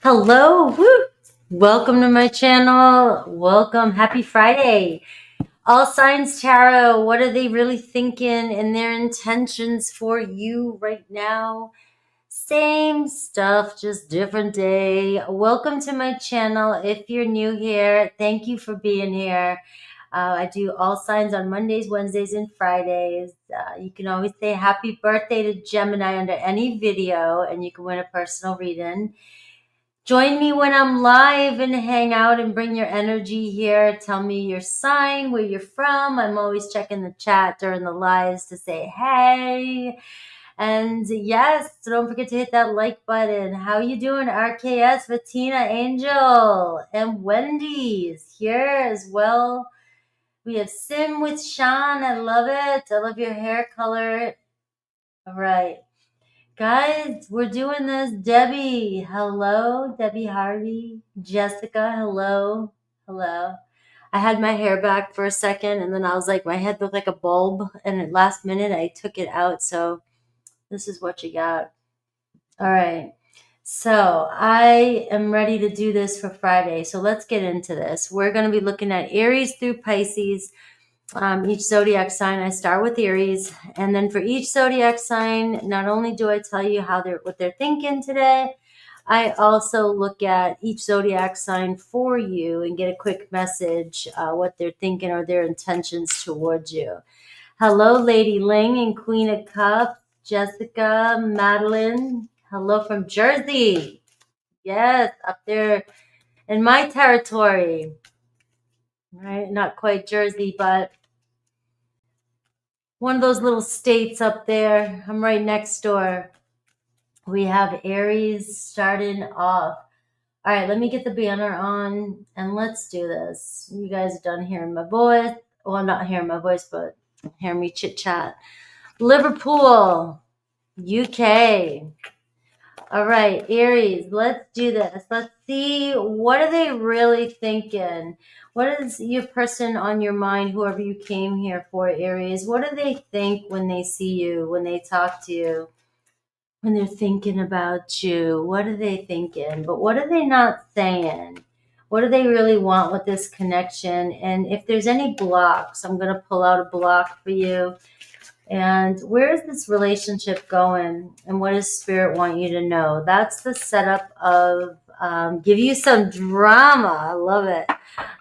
Hello, woo. Welcome to my channel. Welcome. Happy Friday. All Signs Tarot. What are they really thinking and their intentions for you right now? Same stuff, just different day. Welcome to my channel. If you're new here, thank you for being here. I do all signs on Mondays, Wednesdays, and Fridays. You can always say happy birthday to Gemini under any video, and you can win a personal reading. Join me when I'm live and hang out and bring your energy here. Tell me your sign, where you're from. I'm always checking the chat during the lives to say hey. And yes, don't forget to hit that like button. How you doing, RKS, Vatina, Angel, and Wendy's here as well. We have Sim with Sean. I love it. I love your hair color. All right. Guys, we're doing this. Debbie, hello. Debbie Harvey. Jessica, hello. Hello. I had my hair back for a second and then I was like, my head looked like a bulb. And at last minute, I took it out. So this is what you got. All right. So I am ready to do this for Friday. So let's get into this. We're going to be looking at Aries through Pisces. Each zodiac sign, I start with Aries, and then for each zodiac sign, not only do I tell you what they're thinking today, I also look at each zodiac sign for you and get a quick message, what they're thinking or their intentions towards you. Hello, Lady Ling and Queen of Cups, Jessica, Madeline. Hello from Jersey. Yes, up there in my territory. Right, not quite Jersey, but one of those little states up there. I'm right next door. We have Aries starting off. All right, let me get the banner on and let's do this. You guys are done hearing my voice. Well, not hearing my voice, but hear me chit chat. Liverpool, UK. All right, Aries, let's do this. Let's see, what are they really thinking? What is your person on your mind, whoever you came here for, Aries? What do they think when they see you, when they talk to you, when they're thinking about you? What are they thinking? But what are they not saying? What do they really want with this connection? And if there's any blocks, I'm going to pull out a block for you. And where is this relationship going? And what does Spirit want you to know? That's the setup of give you some drama. I love it.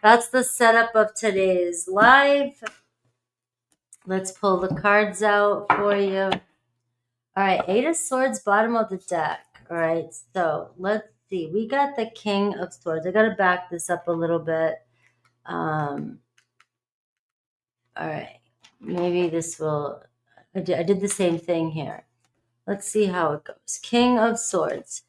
That's the setup of today's live. Let's pull the cards out for you. All right, Eight of Swords, bottom of the deck. All right, so let's see. We got the King of Swords. I got to back this up a little bit. All right, maybe this will... I did the same thing here. Let's see how it goes. King of Swords.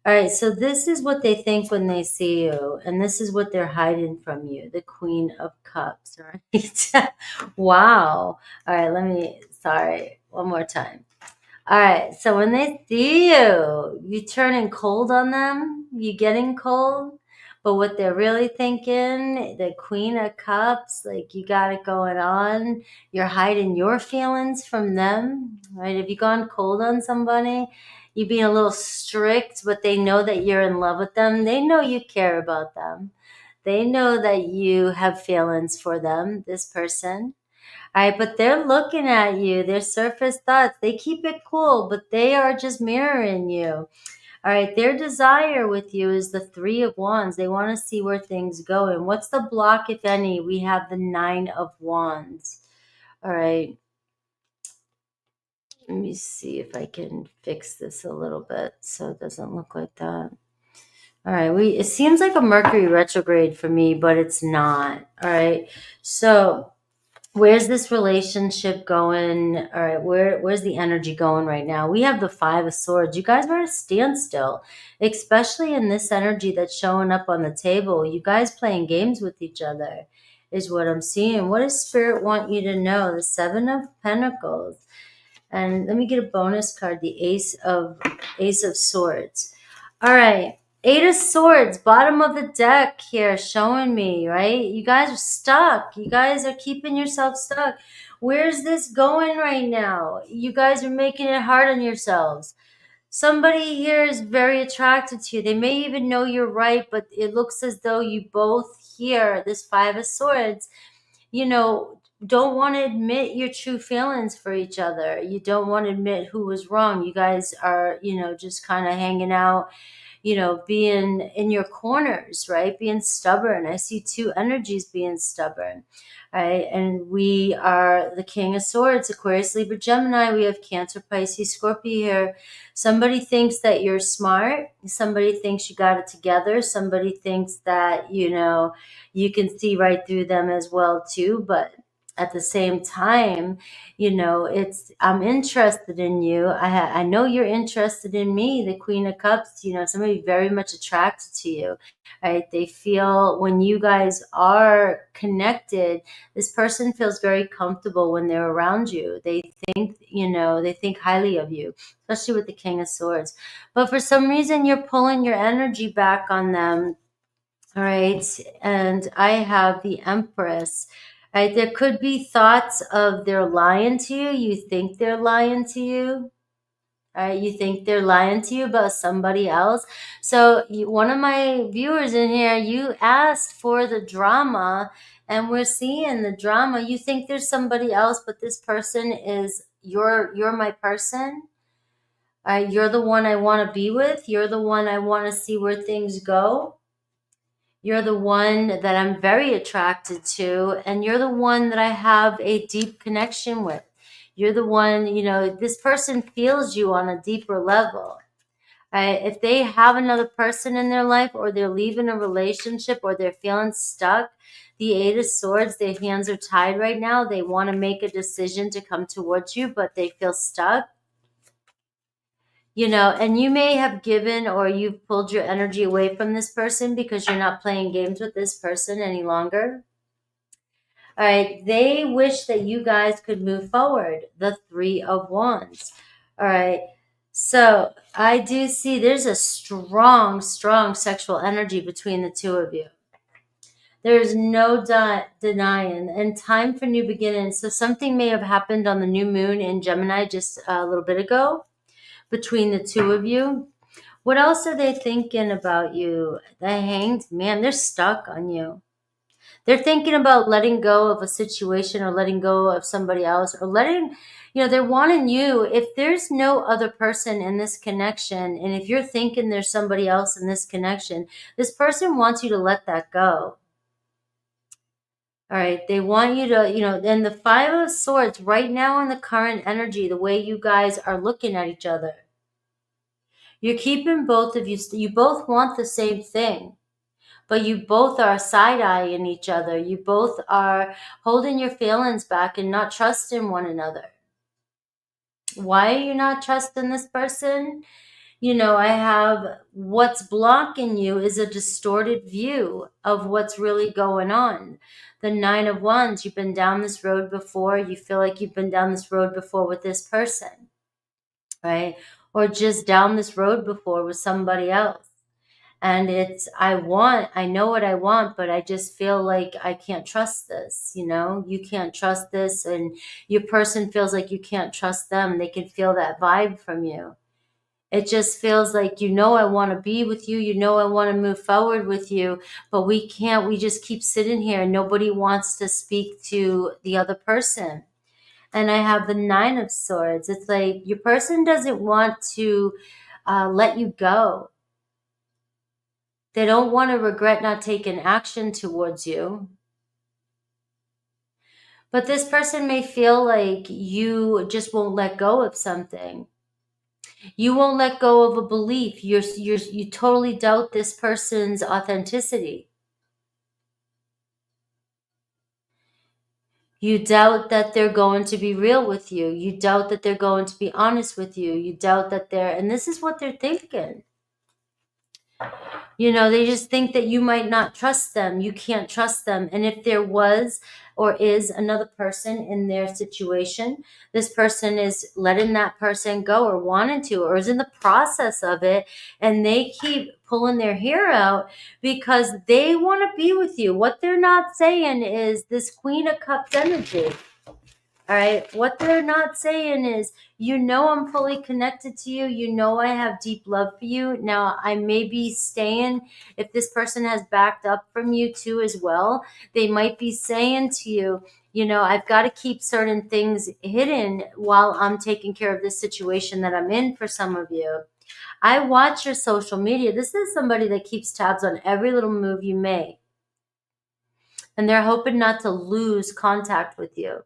All right, so this is what they think when they see you, and this is what they're hiding from you, the Queen of Cups, right? Wow. All right, sorry, one more time. All right, so when they see you, you turning cold on them, you getting cold, but what they're really thinking, the Queen of Cups, like you got it going on, you're hiding your feelings from them, right? Have you gone cold on somebody? You being a little strict, but they know that you're in love with them. They know you care about them. They know that you have feelings for them, this person. All right, but they're looking at you. Their surface thoughts, they keep it cool, but they are just mirroring you. All right, their desire with you is the Three of Wands. They want to see where things go. And what's the block, if any? We have the Nine of Wands. All right. Let me see if I can fix this a little bit so it doesn't look like that. All right, it seems like a Mercury retrograde for me, but it's not. All right, so where's this relationship going? All right, where's the energy going right now? We have the Five of Swords. You guys are at a standstill, especially in this energy that's showing up on the table. You guys playing games with each other is what I'm seeing. What does Spirit want you to know? The Seven of Pentacles. And let me get a bonus card, the Ace of Swords. All right. Eight of Swords, bottom of the deck here, showing me, right? You guys are stuck. You guys are keeping yourself stuck. Where's this going right now? You guys are making it hard on yourselves. Somebody here is very attracted to you. They may even know you're right, but it looks as though you both here, this Five of Swords, you know, don't want to admit your true feelings for each other. You don't want to admit who was wrong. You guys are, you know, just kind of hanging out, you know, being in your corners, right? Being stubborn. I see two energies being stubborn, right? And we are the King of Swords, Aquarius, Libra, Gemini. We have Cancer, Pisces, Scorpio here. Somebody thinks that you're smart. Somebody thinks you got it together. Somebody thinks that, you know, you can see right through them as well too. But at the same time, you know, it's, I'm interested in you. I know you're interested in me, the Queen of Cups. You know, somebody very much attracted to you, right? They feel when you guys are connected, this person feels very comfortable when they're around you. They think, you know, they think highly of you, especially with the King of Swords. But for some reason, you're pulling your energy back on them. All right. And I have the Empress. Right. There could be thoughts of they're lying to you. You think they're lying to you. Right. You think they're lying to you about somebody else. So one of my viewers in here, you asked for the drama, and we're seeing the drama. You think there's somebody else, but this person is you're my person. You're the one I want to be with. You're the one I want to see where things go. You're the one that I'm very attracted to, and you're the one that I have a deep connection with. You're the one, you know, this person feels you on a deeper level. If they have another person in their life, or they're leaving a relationship, or they're feeling stuck, the Eight of Swords, their hands are tied right now. They want to make a decision to come towards you, but they feel stuck. You know, and you may have given, or you've pulled your energy away from this person because you're not playing games with this person any longer. All right. They wish that you guys could move forward. The Three of Wands. All right. So I do see there's a strong, strong sexual energy between the two of you. There's no denying, and time for new beginnings. So something may have happened on the new moon in Gemini just a little bit ago between the two of you. What else are they thinking about you? The Hanged Man, they're stuck on you. They're thinking about letting go of a situation, or letting go of somebody else, or letting, you know, they're wanting you. If there's no other person in this connection, and if you're thinking there's somebody else in this connection, this person wants you to let that go. All right. They want you to, you know, and the Five of Swords right now in the current energy, the way you guys are looking at each other, you're keeping both of you both want the same thing, but you both are side-eyeing each other. You both are holding your feelings back and not trusting one another. Why are you not trusting this person? You know, I have what's blocking you is a distorted view of what's really going on. The Nine of Wands, you've been down this road before. You feel like you've been down this road before with this person, right? Or just down this road before with somebody else. And it's, I know what I want, but I just feel like I can't trust this. You know, you can't trust this, and your person feels like you can't trust them. They can feel that vibe from you. It just feels like, you know, I want to be with you. You know, I want to move forward with you, but we can't. We just keep sitting here and nobody wants to speak to the other person. And I have the Nine of Swords. It's like your person doesn't want to let you go. They don't want to regret not taking action towards you. But this person may feel like you just won't let go of something. You won't let go of a belief. You totally doubt this person's authenticity. You doubt that they're going to be real with you. You doubt that they're going to be honest with you. You doubt that and this is what they're thinking. You know, they just think that you might not trust them. You can't trust them. And if there was or is another person in their situation, this person is letting that person go, or wanting to, or is in the process of it. And they keep pulling their hair out because they want to be with you. What they're not saying is this Queen of Cups energy. All right. What they're not saying is, I'm fully connected to you. I have deep love for you. Now, I may be staying, if this person has backed up from you too as well, they might be saying to you, I've got to keep certain things hidden while I'm taking care of this situation that I'm in for some of you. I watch your social media. This is somebody that keeps tabs on every little move you make. And they're hoping not to lose contact with you.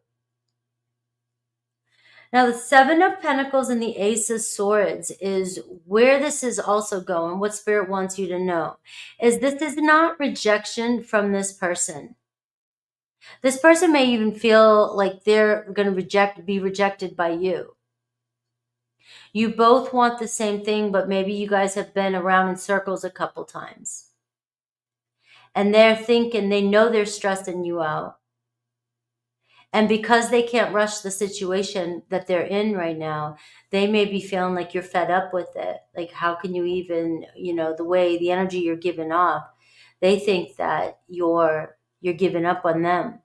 Now, the Seven of Pentacles and the Ace of Swords is where this is also going. What Spirit wants you to know is this is not rejection from this person. This person may even feel like they're going to be rejected by you. You both want the same thing, but maybe you guys have been around in circles a couple times. And they're thinking, they know they're stressing you out. And because they can't rush the situation that they're in right now, they may be feeling like you're fed up with it. Like, how can you even, the energy you're giving off, they think that you're giving up on them.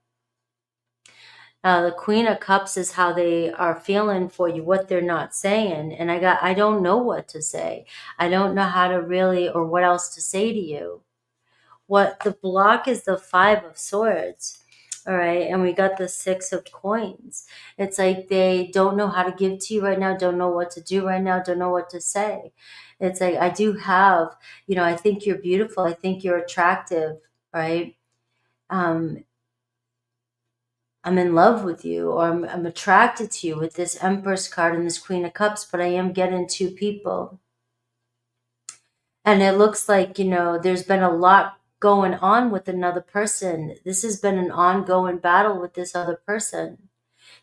The Queen of Cups is how they are feeling for you, what they're not saying. And I don't know what to say. I don't know how to really, or what else to say to you. What the block is the Five of Swords. All right. And we got the Six of Coins. It's like they don't know how to give to you right now, don't know what to do right now, don't know what to say. It's like, I do have, I think you're beautiful. I think you're attractive, right? I'm in love with you, or I'm attracted to you with this Empress card and this Queen of Cups, but I am getting two people. And it looks like, there's been a lot going on with another person. This has been an ongoing battle with this other person.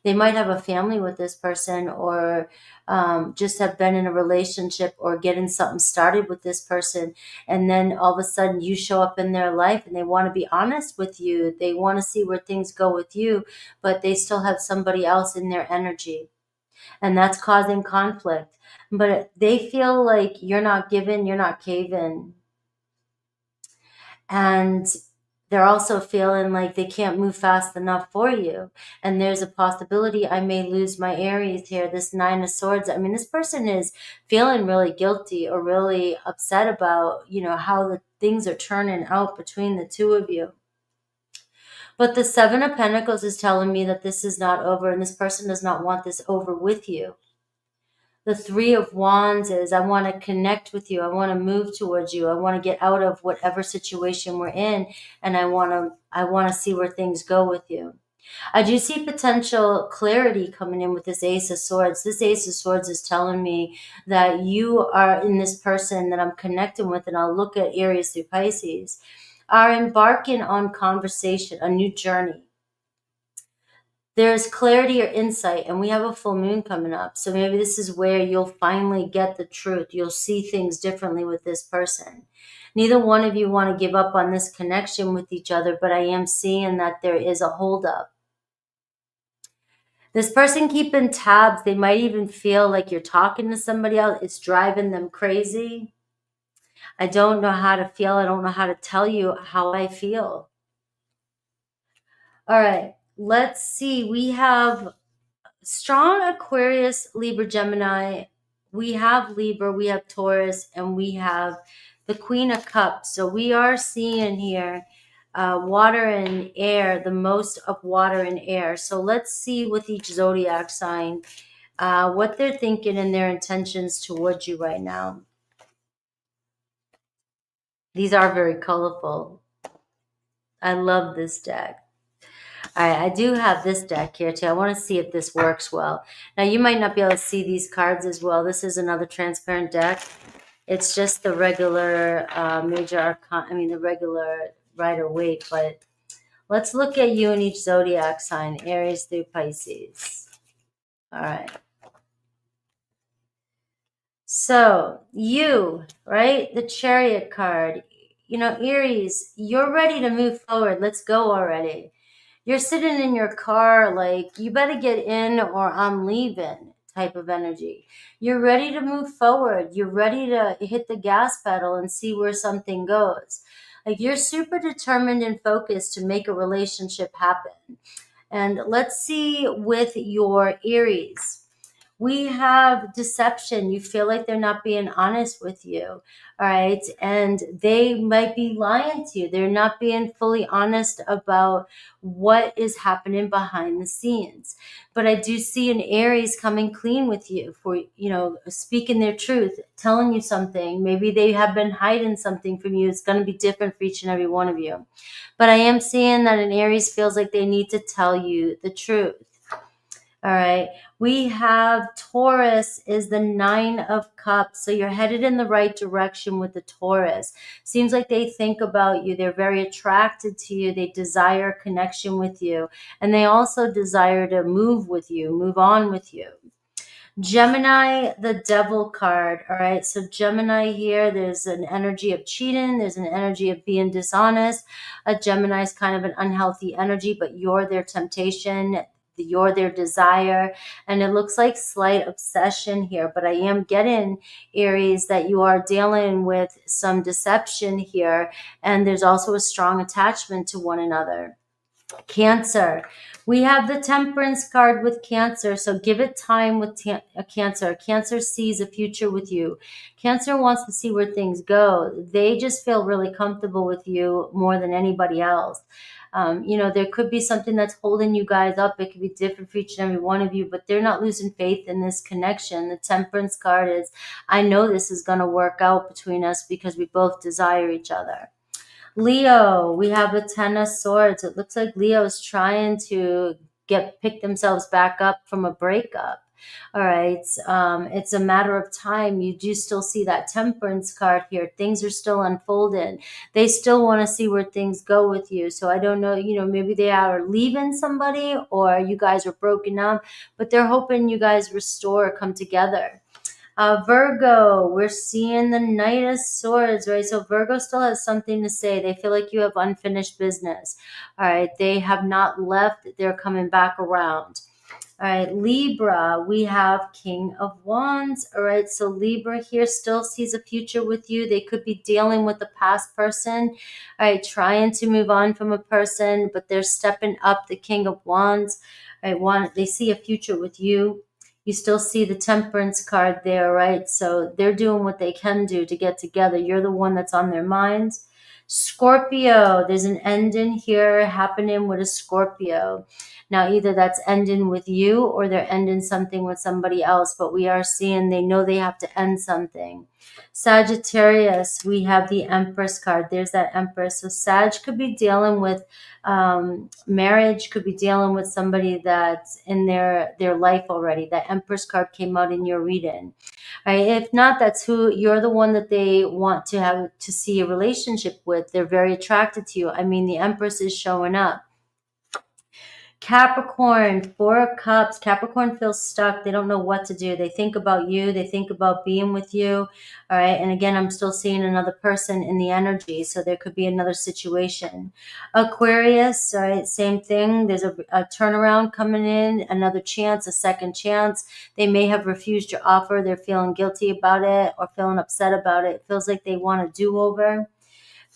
They might have a family with this person, or just have been in a relationship or getting something started with this person. And then all of a sudden you show up in their life and they want to be honest with you. They want to see where things go with you, but they still have somebody else in their energy. And that's causing conflict. But they feel like you're not giving, you're not caving. And they're also feeling like they can't move fast enough for you. And there's a possibility I may lose my Aries here, this Nine of Swords. I mean, this person is feeling really guilty or really upset about, how the things are turning out between the two of you. But the Seven of Pentacles is telling me that this is not over, and this person does not want this over with you. The Three of Wands is, I want to connect with you. I want to move towards you. I want to get out of whatever situation we're in, and I want to see where things go with you. I do see potential clarity coming in with this Ace of Swords. This Ace of Swords is telling me that you are in this person that I'm connecting with, and I'll look at Aries through Pisces, are embarking on conversation, a new journey. There's clarity or insight, and we have a full moon coming up. So maybe this is where you'll finally get the truth. You'll see things differently with this person. Neither one of you want to give up on this connection with each other, but I am seeing that there is a holdup. This person keeping tabs, they might even feel like you're talking to somebody else. It's driving them crazy. I don't know how to feel. I don't know how to tell you how I feel. All right. Let's see. We have strong Aquarius, Libra, Gemini. We have Libra, we have Taurus, and we have the Queen of Cups. So we are seeing here water and air, the most of water and air. So let's see with each zodiac sign what they're thinking and their intentions towards you right now. These are very colorful. I love this deck. All right, I do have this deck here too. I want to see if this works well. Now, you might not be able to see these cards as well. This is another transparent deck. It's just the regular major arcana, the regular Rider-Waite. But let's look at you in each zodiac sign, Aries through Pisces. All right. So you, right, the Chariot card, Aries, you're ready to move forward. Let's go already. You're sitting in your car like, you better get in or I'm leaving type of energy. You're ready to move forward. You're ready to hit the gas pedal and see where something goes. Like, you're super determined and focused to make a relationship happen. And let's see with your Aries. We have deception. You feel like they're not being honest with you. All right. And they might be lying to you. They're not being fully honest about what is happening behind the scenes. But I do see an Aries coming clean with you for, speaking their truth, telling you something. Maybe they have been hiding something from you. It's going to be different for each and every one of you. But I am seeing that an Aries feels like they need to tell you the truth. All right. We have Taurus is the 9 of Cups. So you're headed in the right direction with the Taurus. Seems like they think about you. They're very attracted to you. They desire connection with you. And they also desire to move with you, move on with you. Gemini, the Devil card. All right. So Gemini here, there's an energy of cheating. There's an energy of being dishonest. A Gemini is kind of an unhealthy energy, but you're their temptation. You're their desire. And it looks like slight obsession here, but I am getting, Aries, that you are dealing with some deception here. And there's also a strong attachment to one another. Cancer. We have the Temperance card with Cancer. So give it time with Cancer. Cancer sees a future with you. Cancer wants to see where things go. They just feel really comfortable with you more than anybody else. There could be something that's holding you guys up. It could be different for each and every one of you, but they're not losing faith in this connection. The Temperance card is, I know this is going to work out between us because we both desire each other. Leo, we have the 10 of Swords. It looks like Leo's trying to pick themselves back up from a breakup. All right. It's a matter of time. You do still see that Temperance card here. Things are still unfolding. They still want to see where things go with you. So I don't know, maybe they are leaving somebody or you guys are broken up, but they're hoping you guys restore, come together. Virgo, we're seeing the Knight of Swords, right? So Virgo still has something to say. They feel like you have unfinished business. All right. They have not left. They're coming back around. All right. Libra, we have King of Wands. All right. So Libra here still sees a future with you. They could be dealing with a past person. All right. Trying to move on from a person, but they're stepping up the King of Wands. All right. They see a future with you. You still see the Temperance card there, right? So they're doing what they can do to get together. You're the one that's on their minds. Scorpio, there's an ending here happening with a Scorpio. Now, either that's ending with you or they're ending something with somebody else, but we are seeing they know they have to end something. Sagittarius, we have the Empress card. There's that Empress. So Sag could be dealing with marriage, could be dealing with somebody that's in their life already. That Empress card came out in your reading. Right? If not, that's who you're the one that they want to have to see a relationship with. They're very attracted to you. I mean, the Empress is showing up. Capricorn, 4 of Cups. Capricorn feels stuck. They don't know what to do. They think about you. They think about being with you. All right. And again, I'm still seeing another person in the energy. So there could be another situation. Aquarius, all right. Same thing. There's a turnaround coming in, another chance, a second chance. They may have refused your offer. They're feeling guilty about it or feeling upset about it. It feels like they want a do-over.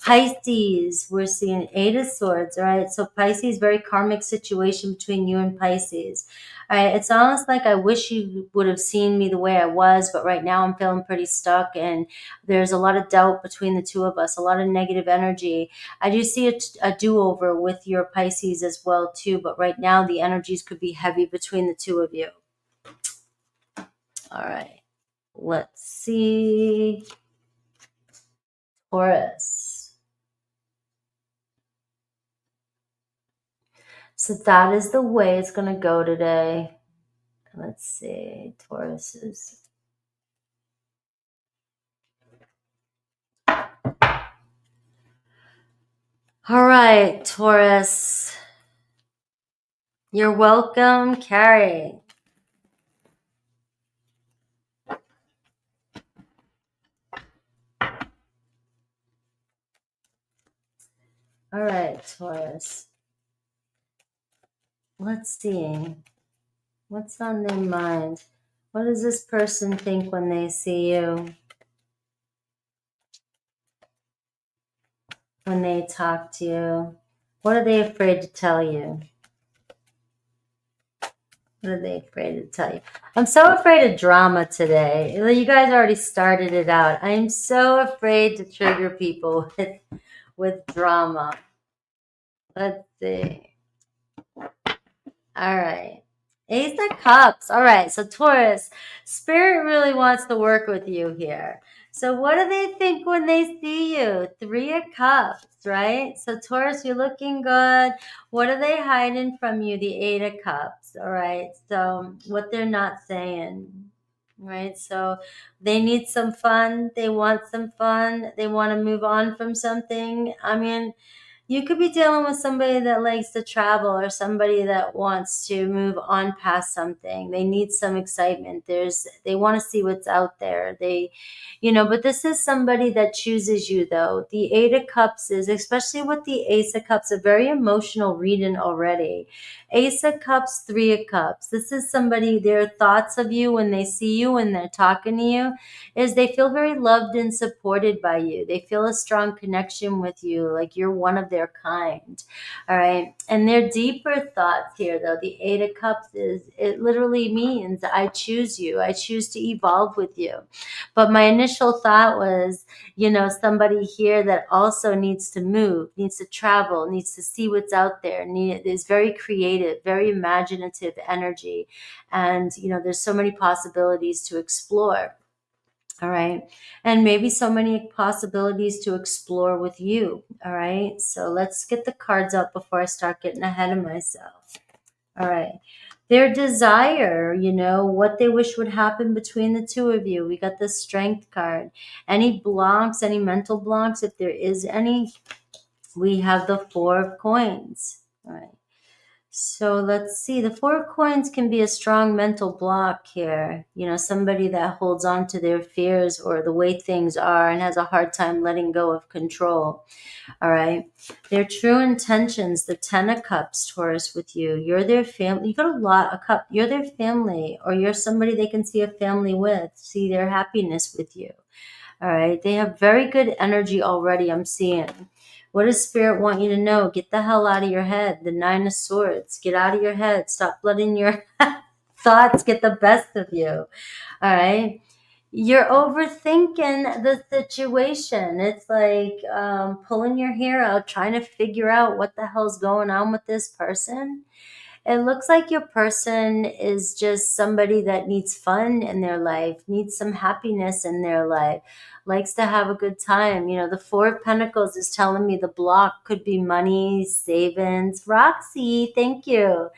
Pisces, we're seeing 8 of Swords, all right? So Pisces, very karmic situation between you and Pisces. All right, it's almost like I wish you would have seen me the way I was, but right now I'm feeling pretty stuck and there's a lot of doubt between the two of us, a lot of negative energy. I do see a do-over with your Pisces as well too, but right now the energies could be heavy between the two of you. All right, let's see. Taurus. So that is the way it's going to go today. Let's see. Taurus is. All right, Taurus. You're welcome, Carrie. All right, Taurus. Let's see. What's on their mind? What does this person think when they see you? When they talk to you? What are they afraid to tell you? What are they afraid to tell you? I'm so afraid of drama today. You guys already started it out. I'm so afraid to trigger people with drama. Let's see. All right. Ace of Cups. All right. So Taurus, Spirit really wants to work with you here. So what do they think when they see you? Three of Cups, right? So Taurus, you're looking good. What are they hiding from you? The Eight of Cups. All right. So what they're not saying. Right. So they need some fun. They want some fun. They want to move on from something. I mean, you could be dealing with somebody that likes to travel or somebody that wants to move on past something. They need some excitement. They want to see what's out there. But this is somebody that chooses you though. The Eight of Cups is, especially with the Ace of Cups, a very emotional reading already. Ace of Cups, Three of Cups. This is somebody, their thoughts of you when they see you, when they're talking to you, is they feel very loved and supported by you. They feel a strong connection with you, like you're one of their kind. All right. And their deeper thoughts here, though, the Eight of Cups it literally means I choose you. I choose to evolve with you. But my initial thought was, somebody here that also needs to move, needs to travel, needs to see what's out there, is very creative, very imaginative energy. And, there's so many possibilities to explore. All right. And maybe so many possibilities to explore with you. All right. So let's get the cards up before I start getting ahead of myself. All right. Their desire, what they wish would happen between the two of you. We got the Strength card. Any blocks, any mental blocks, if there is any, we have the Four of Coins. All right. So let's see. The Four of Coins can be a strong mental block here. Somebody that holds on to their fears or the way things are and has a hard time letting go of control. All right. Their true intentions, the Ten of Cups, Taurus, with you. You're their family. You got a cup. You're their family, or you're somebody they can see a family with, see their happiness with you. All right. They have very good energy already, I'm seeing. What does Spirit want you to know? Get the hell out of your head. The Nine of Swords. Get out of your head. Stop letting your thoughts get the best of you. All right. You're overthinking the situation. It's like pulling your hair out, trying to figure out what the hell's going on with this person. It looks like your person is just somebody that needs fun in their life, needs some happiness in their life, likes to have a good time. The Four of Pentacles is telling me the block could be money, savings. Roxy, thank you.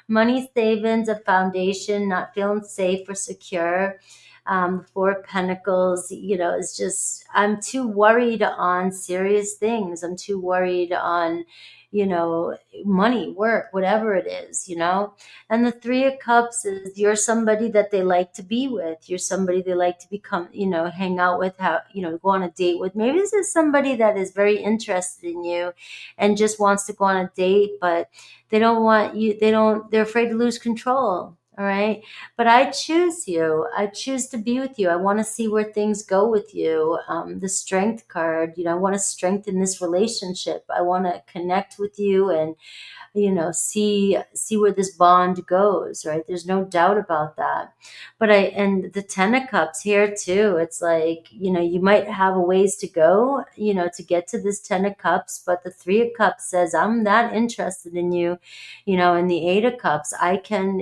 Money, savings, a foundation, not feeling safe or secure. The Four of Pentacles, is just, I'm too worried on serious things. I'm too worried on, money, work, whatever it is, And the Three of Cups is you're somebody that they like to be with. You're somebody they like to become, hang out with, go on a date with. Maybe this is somebody that is very interested in you and just wants to go on a date, but they don't want you, they're afraid to lose control. All right. But I choose you. I choose to be with you. I want to see where things go with you. The Strength card, I want to strengthen this relationship. I want to connect with you and, see where this bond goes, right? There's no doubt about that. But and the Ten of Cups here too, it's like, you might have a ways to go, to get to this Ten of Cups, but the Three of Cups says, I'm that interested in you, and the Eight of Cups, I can,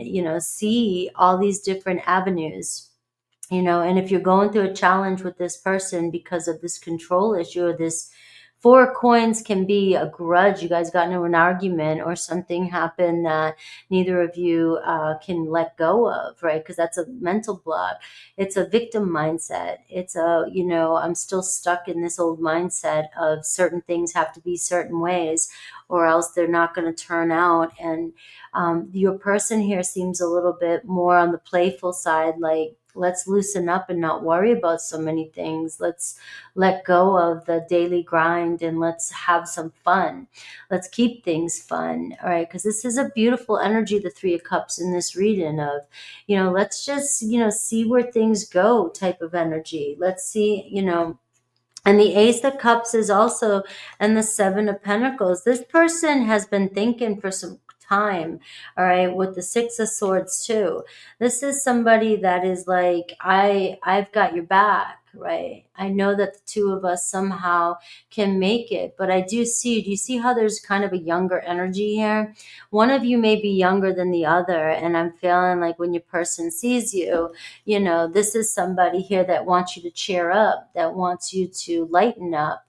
see all these different avenues. And if you're going through a challenge with this person because of this control issue or this Four of Coins can be a grudge. You guys got into an argument or something happened that neither of you can let go of, right? Because that's a mental block. It's a victim mindset. It's I'm still stuck in this old mindset of certain things have to be certain ways or else they're not going to turn out. And your person here seems a little bit more on the playful side, like, let's loosen up and not worry about so many things. Let's let go of the daily grind and let's have some fun. Let's keep things fun. All right. Because this is a beautiful energy, the Three of Cups in this reading of, let's just, see where things go type of energy. Let's see, and the Ace of Cups is also, and the Seven of Pentacles. This person has been thinking for some time. All right, with the Six of Swords too. This is somebody that is like, I've got your back, right? I know that the two of us somehow can make it, but do you see how there's kind of a younger energy here? One of you may be younger than the other, and I'm feeling like when your person sees you, this is somebody here that wants you to cheer up, that wants you to lighten up.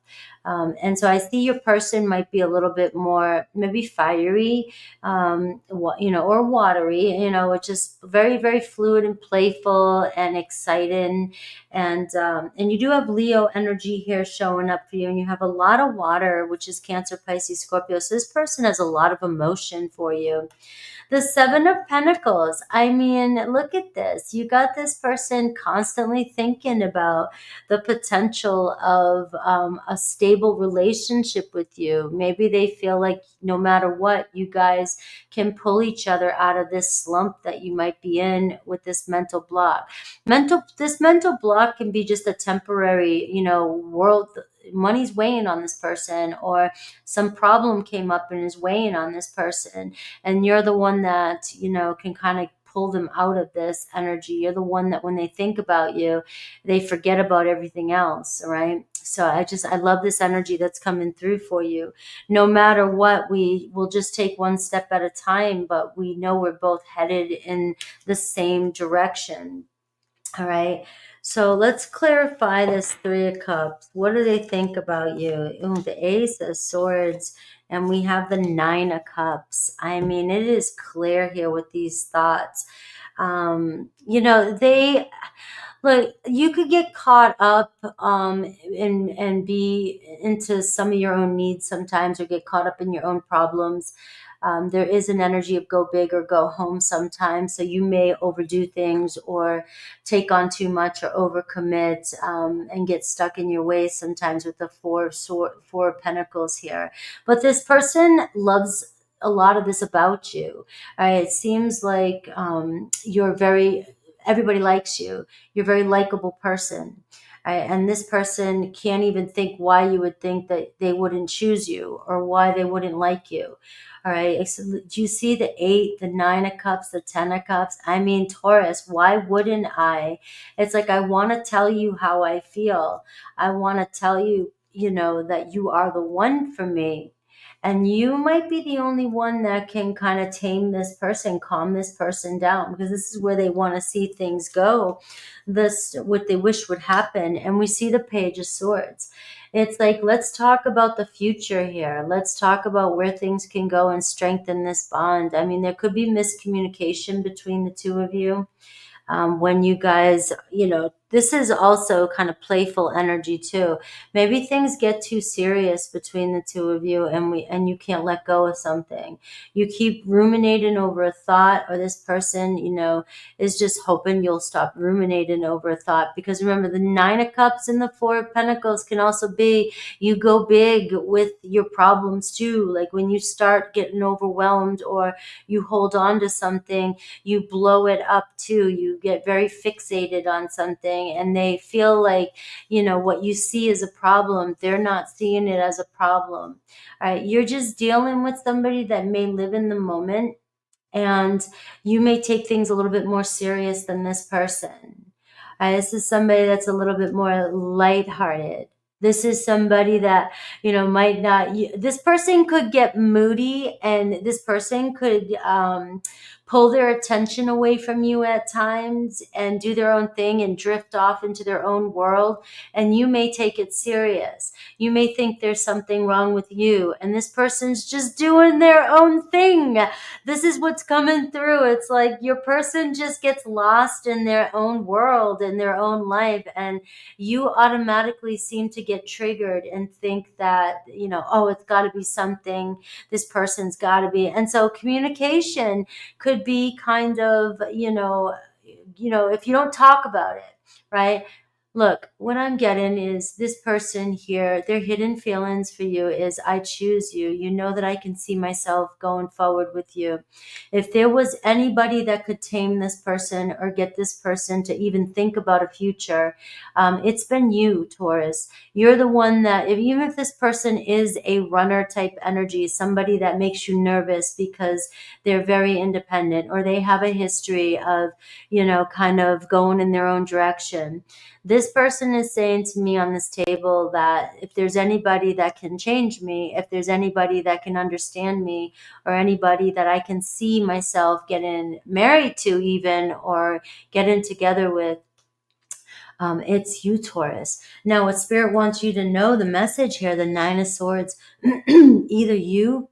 And so I see your person might be a little bit more maybe fiery, or watery, which is very, very fluid and playful and exciting. And you do have Leo energy here showing up for you, and you have a lot of water, which is Cancer, Pisces, Scorpio. So this person has a lot of emotion for you. The Seven of Pentacles. I mean, look at this. You got this person constantly thinking about the potential of a stable relationship with you. Maybe they feel like no matter what, you guys can pull each other out of this slump that you might be in with this mental block. This mental block can be just a temporary, world. Money's weighing on this person, or some problem came up and is weighing on this person, and you're the one that can kind of pull them out of this energy. You're the one that when they think about you, they forget about everything else. Right? So I love this energy that's coming through for you. No matter what, we will just take one step at a time, but we know we're both headed in the same direction. All right. So let's clarify this Three of Cups. What do they think about you? Ooh, the Ace of Swords, and we have the Nine of Cups. I mean, it is clear here with these thoughts. They look. You could get caught up and be into some of your own needs sometimes, or get caught up in your own problems. There is an energy of go big or go home sometimes. So you may overdo things or take on too much or overcommit, and get stuck in your ways sometimes with the Four of Pentacles here. But this person loves a lot of this about you. All right, it seems like everybody likes you. You're a very likable person. Right? And this person can't even think why you would think that they wouldn't choose you or why they wouldn't like you. All right. So do you see the 8, the 9 of Cups, the 10 of Cups? I mean, Taurus, why wouldn't I? It's like, I want to tell you how I feel. I want to tell you, that you are the one for me. And you might be the only one that can kind of tame this person, calm this person down, because this is where they want to see things go. This, what they wish would happen. And we see the Page of Swords. It's like, let's talk about the future here. Let's talk about where things can go and strengthen this bond. I mean, there could be miscommunication between the two of you. When you guys, this is also kind of playful energy too. Maybe things get too serious between the two of you, and you can't let go of something. You keep ruminating over a thought, or this person, is just hoping you'll stop ruminating over a thought. Because remember, the 9 of Cups and the 4 of Pentacles can also be, you go big with your problems too. Like when you start getting overwhelmed, or you hold on to something, you blow it up too. You get very fixated on something, and they feel like, what you see as a problem, they're not seeing it as a problem. All right. You're just dealing with somebody that may live in the moment, and you may take things a little bit more serious than this person. This is somebody that's a little bit more lighthearted. This is somebody that, might not, this person could get moody, and this person could pull their attention away from you at times and do their own thing and drift off into their own world. And you may take it serious. You may think there's something wrong with you, and this person's just doing their own thing. This is what's coming through. It's like your person just gets lost in their own world, in their own life, and you automatically seem to get triggered and think that, oh, it's got to be something, this person's got to be. And so communication could be kind of, if you don't talk about it, right? Look, what I'm getting is this person here, their hidden feelings for you is I choose you. You know that I can see myself going forward with you. If there was anybody that could tame this person or get this person to even think about a future, it's been you, Taurus. You're the one that, even if this person is a runner type energy, somebody that makes you nervous because they're very independent or they have a history of, kind of going in their own direction. This person is saying to me on this table that if there's anybody that can change me, if there's anybody that can understand me, or anybody that I can see myself getting married to even, or getting together with, it's you, Taurus. Now, what Spirit wants you to know, the message here, the Nine of Swords, either you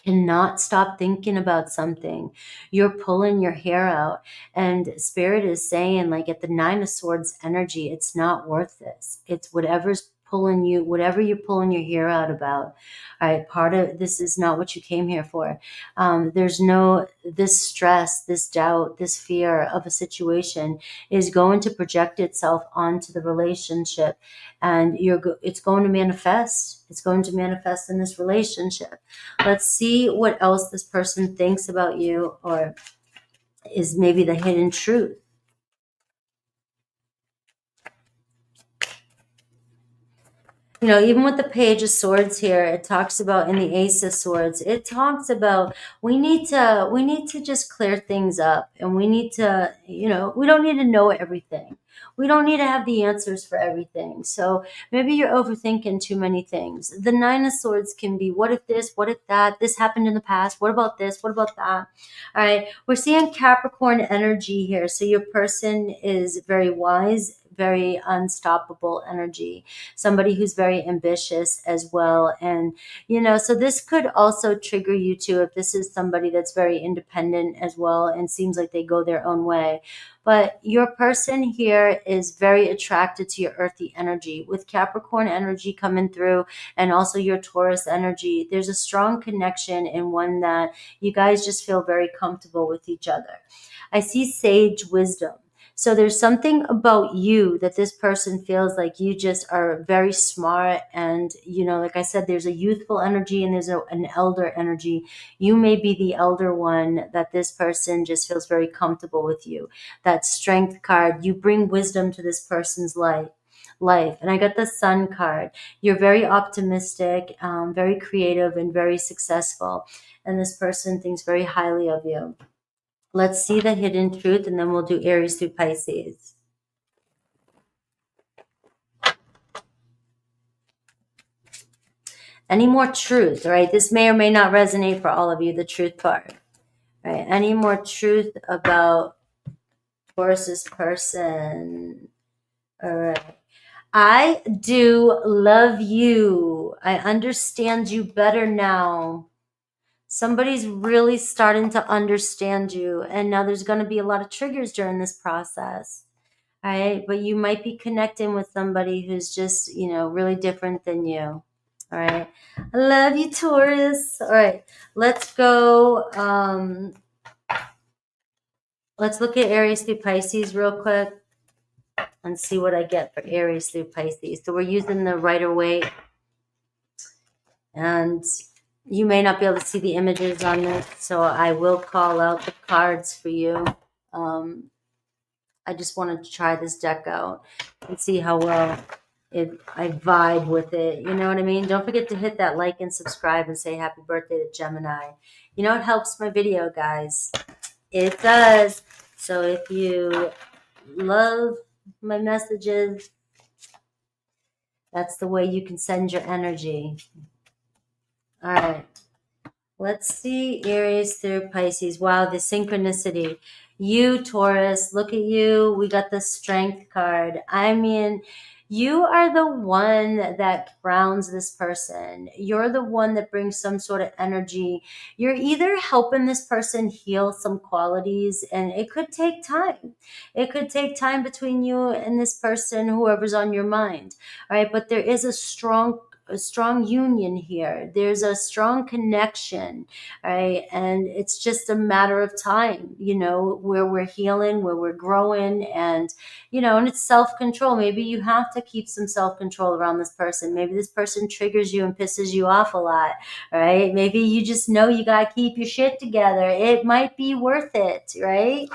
cannot stop thinking about something. You're pulling your hair out. And Spirit is saying, like, at the Nine of Swords energy, it's not worth this. It's whatever's pulling you, whatever you're pulling your hair out about. All right, part of this is not what you came here for. There's no, this stress, this doubt, this fear of a situation is going to project itself onto the relationship, and it's going to manifest. It's going to manifest in this relationship. Let's see what else this person thinks about you, or is maybe the hidden truth. Even with the Page of Swords here, it talks about, in the Ace of Swords, it talks about we need to just clear things up, and we need to, we don't need to know everything. We don't need to have the answers for everything. So maybe you're overthinking too many things. The Nine of Swords can be, what if this, what if that, this happened in the past, what about this, what about that? All right, we're seeing Capricorn energy here. So your person is very wise, very unstoppable energy, somebody who's very ambitious as well. And, so this could also trigger you too, if this is somebody that's very independent as well and seems like they go their own way. But your person here is very attracted to your earthy energy. With Capricorn energy coming through, and also your Taurus energy, there's a strong connection, and one that you guys just feel very comfortable with each other. I see sage wisdom. So there's something about you that this person feels like you just are very smart. And, like I said, there's a youthful energy and there's an elder energy. You may be the elder one that this person just feels very comfortable with you. That Strength card, you bring wisdom to this person's life. And I got the Sun card. You're very optimistic, very creative, and very successful. And this person thinks very highly of you. Let's see the hidden truth, and then we'll do Aries through Pisces. Any more truth, right? This may or may not resonate for all of you, the truth part. Right? Any more truth about Taurus's person? All right. I do love you. I understand you better now. Somebody's really starting to understand you. And now there's going to be a lot of triggers during this process. All right. But you might be connecting with somebody who's just, really different than you. All right. I love you, Taurus. All right. Let's go. Let's look at Aries through Pisces real quick and see what I get for Aries through Pisces. So we're using the Rider-Waite. And you may not be able to see the images on this, so I will call out the cards for you. I just wanted to try this deck out and see how well I vibe with it. You know what I mean? Don't forget to hit that like and subscribe and say happy birthday to Gemini. It helps my video, guys. It does. So if you love my messages, that's the way you can send your energy. All right. Let's see Aries through Pisces. Wow, the synchronicity. You, Taurus, look at you. We got the Strength card. I mean, you are the one that grounds this person. You're the one that brings some sort of energy. You're either helping this person heal some qualities, and it could take time. It could take time between you and this person, whoever's on your mind. All right, but there is a strong a strong union here. There's a strong connection, right? And it's just a matter of time, where we're healing, where we're growing, and and it's self-control. Maybe you have to keep some self-control around this person. Maybe this person triggers you and pisses you off a lot, right? Maybe you just know you got to keep your shit together. It might be worth it, right?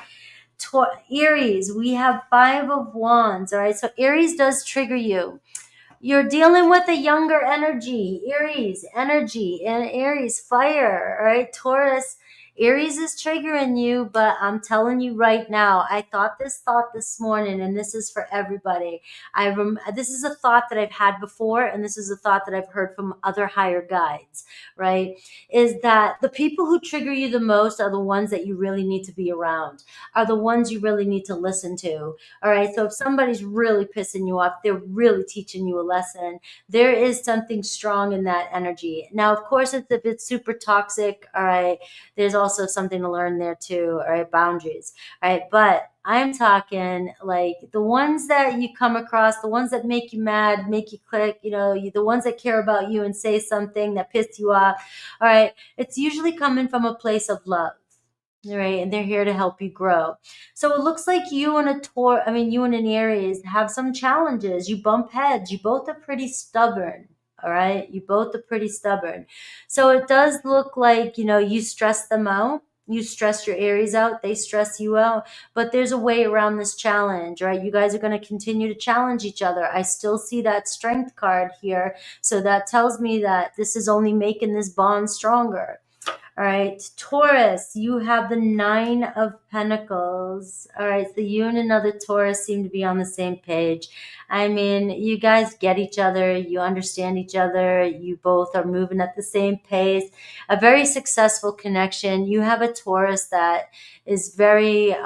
Aries, we have 5 of Wands. All right, so Aries does trigger you. You're dealing with a younger energy, Aries energy, and Aries fire. All right, Taurus, Aries is triggering you, but I'm telling you right now, I thought this morning, and this is for everybody. This is a thought that I've had before, and this is a thought that I've heard from other higher guides, right? Is that the people who trigger you the most are the ones that you really need to be around, are the ones you really need to listen to. All right, so if somebody's really pissing you off, they're really teaching you a lesson. There is something strong in that energy. Now, of course, if it's super toxic, all right, there's also something to learn there too, all right, boundaries, all right, but I'm talking like the ones that you come across, the ones that make you mad, make you click, the ones that care about you and say something that pissed you off, all right, it's usually coming from a place of love. All right, and they're here to help you grow. So it looks like you and an Aries have some challenges. You bump heads. You both are pretty stubborn. All right, you both are pretty stubborn. So it does look like, you stress them out. You stress your Aries out. They stress you out. But there's a way around this challenge, right? You guys are going to continue to challenge each other. I still see that strength card here. So that tells me that this is only making this bond stronger. All right, Taurus, you have the 9 of Pentacles. All right, so you and another Taurus seem to be on the same page. I mean, you guys get each other. You understand each other. You both are moving at the same pace. A very successful connection. You have a Taurus that is very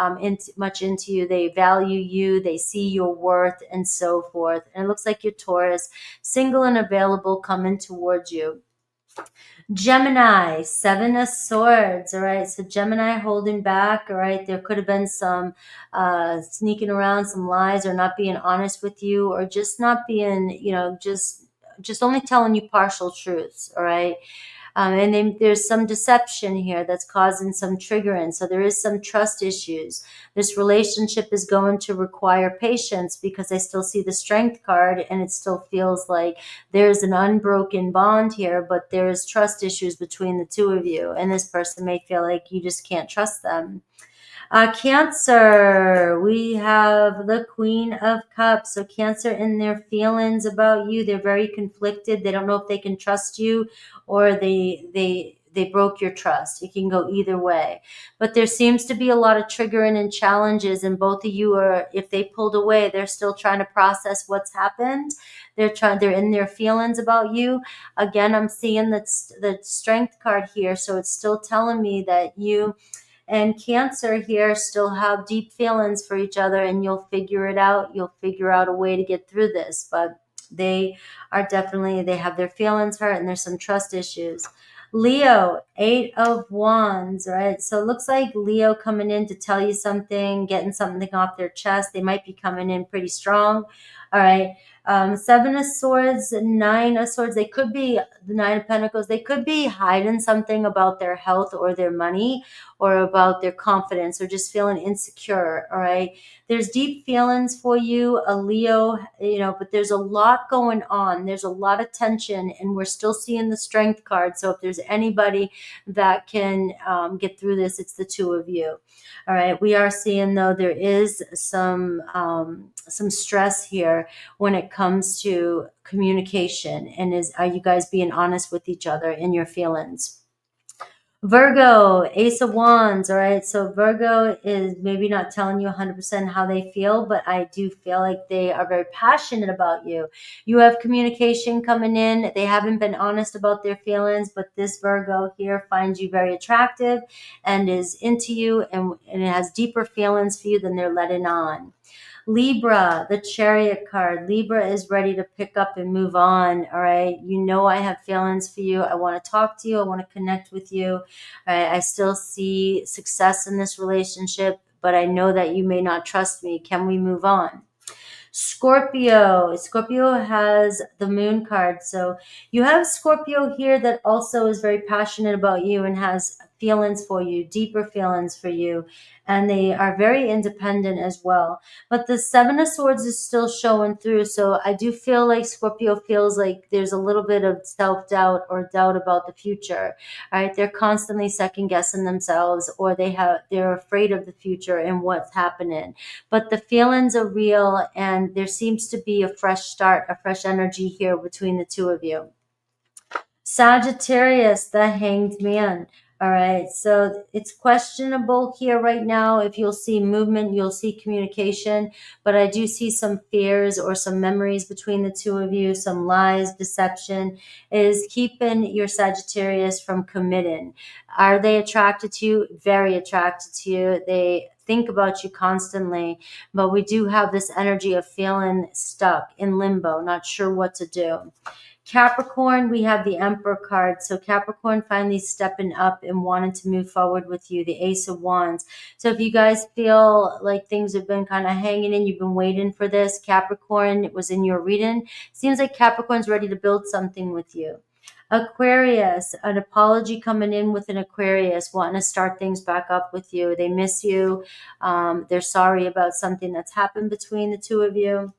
much into you. They value you. They see your worth and so forth. And it looks like your Taurus, single and available, coming towards you. Gemini, 7 of Swords. All right, so Gemini holding back. All right, there could have been some sneaking around, some lies, or not being honest with you, or just not being, just only telling you partial truths. All right. And then there's some deception here that's causing some triggering. So there is some trust issues. This relationship is going to require patience because I still see the Strength card and it still feels like there's an unbroken bond here, but there is trust issues between the two of you. And this person may feel like you just can't trust them. Cancer, we have the Queen of Cups. So Cancer, in their feelings about you, they're very conflicted. They don't know if they can trust you or they broke your trust. It can go either way. But there seems to be a lot of triggering and challenges, and both of you are, if they pulled away, they're still trying to process what's happened. They're in their feelings about you. Again, I'm seeing the Strength card here, so it's still telling me that you and Cancer here still have deep feelings for each other, and you'll figure it out. You'll figure out a way to get through this, but they have their feelings hurt and there's some trust issues. Leo, 8 of Wands, right? So it looks like Leo coming in to tell you something, getting something off their chest. They might be coming in pretty strong. All right. 7 of Swords, 9 of Swords. They could be the 9 of Pentacles. They could be hiding something about their health or their money or about their confidence or just feeling insecure. All right. There's deep feelings for you, a Leo, but there's a lot going on. There's a lot of tension, and we're still seeing the Strength card. So if there's anybody that can get through this, it's the two of you. All right. We are seeing, though, there is some stress here when it comes to communication, and are you guys being honest with each other in your feelings? Virgo, Ace of Wands. All right, so Virgo is maybe not telling you 100% how they feel, but I do feel like they are very passionate about you. You have communication coming in. They haven't been honest about their feelings, but this Virgo here finds you very attractive and is into you, and it has deeper feelings for you than they're letting on. Libra, the Chariot card. Libra is ready to pick up and move on. All right. I have feelings for you. I want to talk to you. I want to connect with you. All right. I still see success in this relationship, but I know that you may not trust me. Can we move on? Scorpio has the moon card. So you have Scorpio here that also is very passionate about you and has feelings for you, deeper feelings for you. And they are very independent as well. But the Seven of Swords is still showing through. So I do feel like Scorpio feels like there's a little bit of self-doubt or doubt about the future. All right. They're constantly second guessing themselves, or they're afraid of the future and what's happening. But the feelings are real, and there seems to be a fresh start, a fresh energy here between the two of you. Sagittarius, the Hanged Man. All right, so it's questionable here right now. If you'll see movement, you'll see communication, but I do see some fears or some memories between the two of you, some lies, deception is keeping your Sagittarius from committing. Are they attracted to you? Very attracted to you. They think about you constantly, but we do have this energy of feeling stuck in limbo, not sure what to do. Capricorn, we have the Emperor card. So Capricorn finally stepping up and wanting to move forward with you, the Ace of Wands. So if you guys feel like things have been kind of hanging in, you've been waiting for this, Capricorn was in your reading. Seems like Capricorn's ready to build something with you. Aquarius, an apology coming in with an Aquarius, wanting to start things back up with you. They miss you. They're sorry about something that's happened between the two of you.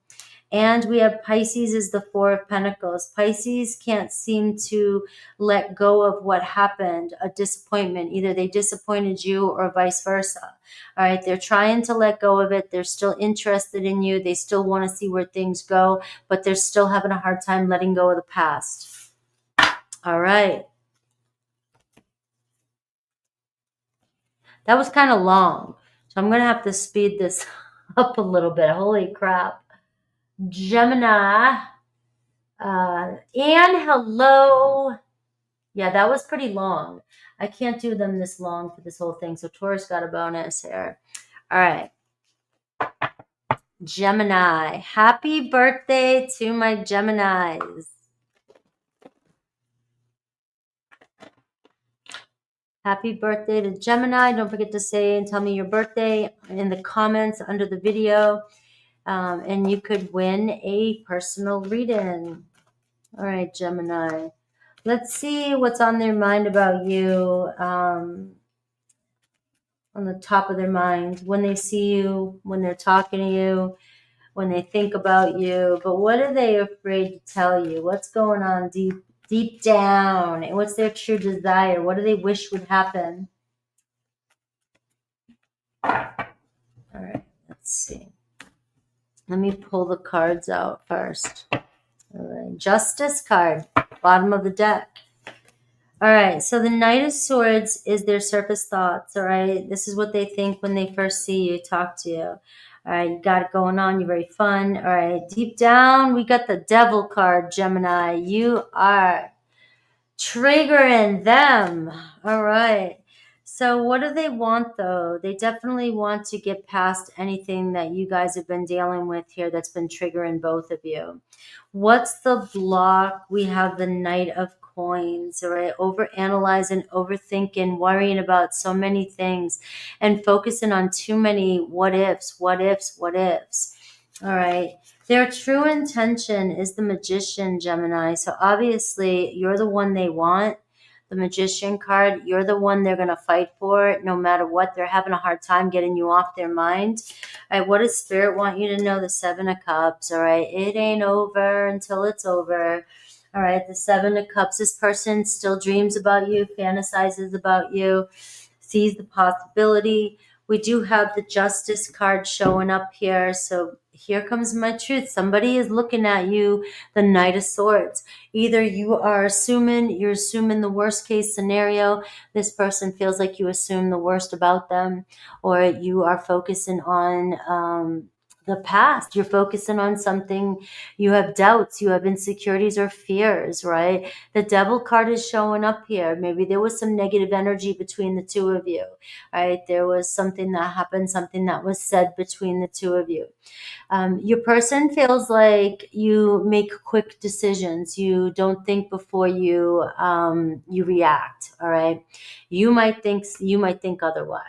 And we have Pisces is the Four of Pentacles. Pisces can't seem to let go of what happened, a disappointment. Either they disappointed you or vice versa. All right, they're trying to let go of it. They're still interested in you. They still want to see where things go, but they're still having a hard time letting go of the past. All right. That was kind of long, so I'm going to have to speed this up a little bit. Holy crap. Gemini. And hello. Yeah, that was pretty long. I can't do them this long for this whole thing. So Taurus got a bonus here. All right. Gemini. Happy birthday to my Geminis. Happy birthday to Gemini. Don't forget to say and tell me your birthday in the comments under the video. And you could win a personal reading. All right, Gemini. Let's see what's on their mind about you, on the top of their mind, when they see you, when they're talking to you, when they think about you. But what are they afraid to tell you? What's going on deep down? And what's their true desire? What do they wish would happen? All right, let's see. Let me pull the cards out first. All right, Justice card, bottom of the deck. All right, so the Knight of Swords is their surface thoughts, all right? This is what they think when they first see you, talk to you. All right, you got it going on. You're very fun. All right, deep down, we got the Devil card, Gemini. You are triggering them. All right. So what do they want, though? They definitely want to get past anything that you guys have been dealing with here that's been triggering both of you. What's the block? We have the Knight of Coins, all right? Overanalyzing, overthinking, worrying about so many things, and focusing on too many what ifs, what ifs, what ifs. All right. Their true intention is the Magician, Gemini. So obviously, you're the one they want. The Magician card, you're the one they're going to fight for no matter what. They're having a hard time getting you off their mind. All right, what does Spirit want you to know? The Seven of Cups, all right? It ain't over until it's over. All right, the Seven of Cups, this person still dreams about you, fantasizes about you, sees the possibility. We do have the Justice card showing up here. So here comes my truth. Somebody is looking at you, the Knight of Swords. Either you're assuming the worst case scenario. This person feels like you assume the worst about them, or you are focusing on the past. You're focusing on something. You have doubts, you have insecurities or fears, right? The Devil card is showing up here. Maybe there was some negative energy between the two of you, right? There was something that happened, something that was said between the two of you. Your person feels like you make quick decisions. You don't think before you react. All right. You might think otherwise.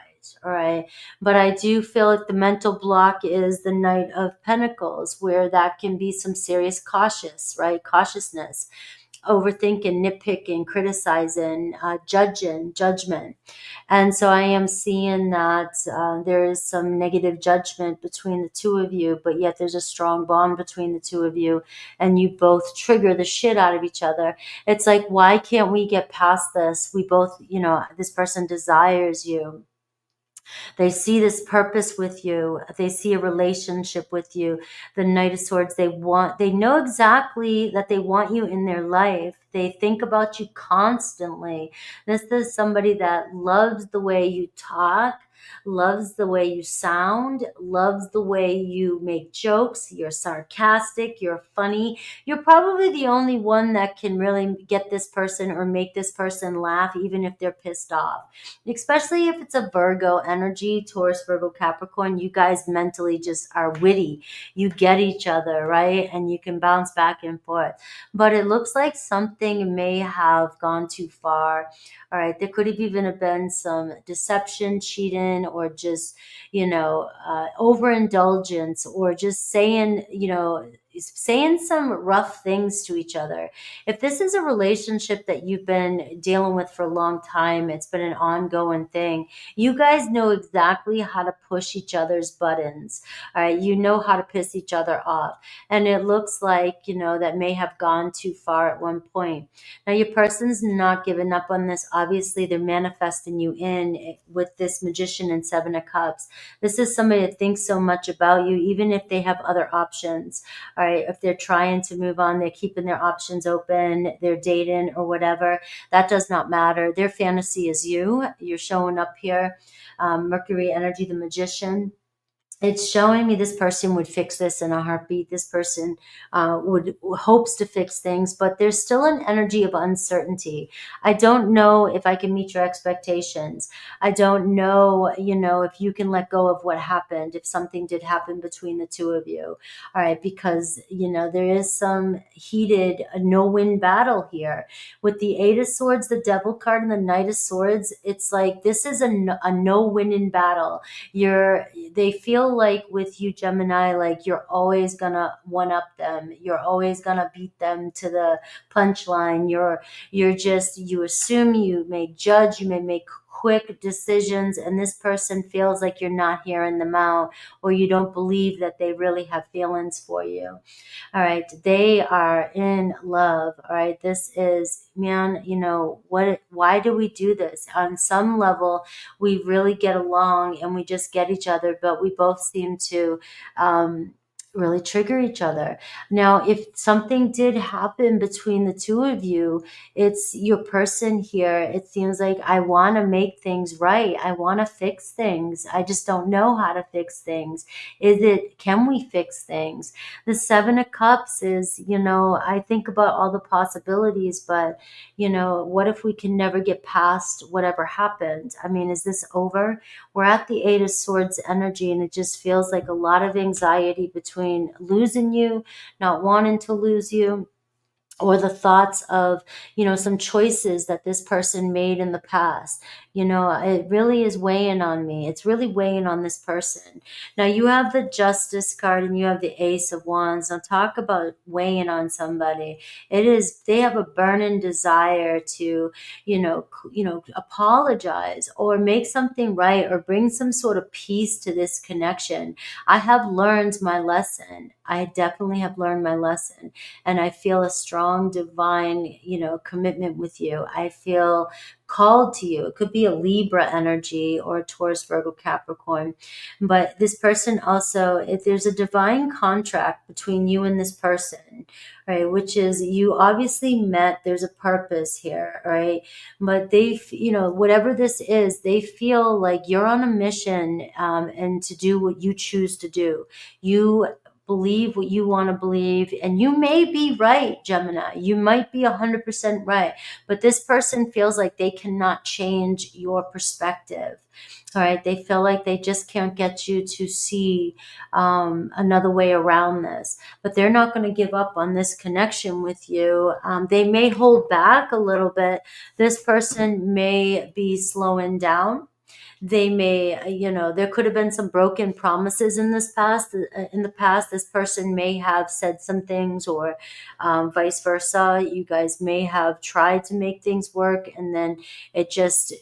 All right. But I do feel like the mental block is the Knight of Pentacles, where that can be some serious cautiousness, overthinking, nitpicking, criticizing, judgment. And so I am seeing that there is some negative judgment between the two of you, but yet there's a strong bond between the two of you, and you both trigger the shit out of each other. It's like, why can't we get past this? We both, this person desires you. They see this purpose with you. They see a relationship with you. The Knight of Swords, they know exactly that they want you in their life. They think about you constantly. This is somebody that loves the way you talk, loves the way you sound, loves the way you make jokes. You're sarcastic, you're funny. You're probably the only one that can really get this person or make this person laugh, even if they're pissed off. Especially if it's a Virgo energy, Taurus, Virgo, Capricorn. You guys mentally just are witty. You get each other, right? And you can bounce back and forth. But it looks like something may have gone too far. All right. There could have even been some deception, cheating, or just, overindulgence, or just saying some rough things to each other. If this is a relationship that you've been dealing with for a long time, it's been an ongoing thing. You guys know exactly how to push each other's buttons. All right. You know how to piss each other off. And it looks like, that may have gone too far at one point. Now, your person's not giving up on this. Obviously, they're manifesting you in with this Magician and Seven of Cups. This is somebody that thinks so much about you, even if they have other options. All right. If they're trying to move on, they're keeping their options open, they're dating or whatever. That does not matter. Their fantasy is you. You're showing up here. Mercury energy, the Magician. It's showing me this person would fix this in a heartbeat. This person would hopes to fix things, but there's still an energy of uncertainty. I don't know if I can meet your expectations. I don't know, if you can let go of what happened, if something did happen between the two of you. All right, because, there is some heated no-win battle here. With the Eight of Swords, the Devil card, and the Knight of Swords, it's like this is a no-winning battle. They feel like with you, Gemini, like you're always gonna one up them. You're always gonna beat them to the punchline. You assume, you may judge, you may make quick decisions, and this person feels like you're not hearing them out, or you don't believe that they really have feelings for you. All right. They are in love. All right. This is, man, why do we do this? On some level, we really get along and we just get each other, but we both seem to, really trigger each other. Now, if something did happen between the two of you, it's your person here. It seems like I want to make things right. I want to fix things. I just don't know how to fix things. Can we fix things? The Seven of Cups is, I think about all the possibilities, but, what if we can never get past whatever happened? I mean, is this over? We're at the Eight of Swords energy, and it just feels like a lot of anxiety between losing you, not wanting to lose you, or the thoughts of, some choices that this person made in the past. It really is weighing on me. It's really weighing on this person. Now, you have the Justice card and you have the Ace of Wands. Now, talk about weighing on somebody. They have a burning desire to, apologize or make something right or bring some sort of peace to this connection. I have learned my lesson. I definitely have learned my lesson, and I feel a strong divine, commitment with you. I feel called to you. It could be a Libra energy or a Taurus, Virgo, Capricorn. But this person also, if there's a divine contract between you and this person, right, which is you obviously met, there's a purpose here, right? But whatever this is, they feel like you're on a mission, and to do what you choose to do. You believe what you want to believe, and you may be right, Gemini. You might be 100% right, but this person feels like they cannot change your perspective. All right. They feel like they just can't get you to see another way around this, but they're not going to give up on this connection with you. They may hold back a little bit. This person may be slowing down. They may, there could have been some broken promises in this past. In the past, this person may have said some things, or vice versa. You guys may have tried to make things work, and then it just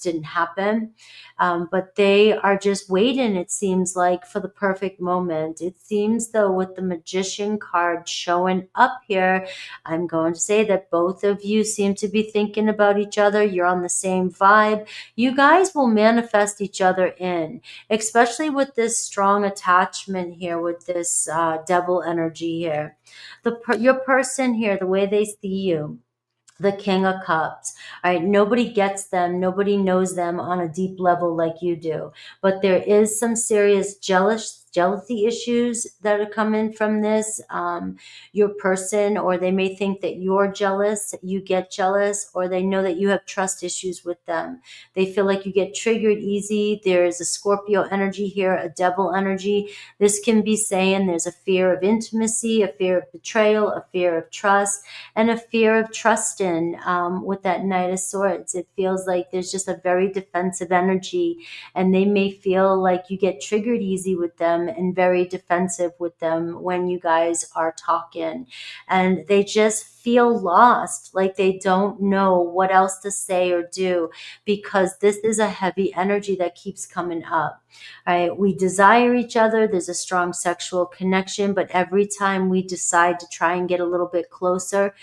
didn't happen. But they are just waiting, it seems like, for the perfect moment. It seems, though, with the Magician card showing up here, I'm going to say that both of you seem to be thinking about each other. You're on the same vibe. You guys will manifest each other in, especially with this strong attachment here, with this devil energy here. Your person here, the way they see you, the King of Cups. All right, nobody gets them, nobody knows them on a deep level like you do. But there is some serious jealousy issues that are coming from this. Your person, or they may think that you're jealous, you get jealous, or they know that you have trust issues with them. They feel like you get triggered easy. There's a Scorpio energy here, a devil energy. This can be saying there's a fear of intimacy, a fear of betrayal, a fear of trust, and a fear of trusting. With that Knight of Swords, it feels like there's just a very defensive energy, and they may feel like you get triggered easy with them and very defensive with them when you guys are talking, and they just feel lost, like they don't know what else to say or do, because this is a heavy energy that keeps coming up. All right, we desire each other, there's a strong sexual connection, but every time we decide to try and get a little bit closer,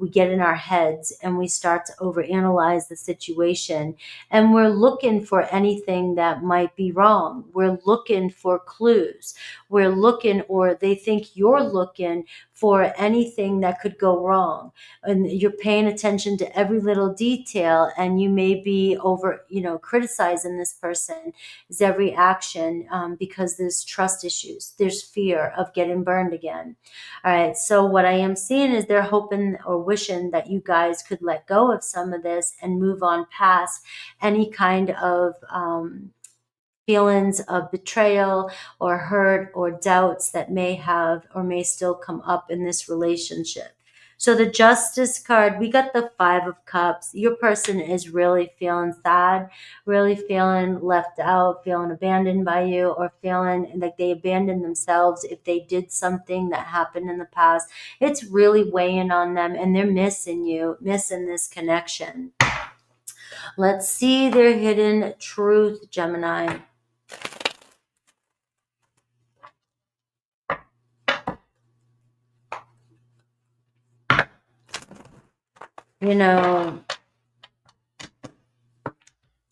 we get in our heads and we start to overanalyze the situation, and we're looking for anything that might be wrong. We're looking for clues. We're looking, or they think you're looking for anything that could go wrong, and you're paying attention to every little detail, and you may be over, criticizing this person's every action, because there's trust issues, there's fear of getting burned again. All right, so what I am seeing is they're hoping or wishing that you guys could let go of some of this and move on past any kind of feelings of betrayal or hurt or doubts that may have or may still come up in this relationship. So the Justice card, we got the Five of Cups. Your person is really feeling sad, really feeling left out, feeling abandoned by you, or feeling like they abandoned themselves if they did something that happened in the past. It's really weighing on them, and they're missing you, missing this connection. Let's see their hidden truth, Gemini.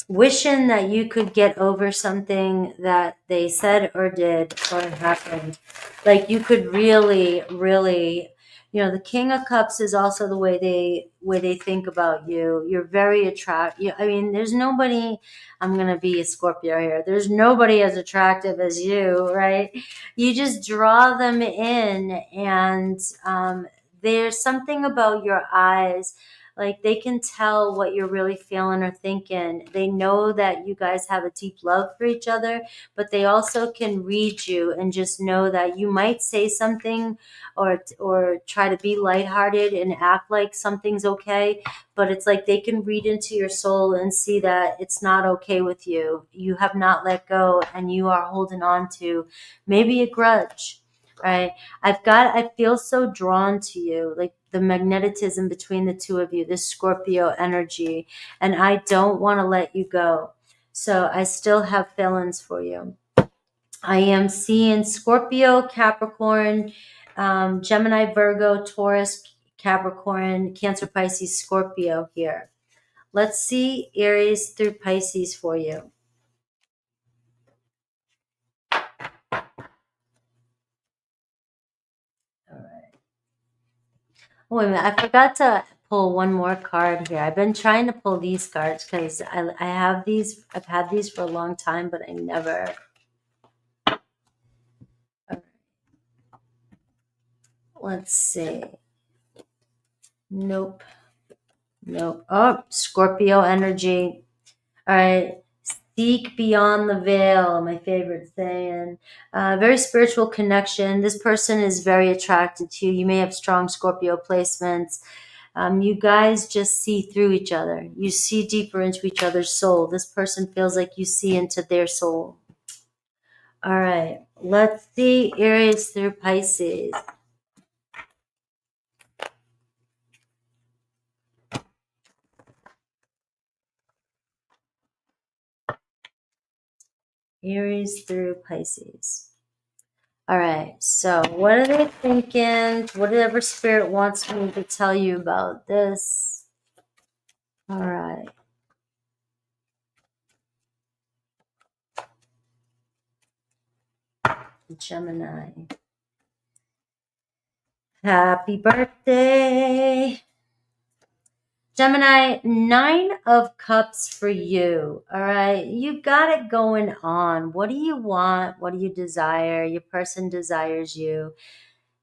Wishing that you could get over something that they said or did or happened. Like you could really, really, the King of Cups is also the way they think about you. You're very attractive. I mean, there's nobody, I'm going to be a Scorpio here. There's nobody as attractive as you, right? You just draw them in, and there's something about your eyes. Like they can tell what you're really feeling or thinking. They know that you guys have a deep love for each other, but they also can read you and just know that you might say something or try to be lighthearted and act like something's okay, but it's like they can read into your soul and see that it's not okay with you. You have not let go, and you are holding on to maybe a grudge. Right. I feel so drawn to you, like the magnetism between the two of you, this Scorpio energy, and I don't want to let you go. So I still have feelings for you. I am seeing Scorpio, Capricorn, Gemini, Virgo, Taurus, Capricorn, Cancer, Pisces, Scorpio here. Let's see Aries through Pisces for you. Oh, wait a minute. I forgot to pull one more card here. I've been trying to pull these cards because I have these. I've had these for a long time, but I never. Let's see. Nope. Oh, Scorpio energy. All right. Seek beyond the veil, my favorite saying. Very spiritual connection. This person is very attracted to you. You may have strong Scorpio placements. You guys just see through each other. You see deeper into each other's soul. This person feels like you see into their soul. All right, let's see Aries through Pisces. Aries through Pisces. All right, so what are they thinking? Whatever spirit wants me to tell you about this. All right. Gemini. Happy birthday. Gemini, 9 of Cups for you. All right. You got it going on. What do you want? What do you desire? Your person desires you.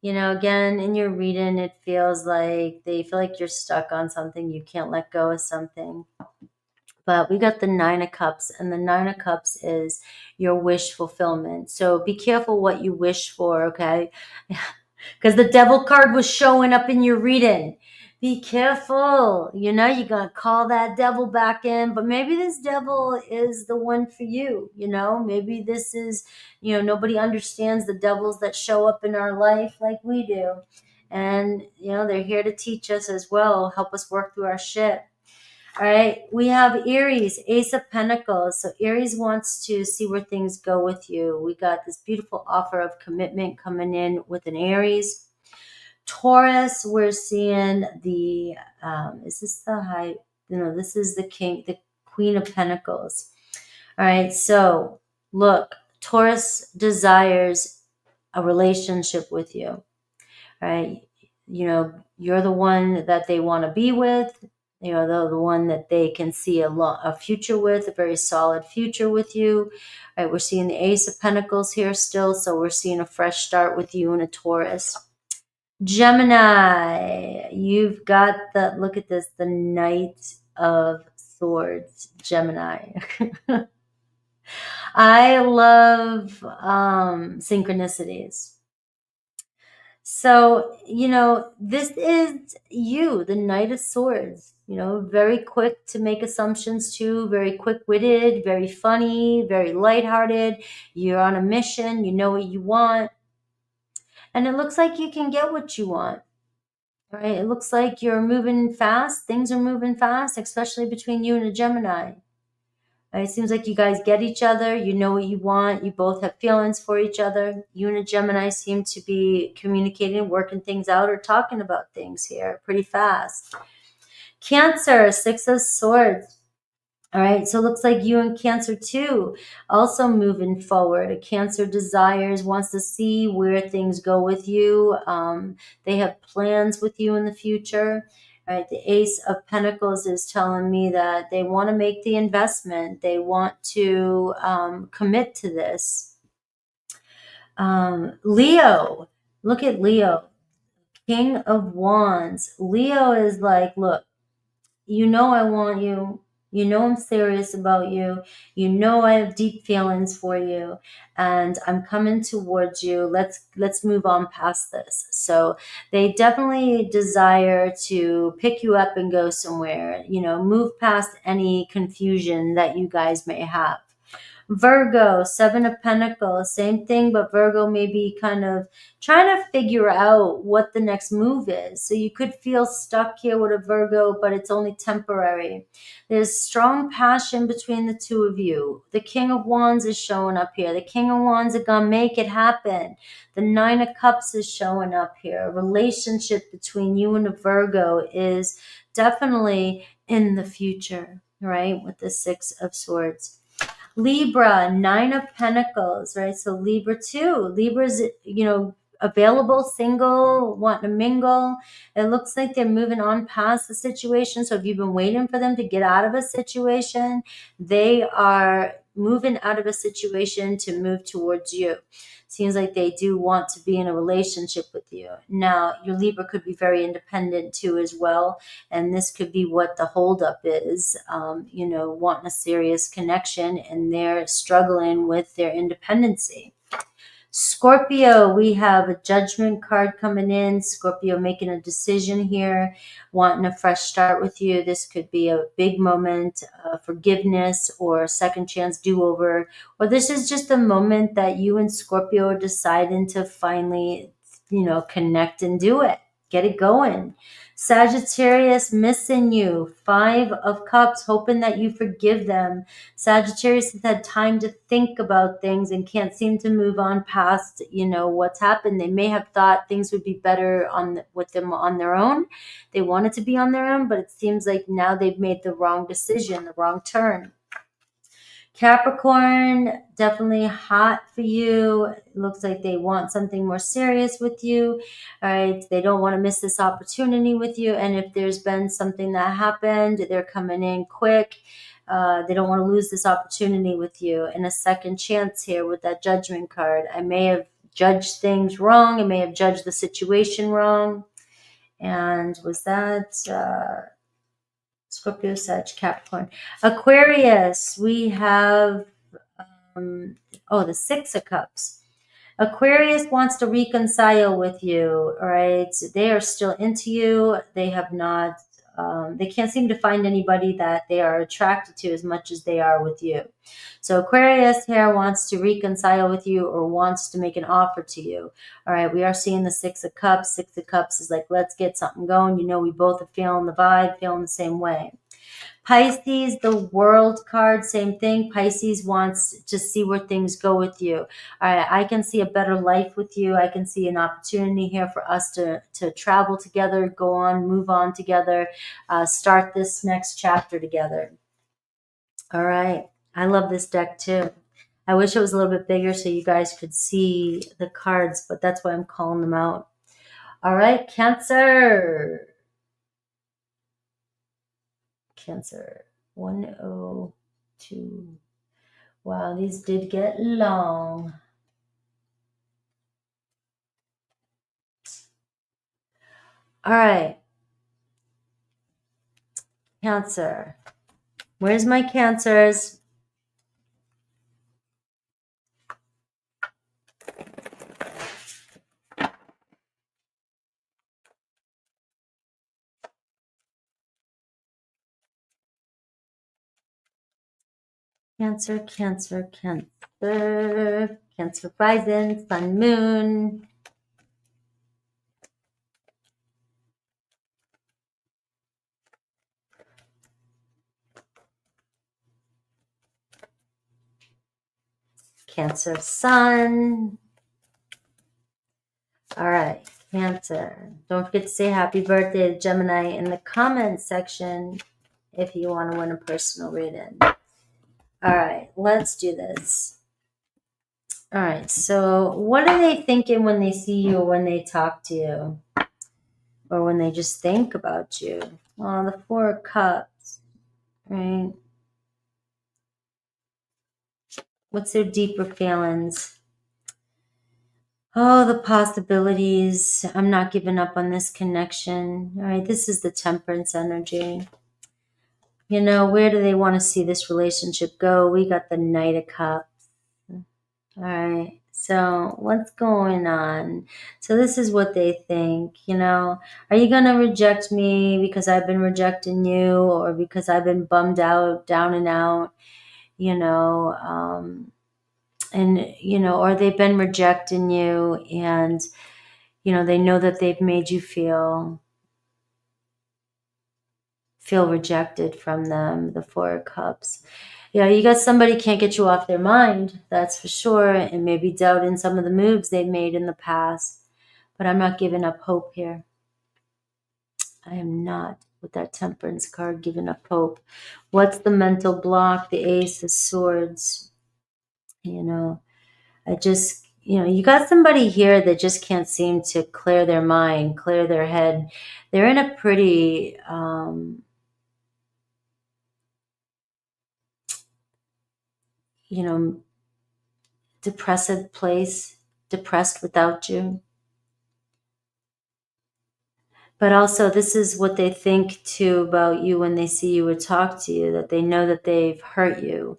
You know, again, in your reading, it feels like they feel like you're stuck on something. You can't let go of something. But we got the 9 of Cups, and the 9 of Cups is your wish fulfillment. So be careful what you wish for, okay? Because the Devil card was showing up in your reading. Be careful. You know, you're going to call that devil back in, but maybe this devil is the one for you. You know, maybe this is, you know, nobody understands the devils that show up in our life like we do. And, you know, they're here to teach us as well, help us work through our shit. All right, we have Aries, Ace of Pentacles. So Aries wants to see where things go with you. We got this beautiful offer of commitment coming in with an Aries. Taurus, we're seeing the, is this the high? No, this is the king, the Queen of Pentacles. All right, so look, Taurus desires a relationship with you. All right, you know, you're the one that they want to be with. You know, the one that they can see a future with, a very solid future with you. All right, we're seeing the Ace of Pentacles here still, so we're seeing a fresh start with you and a Taurus. Gemini, you've got the, look at this, the Knight of Swords, Gemini. I love synchronicities. So, you know, this is you, the Knight of Swords, you know, very quick to make assumptions too, very quick-witted, very funny, very lighthearted. You're on a mission, you know what you want. And it looks like you can get what you want, right? It looks like you're moving fast. Things are moving fast, especially between you and a Gemini. It seems like you guys get each other. You know what you want. You both have feelings for each other. You and a Gemini seem to be communicating, working things out, or talking about things here pretty fast. Cancer, 6 of Swords. All right, so it looks like you and Cancer too, also moving forward. A Cancer desires, wants to see where things go with you. They have plans with you in the future. Right, the Ace of Pentacles is telling me that they want to make the investment. They want to commit to this. Leo, look at Leo, King of Wands. Leo is like, look, you know I want you. You know I'm serious about you. You know I have deep feelings for you, and I'm coming towards you. Let's move on past this. So they definitely desire to pick you up and go somewhere, you know, move past any confusion that you guys may have. Virgo, 7 of Pentacles, same thing, but Virgo may be kind of trying to figure out what the next move is. So you could feel stuck here with a Virgo, but it's only temporary. There's strong passion between the two of you. The King of Wands is showing up here. The King of Wands is going to make it happen. The 9 of Cups is showing up here. A relationship between you and a Virgo is definitely in the future, right? With the 6 of Swords. Libra, 9 of Pentacles, right? So Libra too. Libra's, you know, available, single, wanting to mingle. It looks like they're moving on past the situation. So if you've been waiting for them to get out of a situation, they are moving out of a situation to move towards you. Seems like they do want to be in a relationship with you. Now, your Libra could be very independent too as well. And this could be what the holdup is, you know, wanting a serious connection, and they're struggling with their independency. Scorpio, we have a judgment card coming in. Scorpio making a decision here, wanting a fresh start with you. This could be a big moment, forgiveness or second chance do-over. Or this is just a moment that you and Scorpio are deciding to finally, connect and do it. Get it going. Sagittarius, missing you. 5 of Cups, hoping that you forgive them. Sagittarius has had time to think about things and can't seem to move on past, what's happened. They may have thought things would be better with them on their own. They wanted to be on their own, but it seems like now they've made the wrong decision, the wrong turn. Capricorn, definitely hot for you. It looks like they want something more serious with you. All right. They don't want to miss this opportunity with you. And if there's been something that happened, they're coming in quick. They don't want to lose this opportunity with you. And a second chance here with that judgment card. I may have judged things wrong. I may have judged the situation wrong. And was that... Scorpio, Sag, Capricorn. Aquarius, we have, the 6 of Cups. Aquarius wants to reconcile with you, all right? They are still into you. They have not, they can't seem to find anybody that they are attracted to as much as they are with you. So Aquarius here wants to reconcile with you or wants to make an offer to you. All right, we are seeing the 6 of Cups. 6 of Cups is like, let's get something going. We both are feeling the vibe, feeling the same way. Pisces, the World card, same thing. Pisces wants to see where things go with you. All right, I can see a better life with you. I can see an opportunity here for us to travel together, go on, move on together, start this next chapter together. All right. I love this deck too. I wish it was a little bit bigger so you guys could see the cards, but that's why I'm calling them out. All right, Cancer. Cancer. 102. Wow, these did get long. All right. Cancer. Where's my Cancers? Cancer, Cancer, Cancer. Cancer rising, sun, moon. Cancer, sun. All right, Cancer. Don't forget to say happy birthday to Gemini in the comments section if you want to win a personal reading. All right, let's do this. All right, so what are they thinking when they see you or when they talk to you? Or when they just think about you? Well, the 4 of Cups, right? What's their deeper feelings? Oh, the possibilities. I'm not giving up on this connection. All right, this is the Temperance energy. Where do they want to see this relationship go? We got the Knight of Cups. All right. So what's going on? So this is what they think, Are you going to reject me because I've been rejecting you or because I've been bummed out, down and out, or they've been rejecting you and, they know that they've made you feel rejected from them, the 4 of Cups. You got somebody can't get you off their mind, that's for sure, and maybe doubting some of the moves they've made in the past. But I'm not giving up hope here. I am not, with that Temperance card, giving up hope. What's the mental block? The Ace of Swords. I just, you got somebody here that just can't seem to clear their mind, clear their head. They're in a pretty... depressive place, depressed without you. But also this is what they think too about you when they see you or talk to you, that they know that they've hurt you.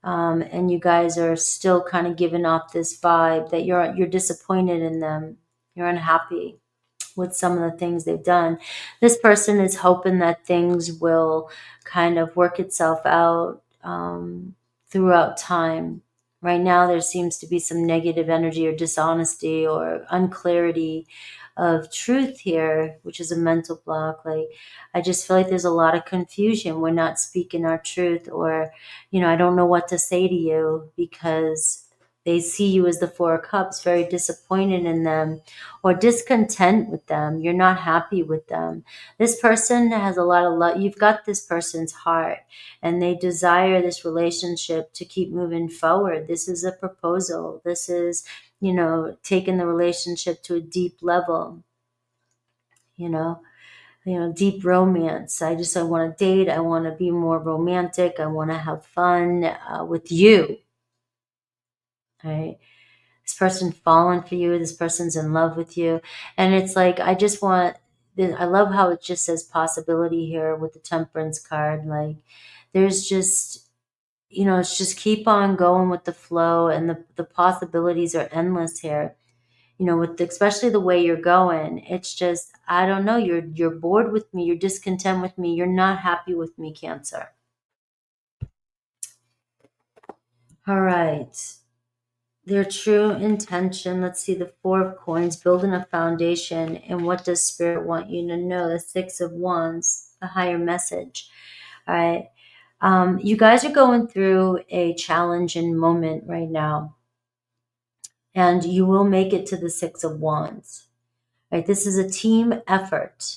and you guys are still kind of giving off this vibe that you're disappointed in them. You're unhappy with some of the things they've done. This person is hoping that things will kind of work itself out throughout time. Right now, there seems to be some negative energy or dishonesty or unclarity of truth here, which is a mental block. Like, I just feel like there's a lot of confusion. We're not speaking our truth, or, I don't know what to say to you, because they see you as the Four of Cups, very disappointed in them or discontent with them. You're not happy with them. This person has a lot of love. You've got this person's heart, and they desire this relationship to keep moving forward. This is a proposal. This is, taking the relationship to a deep level, deep romance. I want to date. I want to be more romantic. I want to have fun with you. Right? This person fallen for you. This person's in love with you. And it's like, I love how it just says possibility here with the Temperance card. Like, there's just, it's just keep on going with the flow, and the possibilities are endless here. Especially the way you're going. It's just, I don't know, you're bored with me, you're discontent with me, you're not happy with me, Cancer. All right. Their true intention. Let's see, the Four of Coins, building a foundation. And what does Spirit want you to know? The Six of Wands, a higher message. All right. You guys are going through a challenging moment right now, and you will make it to the Six of Wands. Right? This is a team effort,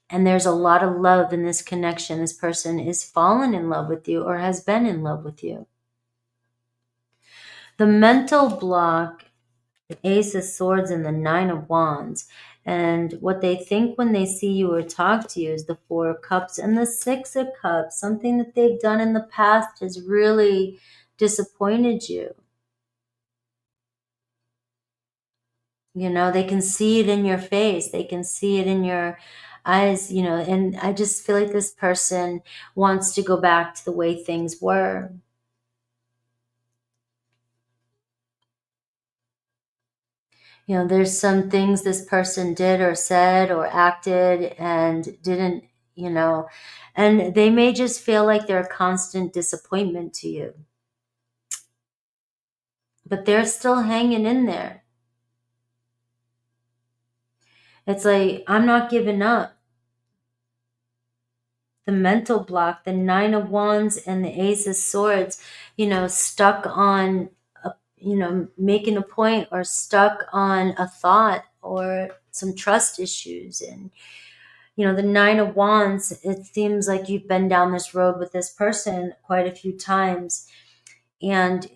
and there's a lot of love in this connection. This person is fallen in love with you or has been in love with you. The mental block, the Ace of Swords and the Nine of Wands. And what they think when they see you or talk to you is the Four of Cups and the Six of Cups. Something that they've done in the past has really disappointed you. They can see it in your face. They can see it in your eyes, and I just feel like this person wants to go back to the way things were. There's some things this person did or said or acted and didn't, and they may just feel like they're a constant disappointment to you. But they're still hanging in there. It's like, I'm not giving up. The mental block, the Nine of Wands and the Ace of Swords, stuck on making a point, or stuck on a thought, or some trust issues. And, the Nine of Wands, it seems like you've been down this road with this person quite a few times, and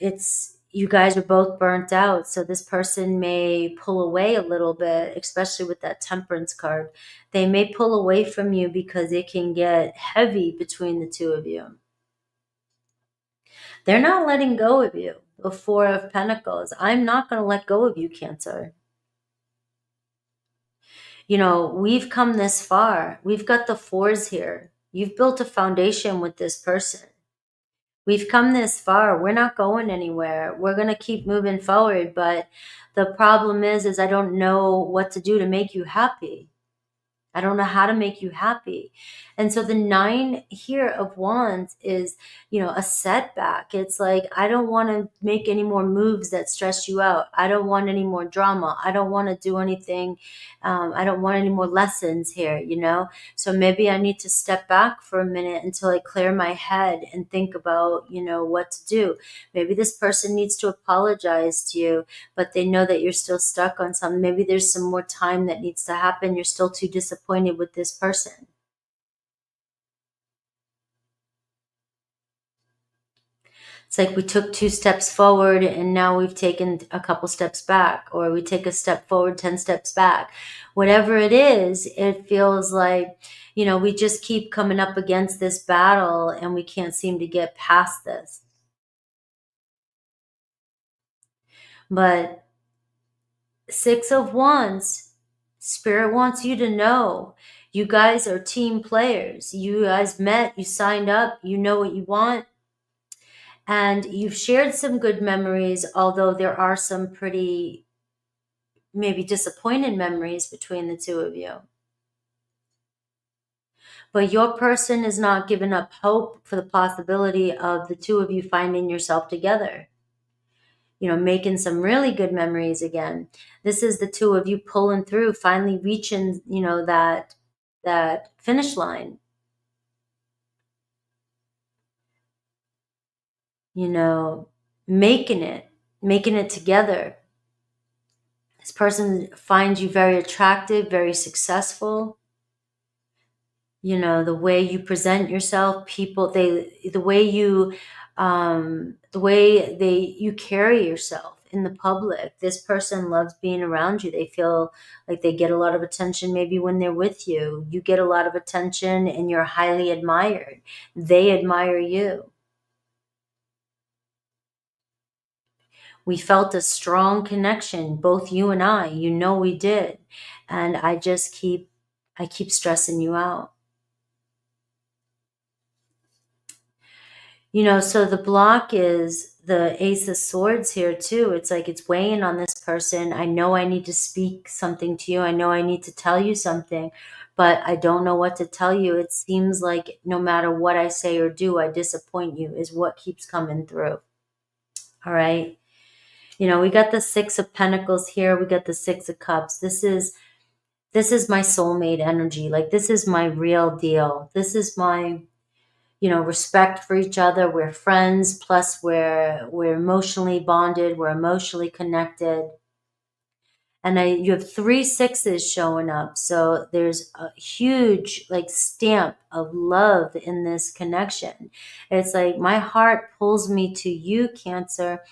you guys are both burnt out. So this person may pull away a little bit, especially with that Temperance card. They may pull away from you because it can get heavy between the two of you. They're not letting go of you. The Four of Pentacles. I'm not going to let go of you, Cancer. We've come this far. We've got the fours here. You've built a foundation with this person. We've come this far. We're not going anywhere. We're going to keep moving forward. But the problem is I don't know what to do to make you happy. I don't know how to make you happy. And so the Nine here of Wands is, a setback. It's like, I don't want to make any more moves that stress you out. I don't want any more drama. I don't want to do anything. I don't want any more lessons here, So maybe I need to step back for a minute until I clear my head and think about, what to do. Maybe this person needs to apologize to you, but they know that you're still stuck on something. Maybe there's some more time that needs to happen. You're still too disappointed with this person. It's like we took 2 steps forward and now we've taken a couple steps back, or we take a step forward, 10 steps back. Whatever it is, it feels like, we just keep coming up against this battle and we can't seem to get past this. But Six of Wands, Spirit wants you to know you guys are team players. You guys met, you signed up, you know what you want. And you've shared some good memories, although there are some pretty maybe disappointed memories between the two of you. But your person has not given up hope for the possibility of the two of you finding yourself together. Making some really good memories again. This is the two of you pulling through, finally reaching, that finish line. Making it together. This person finds you very attractive, very successful. The way you present yourself, the way you carry yourself in the public. This person loves being around you. They feel like they get a lot of attention maybe when they're with you. You get a lot of attention and you're highly admired. They admire you. We felt a strong connection, both you and I. We did. And I keep stressing you out. So the block is the Ace of Swords here too. It's like it's weighing on this person. I know I need to speak something to you. I know I need to tell you something, but I don't know what to tell you. It seems like no matter what I say or do, I disappoint you is what keeps coming through. All right. We got the Six of Pentacles here. We got the Six of Cups. This is my soulmate energy. Like, this is my real deal. This is my respect for each other. We're friends, plus we're emotionally bonded, we're emotionally connected. And you have 3 sixes showing up. So there's a huge stamp of love in this connection. It's like my heart pulls me to you, Cancer.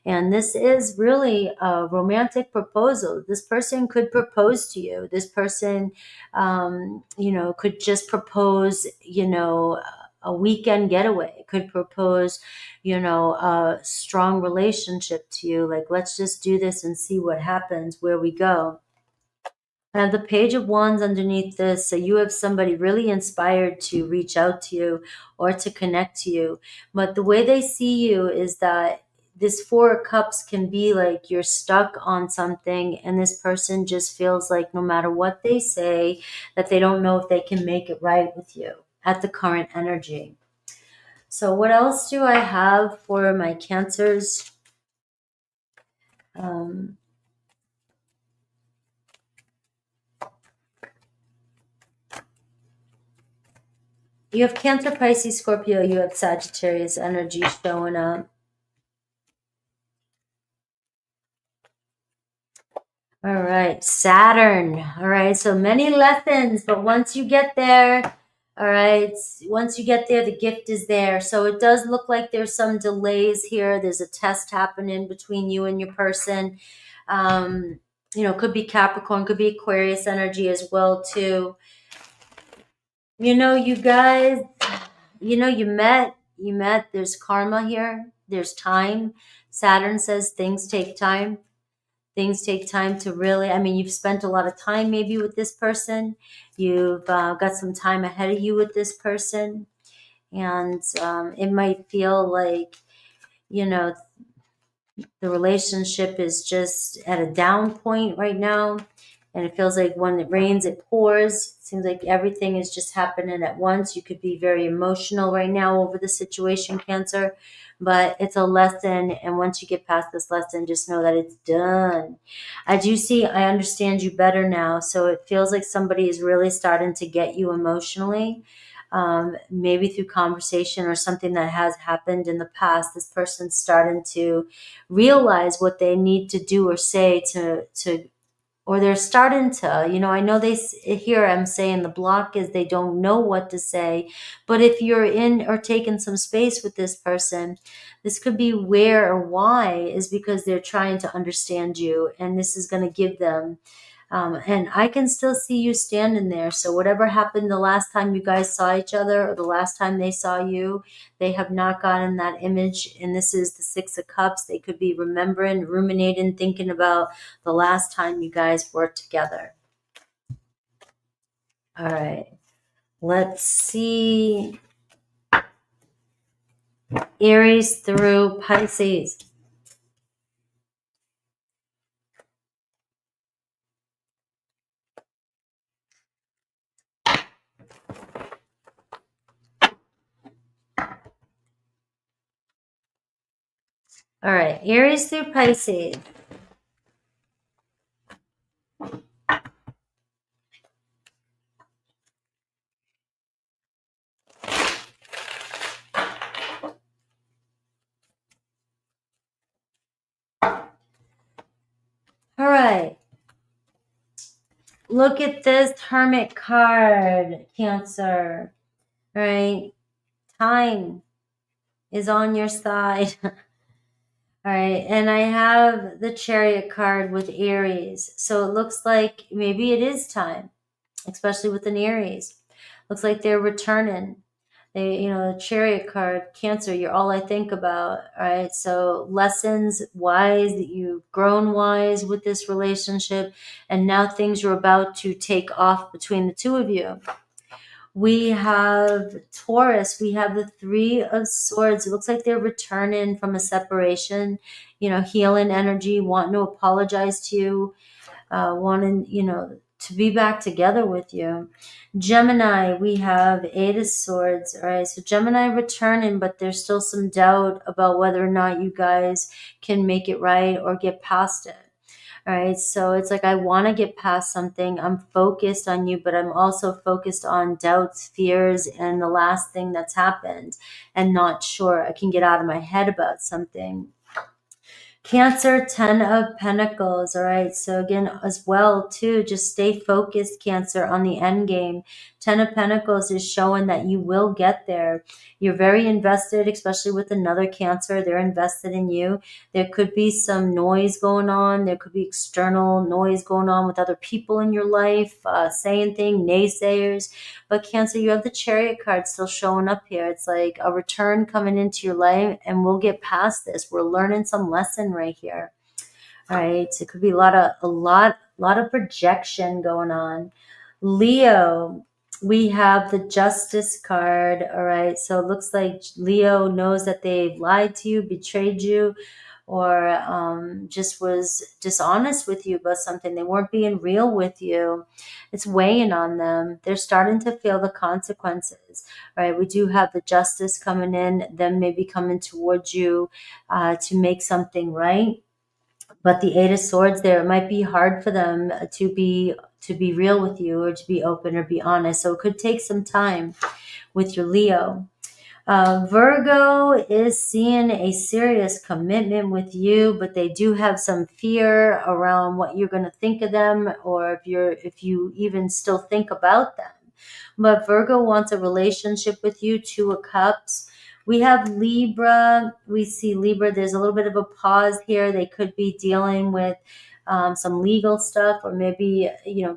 And this is really a romantic proposal. This person could propose to you. This person, could just propose, a weekend getaway, could propose, a strong relationship to you. Like, let's just do this and see what happens, where we go. I have the Page of Wands underneath this. So you have somebody really inspired to reach out to you or to connect to you. But the way they see you is that this Four of Cups can be like you're stuck on something, and this person just feels like no matter what they say, that they don't know if they can make it right with you at the current energy. So what else do I have for my Cancers? You have Cancer, Pisces, Scorpio. You have Sagittarius energy showing up. All right, Saturn. All right, so many lessons, but once you get there, all right, once you get there, the gift is there. So it does look like there's some delays here. There's a test happening between you and your person. Could be Capricorn, could be Aquarius energy as well too. You guys, you met, there's karma here. There's time. Saturn says things take time. Things take time to really, you've spent a lot of time maybe with this person. You've got some time ahead of you with this person. And it might feel like, the relationship is just at a down point right now. And it feels like when it rains, it pours. It seems like everything is just happening at once. You could be very emotional right now over the situation, Cancer. But it's a lesson. And once you get past this lesson, just know that it's done. I understand you better now. So it feels like somebody is really starting to get you emotionally. Maybe through conversation or something that has happened in the past. This person's starting to realize what they need to do or say or they're starting to, I know here I'm saying the block is they don't know what to say, but if you're in or taking some space with this person, this could be where or why is because they're trying to understand you, and this is going to give them, and I can still see you standing there. So whatever happened the last time you guys saw each other or the last time they saw you, they have not gotten that image. And this is the Six of Cups. They could be remembering, ruminating, thinking about the last time you guys were together. All right. Let's see. Aries through Pisces. All right, Aries through Pisces. All right. Look at this Hermit card, Cancer. All right. Time is on your side. All right. And I have the Chariot card with Aries. So it looks like maybe it is time, especially with an Aries. Looks like they're returning. They, the Chariot card, Cancer, you're all I think about, right? So lessons, wise, that you've grown wise with this relationship, and now things are about to take off between the two of you. We have Taurus. We have the Three of Swords. It looks like they're returning from a separation, healing energy, wanting to apologize to you, wanting, to be back together with you. Gemini, we have Eight of Swords. All right, so Gemini returning, but there's still some doubt about whether or not you guys can make it right or get past it. All right, so it's like I want to get past something. I'm focused on you, but I'm also focused on doubts, fears, and the last thing that's happened, and not sure. I can get out of my head about something. Cancer, 10 of Pentacles. All right. So again, as well, too, just stay focused, Cancer, on the end game. 10 of Pentacles is showing that you will get there. You're very invested, especially with another Cancer. They're invested in you. There could be some noise going on. There could be external noise going on with other people in your life, saying things, naysayers. But Cancer, you have the Chariot card still showing up here. It's like a return coming into your life, and we'll get past this. We're learning some lesson right here. All right. So it could be a lot of projection going on. Leo, we have the Justice card. All right. So it looks like Leo knows that they've lied to you, betrayed you, or just was dishonest with you about something. They weren't being real with you. It's weighing on them. They're starting to feel the consequences, right? We do have the Justice coming in, them maybe coming towards you to make something right. But the Eight of Swords there, it might be hard for them to be real with you, or to be open or be honest. So it could take some time with your Leo. Virgo is seeing a serious commitment with you, but they do have some fear around what you're going to think of them, or if you even still think about them. But Virgo wants a relationship with you. Two of Cups. We have Libra. We see Libra. There's a little bit of a pause here. They could be dealing with some legal stuff, or maybe,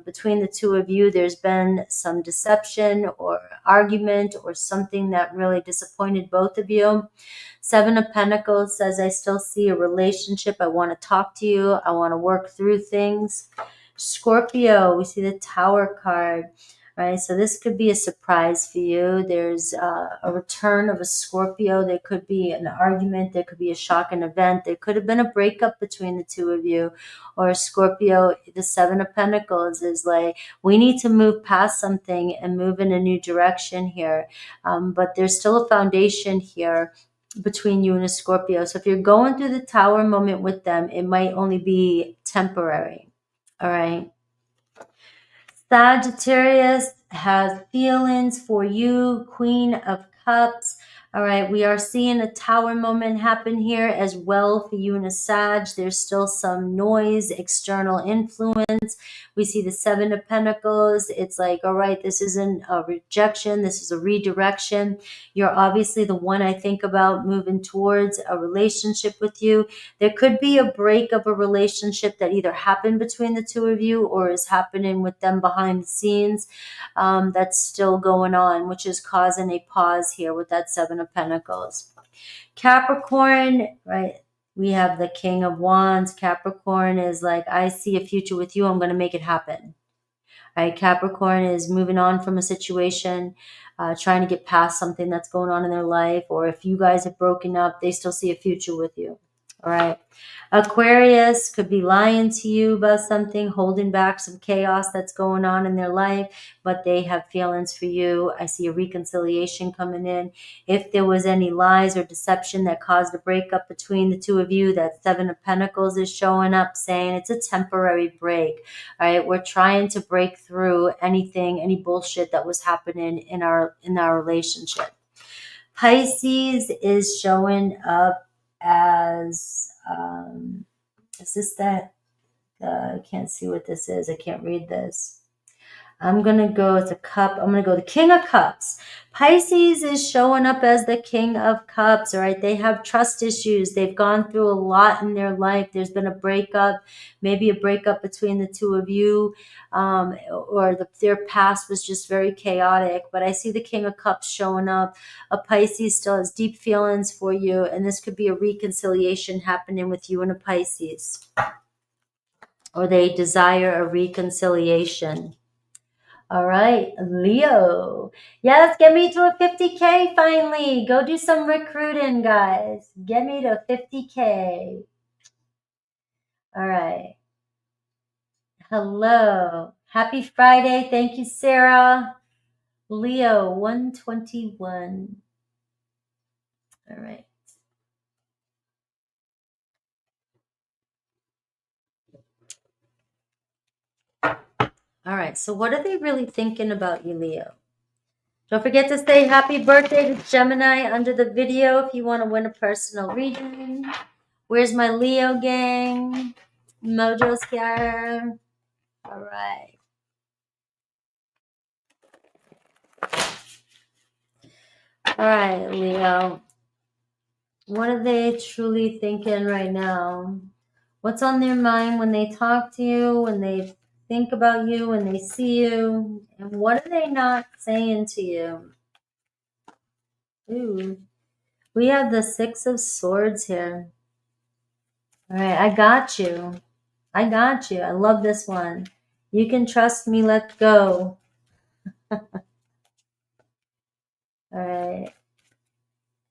between the two of you, there's been some deception or argument or something that really disappointed both of you. Seven of Pentacles says, I still see a relationship. I want to talk to you. I want to work through things. Scorpio, we see the Tower card. Right, so this could be a surprise for you. There's a return of a Scorpio. There could be an argument. There could be a shocking event. There could have been a breakup between the two of you. Or Scorpio, the Seven of Pentacles is like, we need to move past something and move in a new direction here. But there's still a foundation here between you and a Scorpio. So if you're going through the Tower moment with them, it might only be temporary. All right. Sagittarius has feelings for you, Queen of Cups. All right, we are seeing a Tower moment happen here as well for you and a Sag. There's still some noise, external influence. We see the Seven of Pentacles. It's like, all right, this isn't a rejection. This is a redirection. You're obviously the one I think about moving towards a relationship with you. There could be a break of a relationship that either happened between the two of you, or is happening with them behind the scenes. That's still going on, which is causing a pause here with that Seven of Pentacles. Capricorn, right? We have the King of Wands. Capricorn is like, I see a future with you. I'm going to make it happen. Right? Capricorn is moving on from a situation, trying to get past something that's going on in their life. Or if you guys have broken up, they still see a future with you. All right. Aquarius could be lying to you about something, holding back some chaos that's going on in their life, but they have feelings for you. I see a reconciliation coming in. If there was any lies or deception that caused a breakup between the two of you, that Seven of Pentacles is showing up saying it's a temporary break. All right. We're trying to break through anything, any bullshit that was happening in our relationship. Pisces is showing up as is this that I can't see what this is. I can't read this. I'm going to go, it's a cup. I'm going to go the King of Cups. Pisces is showing up as the King of Cups, all right? They have trust issues. They've gone through a lot in their life. There's been a breakup, maybe a breakup between the two of you, or their past was just very chaotic. But I see the King of Cups showing up. A Pisces still has deep feelings for you, and this could be a reconciliation happening with you and a Pisces. Or they desire a reconciliation. All right, Leo. Yes, get me to a 50K finally. Go do some recruiting, guys. Get me to 50K. All right. Hello. Happy Friday. Thank you, Sarah. Leo, 121. All right. All right, so what are they really thinking about you, Leo? Don't forget to say happy birthday to Gemini under the video if you want to win a personal reading. Where's my Leo gang? Mojo's here. All right. All right, Leo. What are they truly thinking right now? What's on their mind when they talk to you, when they think about you, when they see you? And what are they not saying to you? Ooh, we have the Six of Swords here. All right, I got you. I got you. I love this one. You can trust me, let go. All right.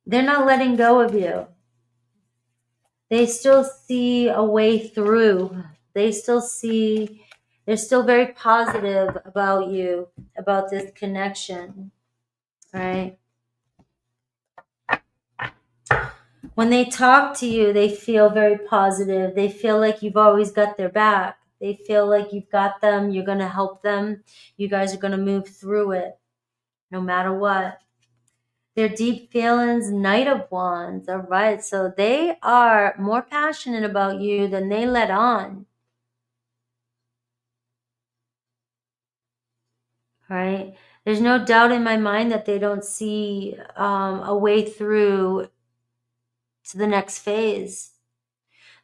They're not letting go of you. They still see a way through. They still see, they're still very positive about you, about this connection. All right. When they talk to you, they feel very positive. They feel like you've always got their back. They feel like you've got them. You're going to help them. You guys are going to move through it no matter what. Their deep feelings, Knight of Wands. All right. So they are more passionate about you than they let on. All right. There's no doubt in my mind that they don't see a way through to the next phase.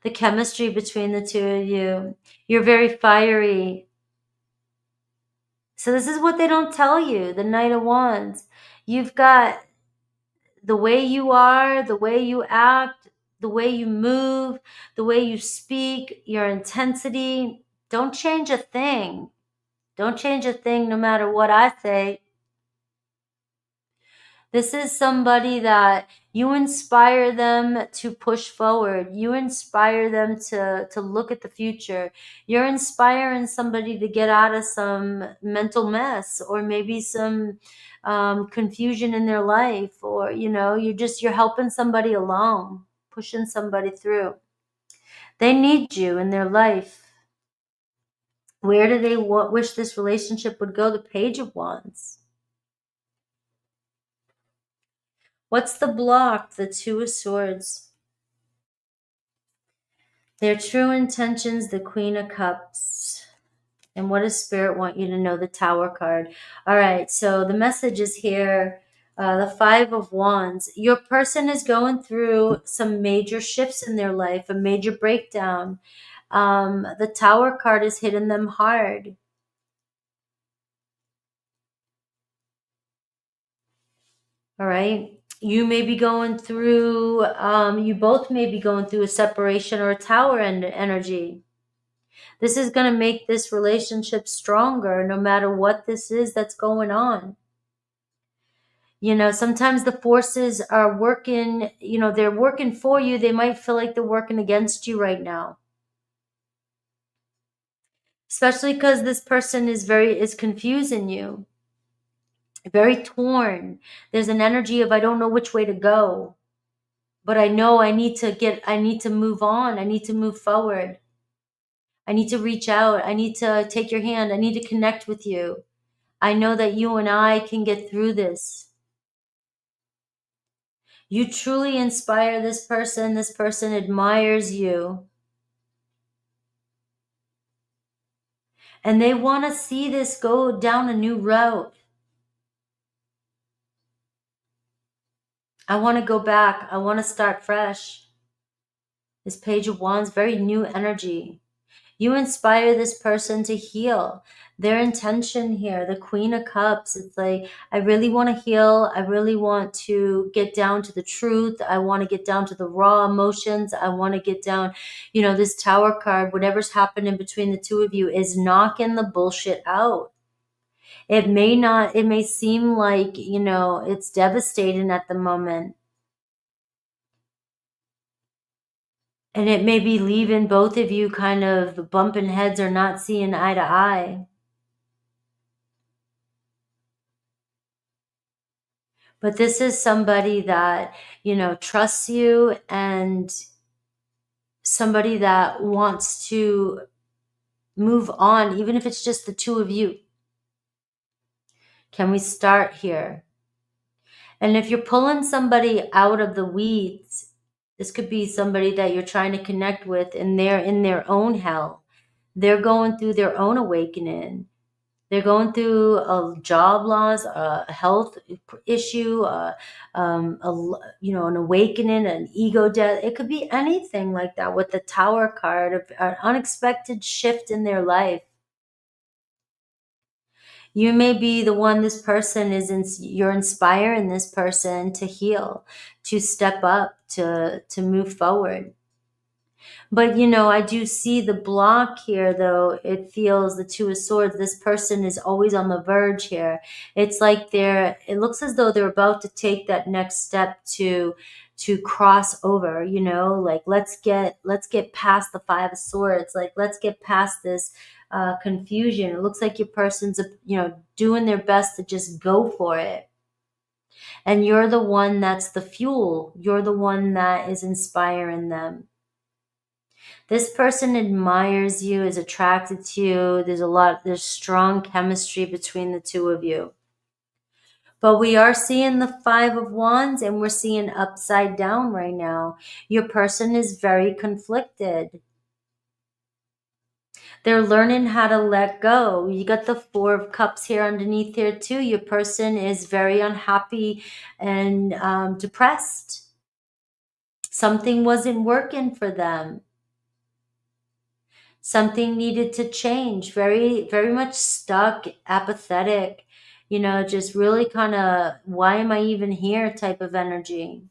The chemistry between the two of you. You're very fiery. So this is what they don't tell you, the Knight of Wands. You've got the way you are, the way you act, the way you move, the way you speak, your intensity. Don't change a thing. Don't change a thing no matter what I say. This is somebody that you inspire them to push forward. You inspire them to look at the future. You're inspiring somebody to get out of some mental mess or maybe some confusion in their life, or, you know, you're helping somebody along, pushing somebody through. They need you in their life. Where do they wish this relationship would go? The Page of Wands. What's the block? The Two of Swords. Their true intentions, the Queen of Cups. And what does Spirit want you to know? The Tower card. All right, so the message is here. The Five of Wands. Your person is going through some major shifts in their life, a major breakdown. The Tower card is hitting them hard. All right. You may be going through, you both may be going through a separation or a tower energy. This is going to make this relationship stronger no matter what this is that's going on. You know, sometimes the forces are working, you know, they're working for you. They might feel like they're working against you right now. Especially because this person is confusing you, very torn. There's an energy of, I don't know which way to go, but I know I need to move on. I need to move forward. I need to reach out. I need to take your hand. I need to connect with you. I know that you and I can get through this. You truly inspire this person. This person admires you. And they want to see this go down a new route. I want to go back. I want to start fresh. This Page of Wands, very new energy. You inspire this person to heal. Their intention here, the Queen of Cups, it's like, I really want to heal. I really want to get down to the truth. I want to get down to the raw emotions. I want to get down, you know, this Tower card, whatever's happening between the two of you is knocking the bullshit out. It may seem like, you know, it's devastating at the moment. And it may be leaving both of you kind of bumping heads or not seeing eye to eye. But this is somebody that, you know, trusts you and somebody that wants to move on, even if it's just the two of you. Can we start here? And if you're pulling somebody out of the weeds, this could be somebody that you're trying to connect with and they're in their own hell. They're going through their own awakening. They're going through a job loss, a health issue, you know, an awakening, an ego death. It could be anything like that with the Tower card, of an unexpected shift in their life. You may be the one this person you're inspiring this person to heal, to step up, to move forward. But, you know, I do see the block here, though. It feels the Two of Swords. This person is always on the verge here. It's like it looks as though they're about to take that next step to cross over, you know, like let's get past the Five of Swords. Like, let's get past this confusion. It looks like your person's, you know, doing their best to just go for it. And you're the one that's the fuel. You're the one that is inspiring them. This person admires you, is attracted to you. There's strong chemistry between the two of you. But we are seeing the Five of Wands and we're seeing upside down right now. Your person is very conflicted. They're learning how to let go. You got the Four of Cups here underneath here too. Your person is very unhappy and depressed. Something wasn't working for them. Something needed to change. Very, very much stuck, apathetic, you know, just really kind of, why am I even here type of energy.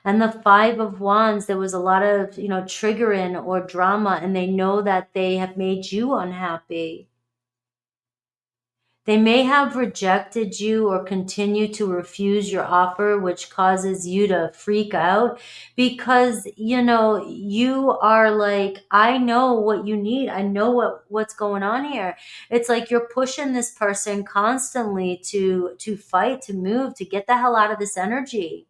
And the Five of Wands, there was a lot of, you know, triggering or drama, and they know that they have made you unhappy. They may have rejected you or continue to refuse your offer, which causes you to freak out because, you know, you are like, I know what you need. I know what's going on here. It's like you're pushing this person constantly to fight, to move, to get the hell out of this energy.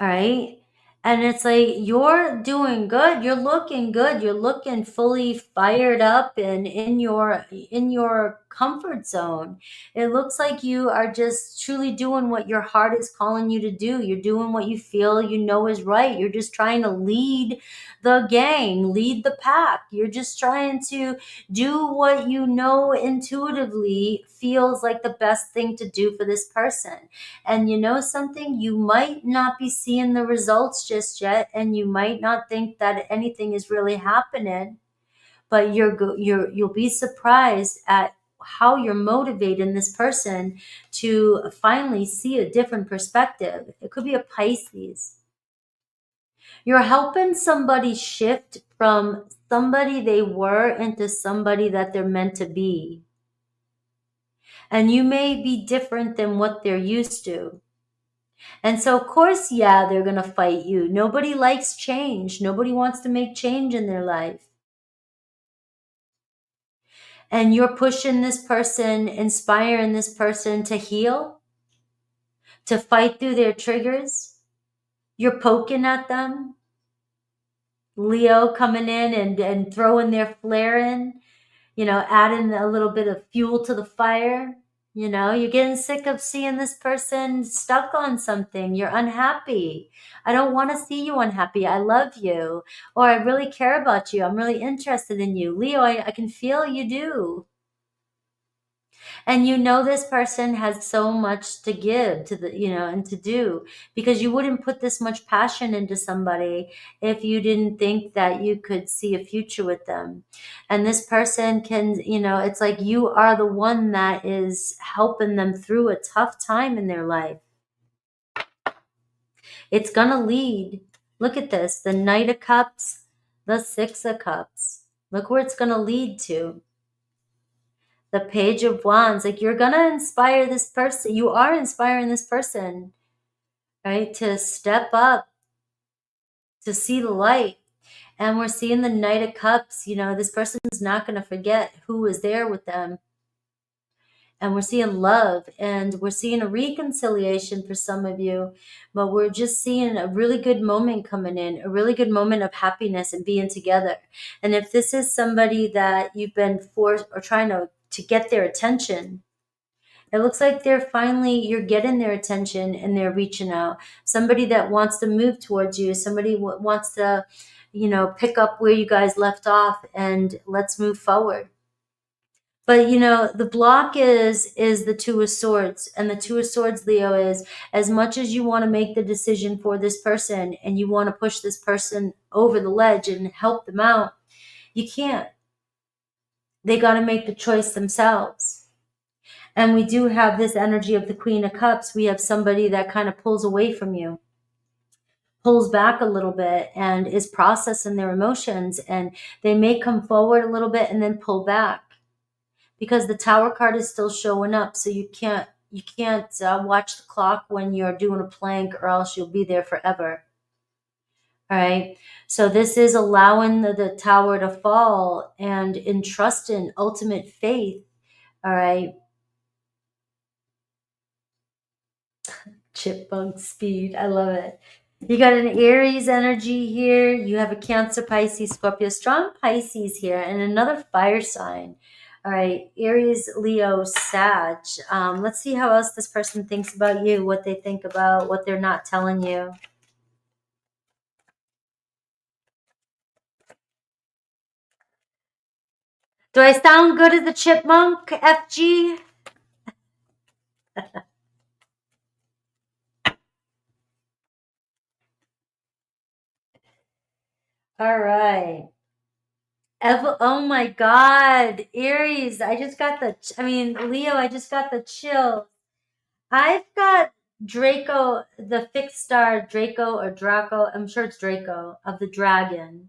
All right. And it's like, you're doing good. You're looking good. You're looking fully fired up and in your comfort zone. It looks like you are just truly doing what your heart is calling you to do. You're doing what you feel you know is right. You're just trying to lead the gang, lead the pack. You're just trying to do what you know intuitively feels like the best thing to do for this person. And you know something? You might not be seeing the results just yet, and you might not think that anything is really happening, but you'll be surprised at how you're motivating this person to finally see a different perspective. It could be a Pisces. You're helping somebody shift from somebody they were into somebody that they're meant to be. And you may be different than what they're used to. And so, of course, yeah, they're going to fight you. Nobody likes change. Nobody wants to make change in their life. And you're pushing this person, inspiring this person to heal, to fight through their triggers. You're poking at them. Leo coming in and throwing their flare in, adding a little bit of fuel to the fire. You're getting sick of seeing this person stuck on something. You're unhappy. I don't want to see you unhappy. I love you. Or I really care about you. I'm really interested in you. Leo, I can feel you do. And this person has so much to give to and to do, because you wouldn't put this much passion into somebody if you didn't think that you could see a future with them. And this person can, it's like you are the one that is helping them through a tough time in their life. It's going to lead. Look at this, the Knight of Cups, the Six of Cups. Look where it's going to lead to. The Page of Wands, like you're going to inspire this person. You are inspiring this person, right? To step up, to see the light. And we're seeing the Knight of Cups. This person's not going to forget who was there with them. And we're seeing love, and we're seeing a reconciliation for some of you, but we're just seeing a really good moment coming in, a really good moment of happiness and being together. And if this is somebody that you've been forced or trying to get their attention, it looks like you're getting their attention and they're reaching out. Somebody that wants to move towards you, somebody wants to, pick up where you guys left off and let's move forward. But, the block is the Two of Swords. And the Two of Swords, Leo, is as much as you want to make the decision for this person and you want to push this person over the ledge and help them out, you can't. They got to make the choice themselves. And we do have this energy of the Queen of Cups. We have somebody that kind of pulls away from you, pulls back a little bit, and is processing their emotions. And they may come forward a little bit and then pull back, because the Tower card is still showing up. So you can't watch the clock when you're doing a plank, or else you'll be there forever. All right. So this is allowing the Tower to fall and entrust in ultimate faith. All right. Chipmunk speed. I love it. You got an Aries energy here. You have a Cancer, Pisces, Scorpio, strong Pisces here, and another fire sign. All right, Aries, Leo, Sag. Let's see how else this person thinks about you, what they think about, what they're not telling you. Do I sound good as a chipmunk, FG? All right. Oh my God, Aries, Leo, I just got the chill. I've got Draco, the fixed star, Draco or Draco. I'm sure it's Draco of the dragon.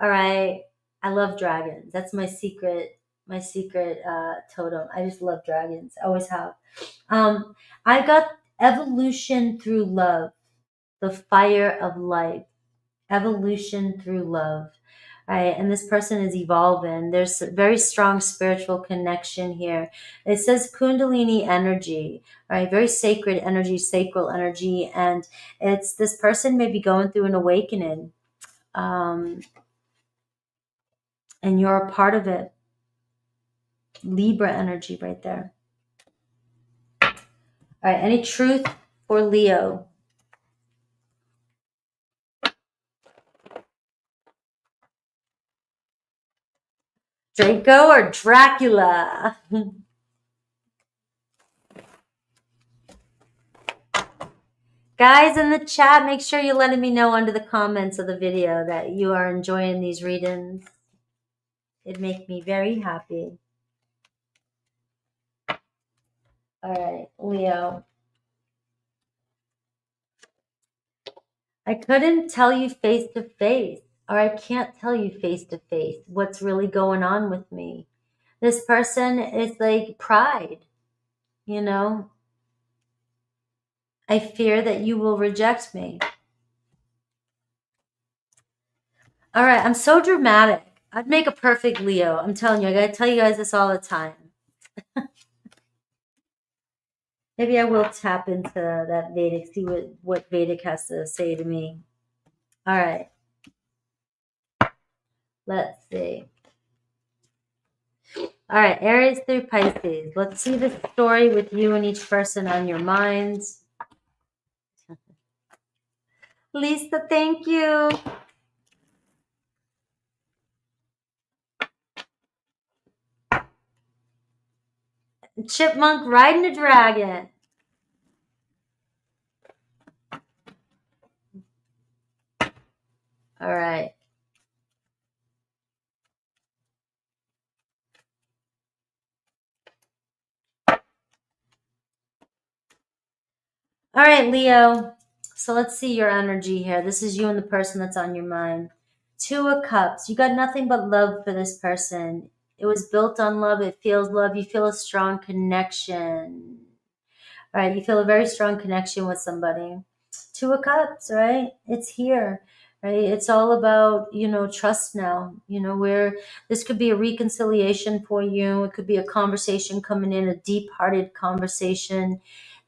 All right. I love dragons. That's my secret totem. I just love dragons. I always have. I got evolution through love, the fire of life, evolution through love. Right, and this person is evolving. There's a very strong spiritual connection here. It says Kundalini energy, right? Very sacred energy, sacral energy, and it's this person may be going through an awakening, and you're a part of it. Libra energy right there. All right, any truth for Leo? Draco or Dracula? Guys in the chat, make sure you're letting me know under the comments of the video that you are enjoying these readings. It'd make me very happy. All right, Leo. I couldn't tell you face to face, or I can't tell you face to face what's really going on with me. This person is like pride, you know? I fear that you will reject me. All right, I'm so dramatic. I'd make a perfect Leo. I'm telling you, I gotta tell you guys this all the time. Maybe I will tap into that Vedic, see what Vedic has to say to me. All right. Let's see. All right, Aries through Pisces. Let's see the story with you and each person on your minds. Lisa, thank you. Chipmunk riding a dragon. All right. All right, Leo. So let's see your energy here. This is you and the person that's on your mind. Two of Cups. You got nothing but love for this person. It was built on love. It feels love. You feel a strong connection. All right, you feel a very strong connection with somebody. Two of Cups, right? It's here, right? It's all about, trust now, where this could be a reconciliation for you. It could be a conversation coming in, a deep-hearted conversation,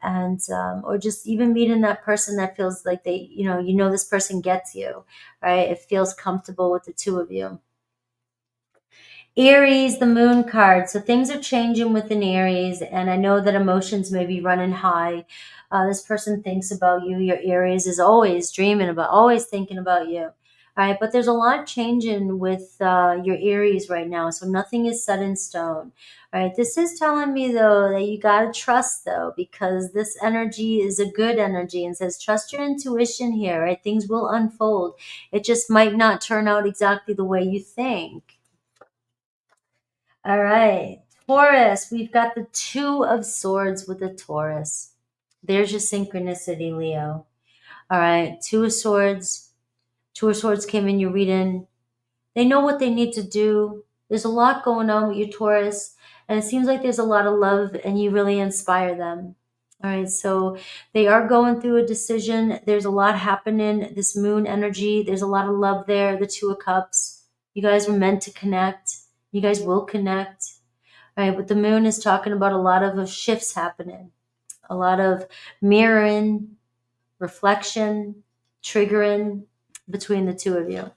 and or just even meeting that person that feels like they, this person gets you, right? It feels comfortable with the two of you. Aries, the moon card. So things are changing within Aries, and I know that emotions may be running high. This person thinks about you. Your Aries is always dreaming about, always thinking about you. All right, but there's a lot changing with your Aries right now, so nothing is set in stone. All right, this is telling me though that you gotta trust though, because this energy is a good energy and says trust your intuition here. Right, things will unfold. It just might not turn out exactly the way you think. All right. Taurus, we've got the Two of Swords with the Taurus. There's your synchronicity, Leo. All right. Two of Swords. Two of Swords came in your reading. They know what they need to do. There's a lot going on with your Taurus, and it seems like there's a lot of love, and you really inspire them. All right. So they are going through a decision. There's a lot happening. This moon energy, there's a lot of love there. The Two of Cups. You guys were meant to connect. You guys will connect. Right, but the moon is talking about a lot of shifts happening, a lot of mirroring, reflection, triggering between the two of you.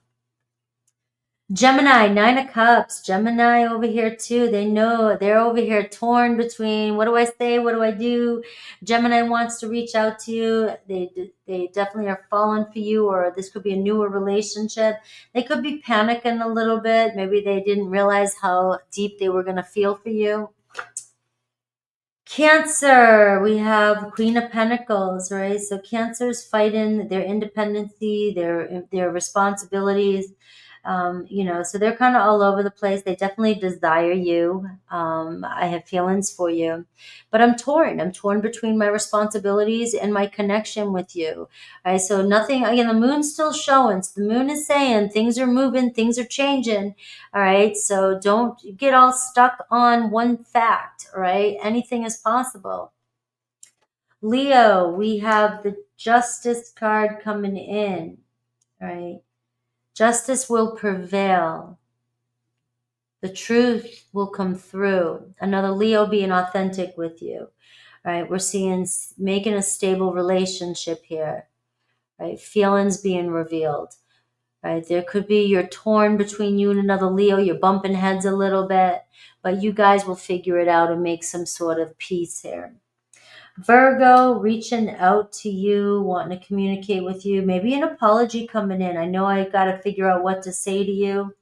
Gemini, Nine of Cups. Gemini over here too. They know they're over here torn between what do I say, what do I do. Gemini wants to reach out to you. They definitely are falling for you, or this could be a newer relationship. They could be panicking a little bit. Maybe they didn't realize how deep they were going to feel for you. Cancer, we have Queen of Pentacles, right? So Cancer is fighting their independency, their responsibilities. So they're kind of all over the place. They definitely desire you. I have feelings for you, but I'm torn. I'm torn between my responsibilities and my connection with you. All right, so nothing. Again, the moon's still showing. So the moon is saying things are moving, things are changing. All right, so don't get all stuck on one fact. All right, anything is possible. Leo, we have the Justice card coming in. All right. Justice will prevail. The truth will come through. Another Leo being authentic with you. Right? We're seeing making a stable relationship here. Right? Feelings being revealed. Right? There could be you're torn between you and another Leo. You're bumping heads a little bit, but you guys will figure it out and make some sort of peace here. Virgo, reaching out to you, wanting to communicate with you, maybe an apology coming in. I know I got to figure out what to say to you.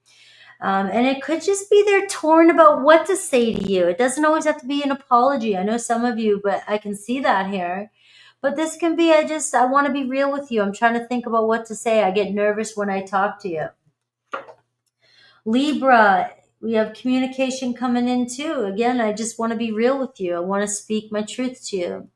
And it could just be they're torn about what to say to you. It doesn't always have to be an apology. I know some of you, but I can see that here. But this can be, I want to be real with you. I'm trying to think about what to say. I get nervous when I talk to you. Libra, we have communication coming in too. Again, I just want to be real with you. I want to speak my truth to you.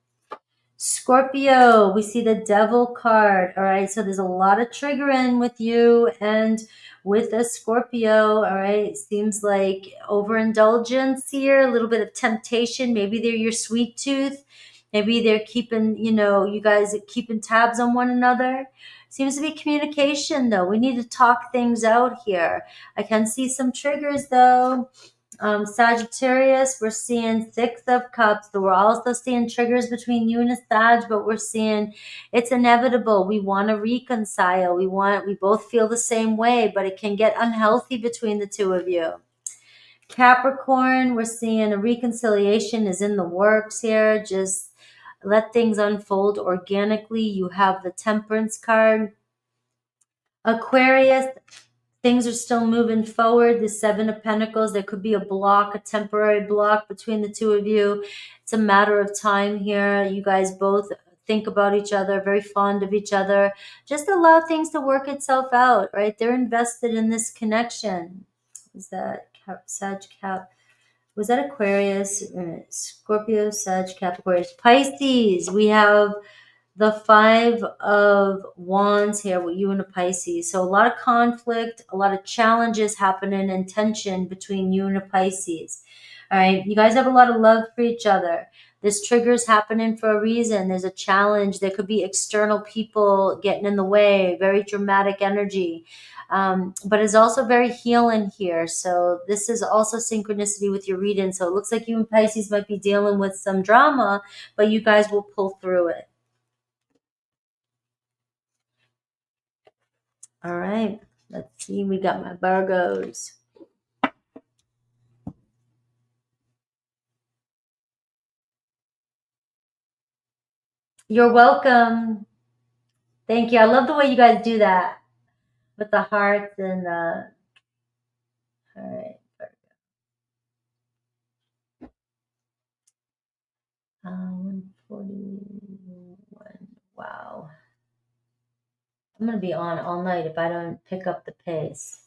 Scorpio, we see the Devil card. All right, so there's a lot of triggering with you and with a Scorpio. All right, seems like overindulgence here, a little bit of temptation. Maybe they're your sweet tooth. Maybe they're keeping, you guys are keeping tabs on one another. Seems to be communication, though. We need to talk things out here. I can see some triggers, though. Sagittarius, we're seeing Six of Cups. So we're also seeing triggers between you and a Sag, but we're seeing it's inevitable. We want to reconcile. We both feel the same way, but it can get unhealthy between the two of you. Capricorn, we're seeing a reconciliation is in the works here. Just let things unfold organically. You have the Temperance card. Aquarius, things are still moving forward. The Seven of Pentacles, there could be a block, a temporary block between the two of you. It's a matter of time here. You guys both think about each other, very fond of each other. Just allow things to work itself out, right? They're invested in this connection. Is that Sag Cap? Was that Aquarius? Scorpio, Sag, Cap, Aquarius. Pisces, we have the Five of Wands here with you and a Pisces. So a lot of conflict, a lot of challenges happening and tension between you and a Pisces. All right. You guys have a lot of love for each other. This trigger's happening for a reason. There's a challenge. There could be external people getting in the way, very dramatic energy. But it's also very healing here. So this is also synchronicity with your reading. So it looks like you and Pisces might be dealing with some drama, but you guys will pull through it. All right, let's see. We got my Virgos. You're welcome. Thank you. I love the way you guys do that with the hearts and the. All right, Virgo. 141. Wow. I'm going to be on all night if I don't pick up the pace.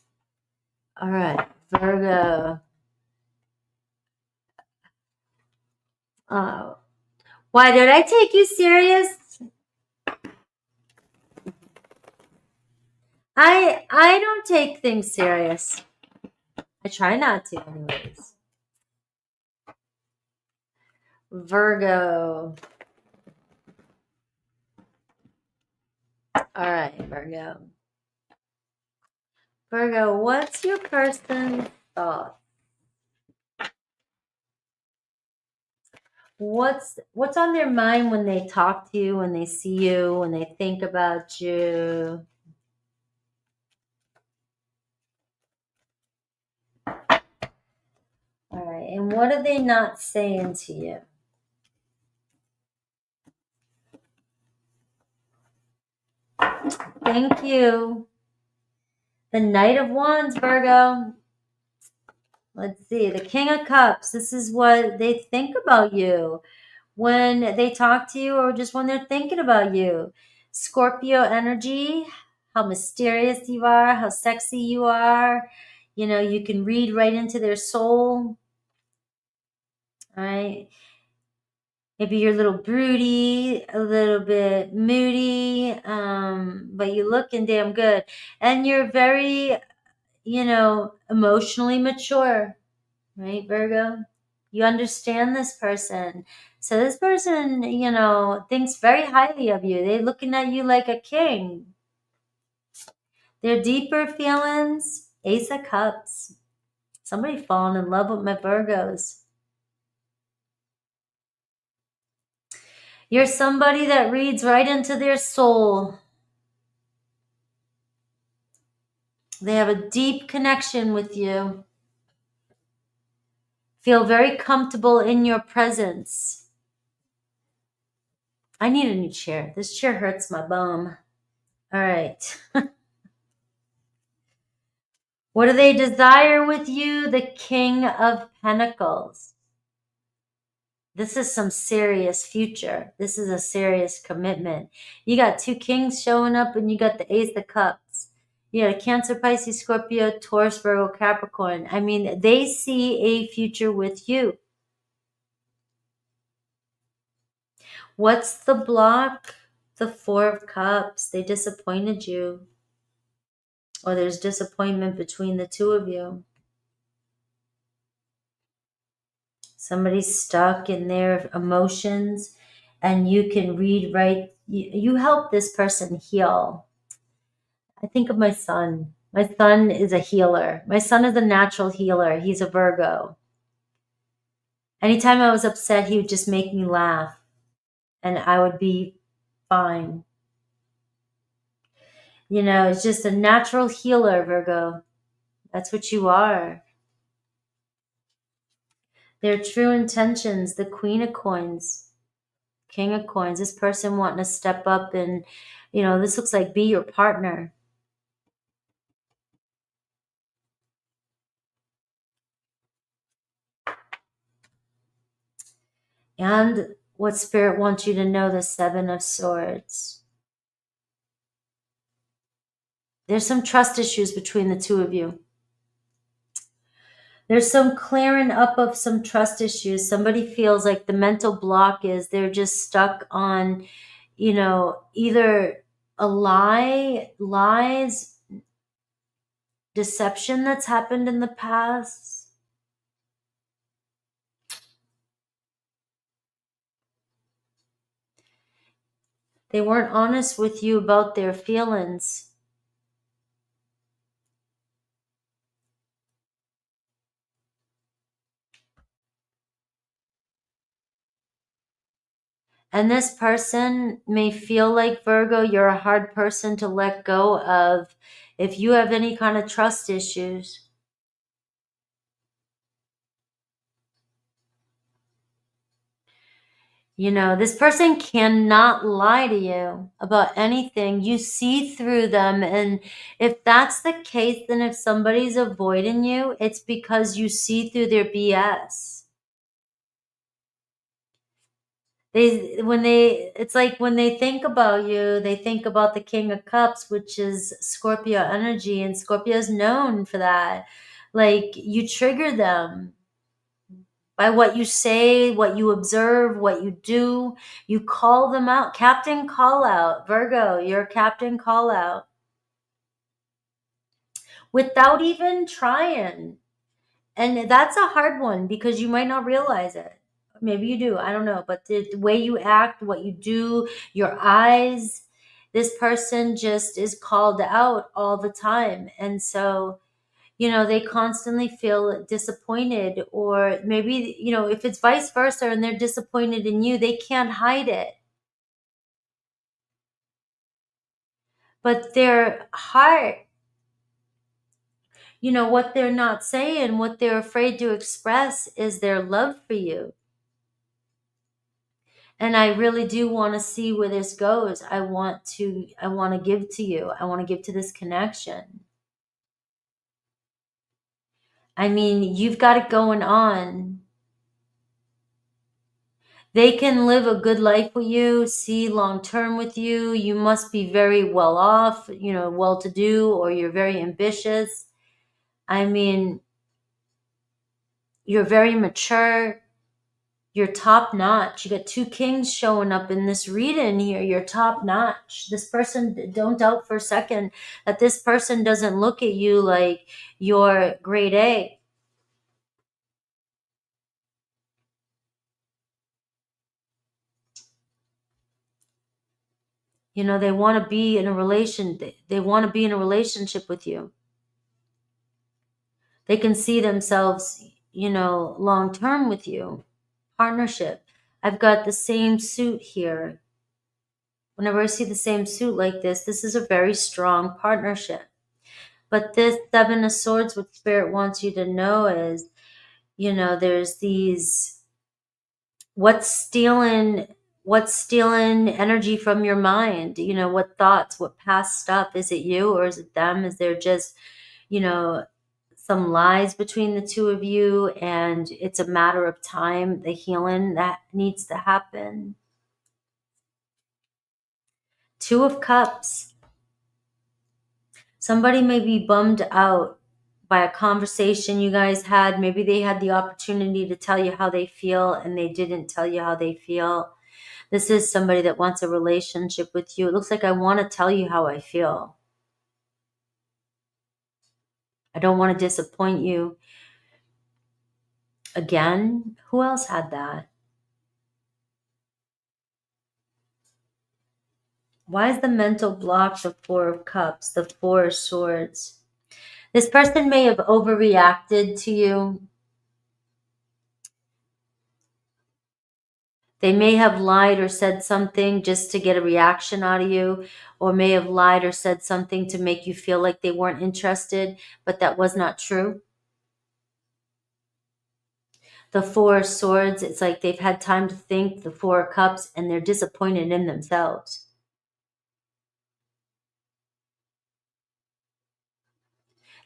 All right, Virgo. Oh, why did I take you serious? I don't take things serious. I try not to, anyways. Virgo. All right, Virgo. Virgo, what's your person's thought? What's on their mind when they talk to you, when they see you, when they think about you? All right, and what are they not saying to you? Thank you. The Knight of Wands, Virgo. Let's see, the King of Cups. This is what they think about you when they talk to you or just when they're thinking about you. Scorpio energy, how mysterious you are, how sexy you are. You can read right into their soul. All right. Maybe you're a little broody, a little bit moody, but you're looking damn good. And you're very, emotionally mature, right, Virgo? You understand this person. So this person, thinks very highly of you. They're looking at you like a king. Their deeper feelings, Ace of Cups. Somebody falling in love with my Virgos. You're somebody that reads right into their soul. They have a deep connection with you. Feel very comfortable in your presence. I need a new chair. This chair hurts my bum. All right. What do they desire with you? The King of Pentacles. This is some serious future. This is a serious commitment. You got two kings showing up and you got the Ace of Cups. You got a Cancer, Pisces, Scorpio, Taurus, Virgo, Capricorn. I mean, they see a future with you. What's the block? The Four of Cups. They disappointed you. Or there's disappointment between the two of you. Somebody's stuck in their emotions, and you can read right. You help this person heal. I think of my son. My son is a healer. My son is a natural healer. He's a Virgo. Anytime I was upset, he would just make me laugh, and I would be fine. You know, it's just a natural healer, Virgo. That's what you are. Their true intentions, the Queen of Coins, King of Coins, this person wanting to step up and, you know, this looks like be your partner. And what Spirit wants you to know, the Seven of Swords. There's some trust issues between the two of you. There's some clearing up of some trust issues. Somebody feels like the mental block is they're just stuck on, you know, either a lies, deception that's happened in the past. They weren't honest with you about their feelings. And this person may feel like, Virgo, you're a hard person to let go of if you have any kind of trust issues. You know, this person cannot lie to you about anything. You see through them. And if that's the case, then if somebody's avoiding you, it's because you see through their BS. It's like when they think about you, they think about the King of Cups, which is Scorpio energy, and Scorpio is known for that. Like, you trigger them by what you say, what you observe, what you do. You call them out. Captain call out. Virgo, you're Captain call out. Without even trying. And that's a hard one because you might not realize it. Maybe you do. I don't know. But the way you act, what you do, your eyes, this person just is called out all the time. And so, you know, they constantly feel disappointed, or maybe, you know, if it's vice versa and they're disappointed in you, they can't hide it. But their heart, you know, what they're not saying, what they're afraid to express is their love for you. And I really do want to see where this goes. I want to give to you. I want to give to this connection. I mean, you've got it going on. They can live a good life with you, see long term with you. You must be very well off, you know, well to do, or you're very ambitious. I mean, you're very mature. You're top notch. You got two kings showing up in this reading here. You're top notch. This person, don't doubt for a second that this person doesn't look at you like you're grade A. You know, they want to be in a they want to be in a relationship with you. They can see themselves, you know, long term with you. Partnership. I've got the same suit here. Whenever I see the same suit like this is a very strong partnership. But this Seven of Swords, what Spirit wants you to know is, you know, there's these, what's stealing energy from your mind? You know, what thoughts, what past stuff? Is it you or is it them? Is there just, you know, some lies between the two of you, and it's a matter of time, the healing that needs to happen? Two of Cups. Somebody may be bummed out by a conversation you guys had. Maybe they had the opportunity to tell you how they feel and they didn't tell you how they feel. This is somebody that wants a relationship with you. It looks like I want to tell you how I feel. I don't want to disappoint you. Again, who else had that? Why is the mental block the Four of Cups, the Four of Swords? This person may have overreacted to you. They may have lied or said something just to get a reaction out of you, or may have lied or said something to make you feel like they weren't interested, but that was not true. The Four of Swords, it's like they've had time to think, the Four of Cups, and they're disappointed in themselves.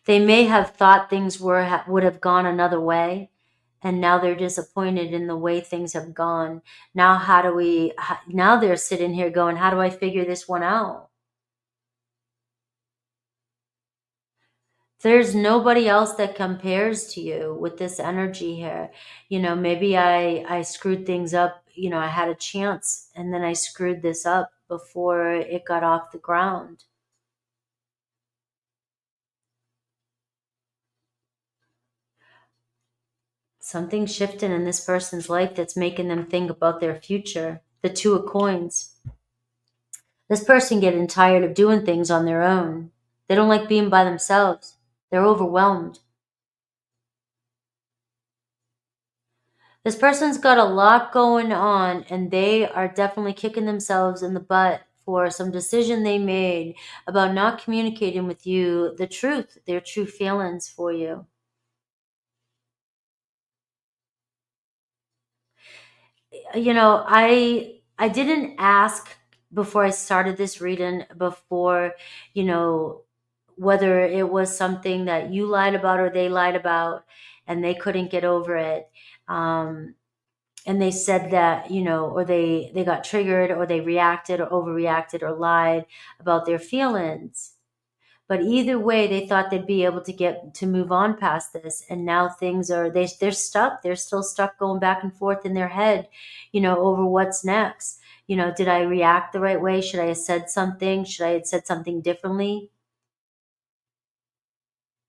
They may have thought things would have gone another way, and now they're disappointed in the way things have gone. Now now they're sitting here going, how do I figure this one out? There's nobody else that compares to you with this energy here. Maybe I screwed things up. I had a chance and then I screwed this up before it got off the ground. Something shifted in this person's life that's making them think about their future. The Two of Coins. This person getting tired of doing things on their own. They don't like being by themselves. They're overwhelmed. This person's got a lot going on, and they are definitely kicking themselves in the butt for some decision they made about not communicating with you the truth, their true feelings for you. I didn't ask before I started this reading before, whether it was something that you lied about or they lied about and they couldn't get over it. And they said that, or they got triggered or they reacted or overreacted or lied about their feelings. But either way, they thought they'd be able to move on past this. And now things they're stuck. They're still stuck going back and forth in their head, over what's next. Did I react the right way? Should I have said something? Should I have said something differently?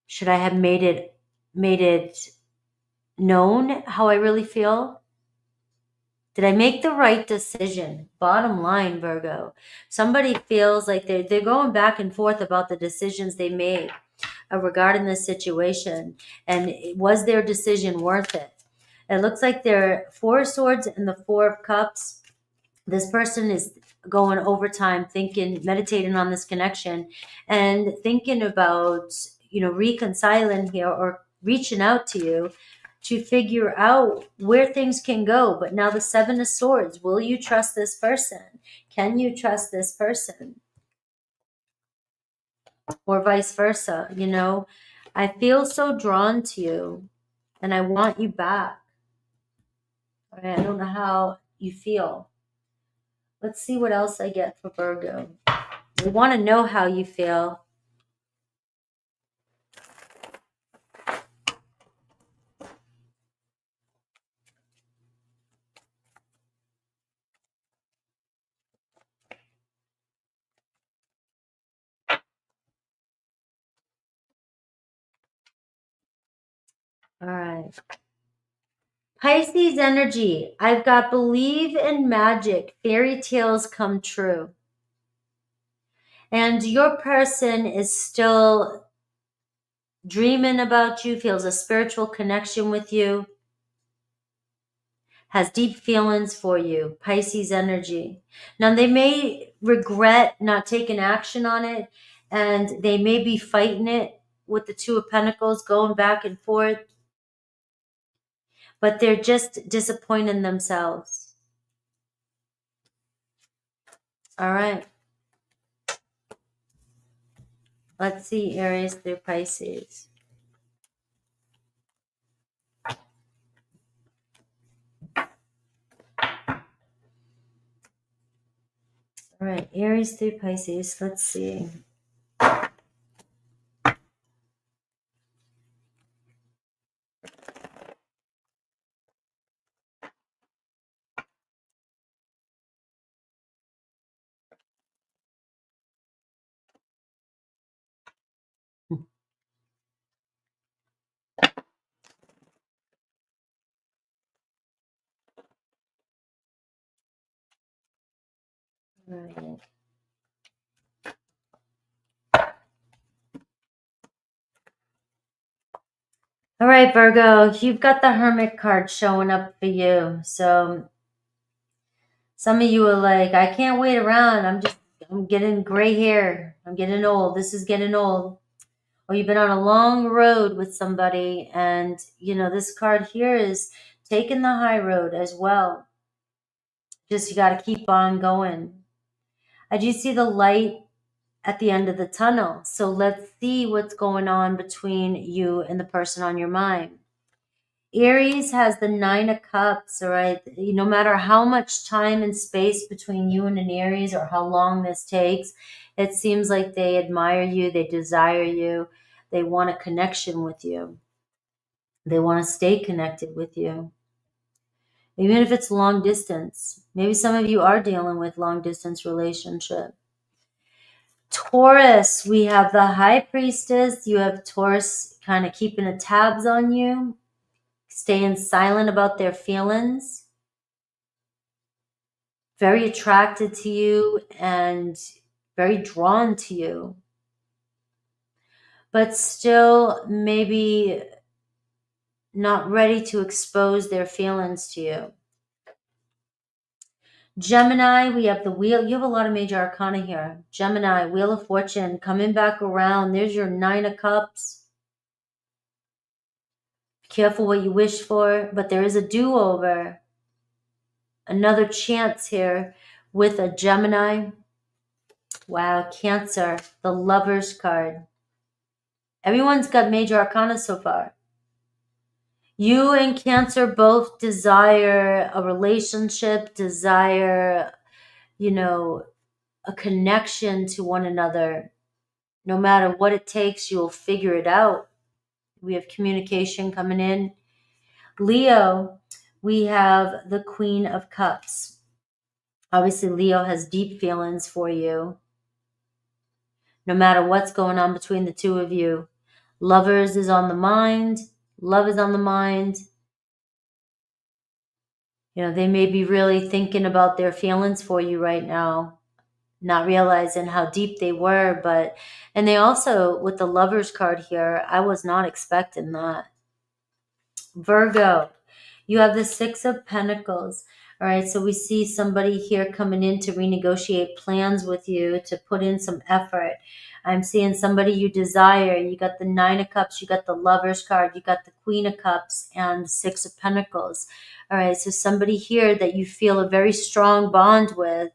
Should I have made it known how I really feel? Did I make the right decision? Bottom line, Virgo. Somebody feels like they're going back and forth about the decisions they made regarding this situation. And was their decision worth it? It looks like they're Four of Swords and the Four of Cups. This person is going overtime, thinking, meditating on this connection and thinking about, reconciling here or reaching out to you to figure out where things can go. But now the Seven of Swords, will you trust this person? Can you trust this person? Or vice versa, I feel so drawn to you and I want you back. All right, I don't know how you feel. Let's see what else I get for Virgo. We want to know how you feel. All right. Pisces energy. I've got believe in magic. Fairy tales come true. And your person is still dreaming about you, feels a spiritual connection with you, has deep feelings for you. Pisces energy. Now, they may regret not taking action on it, and they may be fighting it with the Two of Pentacles going back and forth, but they're just disappointing themselves. All right. Let's see, Aries through Pisces. All right, Aries through Pisces. Let's see. Right. All right, Virgo, you've got the Hermit card showing up for you. So some of you are like, I can't wait around. I'm getting gray hair. I'm getting old. This is getting old. Or you've been on a long road with somebody, and this card here is taking the high road as well. Just you got to keep on going. I do see the light at the end of the tunnel. So let's see what's going on between you and the person on your mind. Aries has the 9 of Cups, all right? No matter how much time and space between you and an Aries or how long this takes, it seems like they admire you, they desire you, they want a connection with you. They want to stay connected with you. Even if it's long distance. Maybe some of you are dealing with long distance relationship. Taurus, we have the High Priestess. You have Taurus kind of keeping a tabs on you, staying silent about their feelings. Very attracted to you and very drawn to you. But still maybe not ready to expose their feelings to you. Gemini, we have the wheel. You have a lot of major arcana here. Gemini, Wheel of Fortune, coming back around. There's your 9 of Cups. Be careful what you wish for, but there is a do-over. Another chance here with a Gemini. Wow, Cancer, the Lover's card. Everyone's got major arcana so far. You and Cancer both desire a relationship, desire, a connection to one another. No matter what it takes, you'll figure it out. We have communication coming in. Leo, we have the Queen of Cups. Obviously, Leo has deep feelings for you. No matter what's going on between the two of you. Lovers is on the mind. Love is on the mind. They may be really thinking about their feelings for you right now, not realizing how deep they were. And they also, with the Lover's card here, I was not expecting that. Virgo, you have the 6 of Pentacles. All right, so we see somebody here coming in to renegotiate plans with you, to put in some effort. I'm seeing somebody you desire. You got the 9 of Cups, you got the Lover's card, you got the Queen of Cups, and the 6 of Pentacles. All right, so somebody here that you feel a very strong bond with.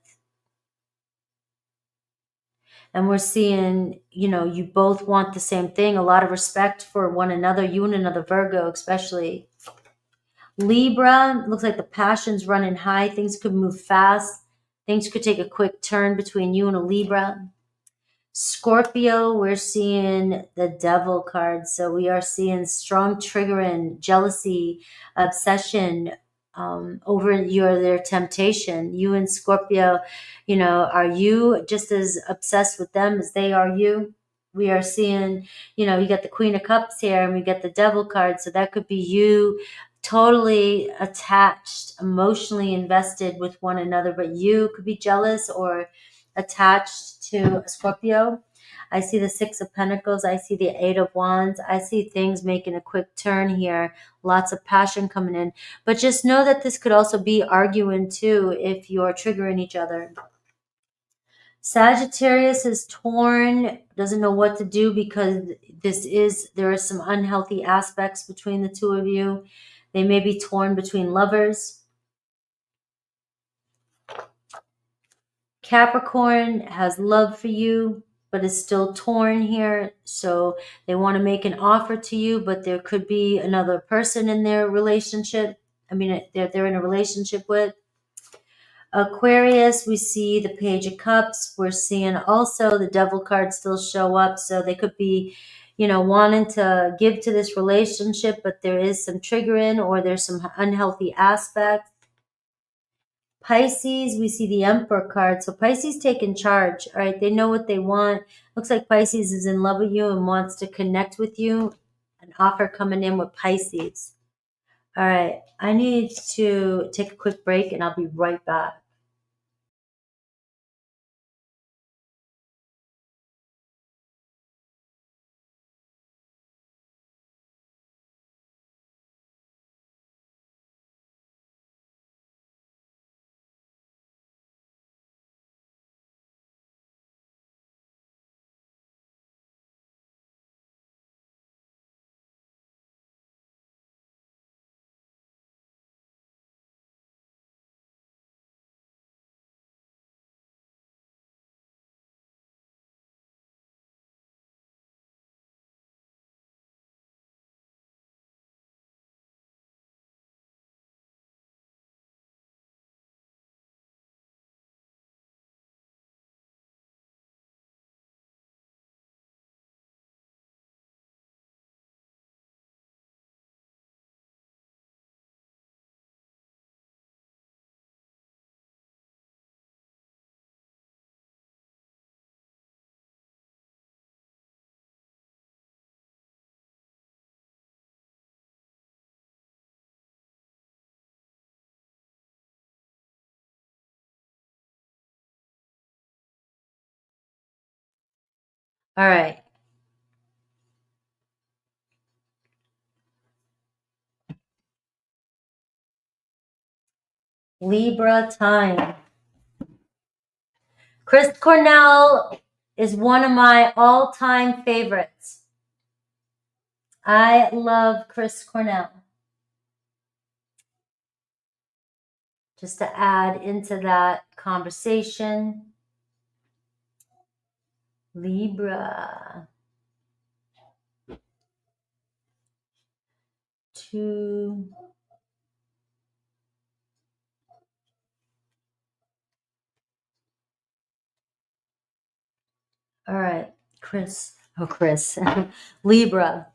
And we're seeing, you both want the same thing, a lot of respect for one another, you and another Virgo especially. Libra, looks like the passion's running high. Things could move fast. Things could take a quick turn between you and a Libra. Scorpio, we're seeing the Devil card. So we are seeing strong triggering, jealousy, obsession over their temptation. You and Scorpio, are you just as obsessed with them as they are you? We are seeing, you got the Queen of Cups here and we get the Devil card. So that could be you totally attached, emotionally invested with one another, but you could be jealous or attached to Scorpio. I see the 6 of Pentacles. I see the 8 of Wands. I see things making a quick turn here. Lots of passion coming in. But just know that this could also be arguing too if you're triggering each other. Sagittarius is torn, doesn't know what to do because there are some unhealthy aspects between the two of you. They may be torn between lovers. Capricorn has love for you, but is still torn here. So they want to make an offer to you, but there could be another person in their relationship. They're in a relationship with. Aquarius, we see the Page of Cups. We're seeing also the Devil card still show up. So they could be, wanting to give to this relationship, but there is some triggering or there's some unhealthy aspects. Pisces, we see the Emperor card. So Pisces taking charge. All right, they know what they want. Looks like Pisces is in love with you and wants to connect with you. An offer coming in with Pisces. All right, I need to take a quick break and I'll be right back. All right. Libra time. Chris Cornell is one of my all-time favorites. I love Chris Cornell. Just to add into that conversation. Libra. 2. All right, Chris. Oh, Chris. Libra.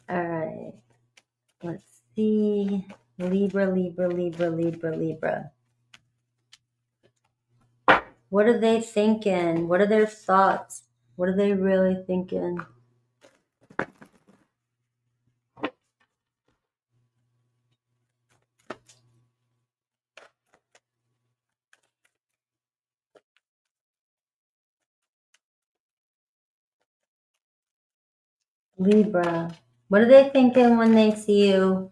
All right. Let's see. Libra, Libra, Libra, Libra, Libra. What are they thinking? What are their thoughts? What are they really thinking? Libra. What are they thinking when they see you,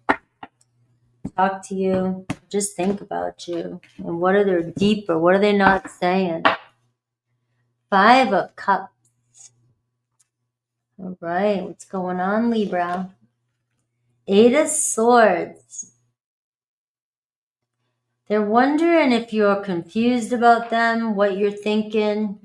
talk to you, just think about you? And what are their deeper? What are they not saying? 5 of Cups. All right, what's going on, Libra? 8 of Swords. They're wondering if you're confused about them, what you're thinking,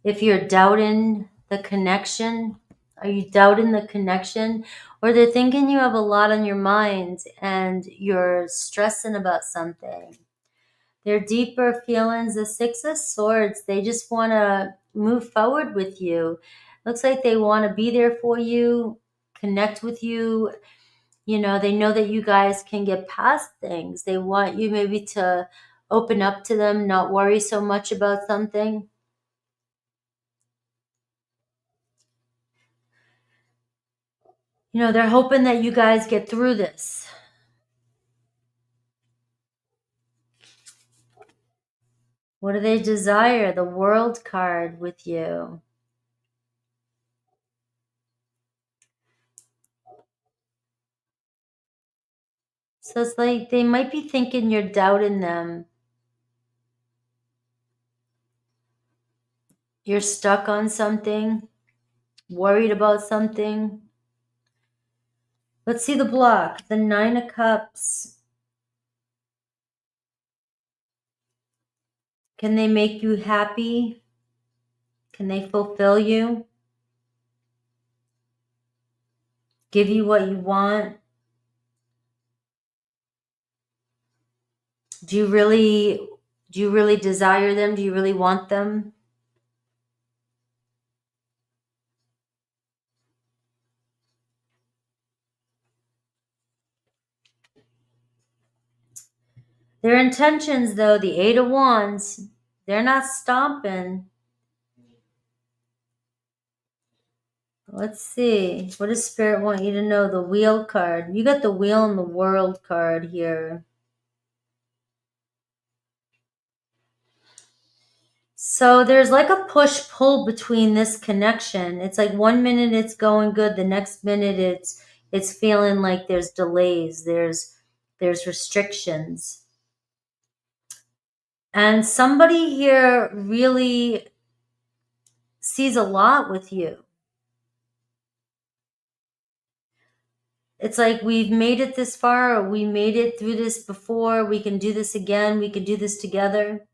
if you're doubting the connection. Are you doubting the connection? Or they're thinking you have a lot on your mind and you're stressing about something. Their deeper feelings, the 6 of Swords, they just want to move forward with you. Looks like they want to be there for you, connect with you. You know, they know that you guys can get past things. They want you maybe to open up to them, not worry so much about something. You know, they're hoping that you guys get through this. What do they desire? The World card with you. So it's like they might be thinking you're doubting them. You're stuck on something, worried about something. Let's see the block. The 9 of Cups. Can they make you happy? Can they fulfill you? Give you what you want? Do you really desire them? Do you really want them? Their intentions, though, the 8 of Wands, they're not stomping. Let's see. What does Spirit want you to know? The Wheel card. You got the Wheel and the World card here. So there's like a push-pull between this connection. It's like 1 minute it's going good, the next minute it's feeling like there's delays, there's restrictions. And somebody here really sees a lot with you. It's like we've made it this far, or we made it through this before, we can do this again, we can do this together.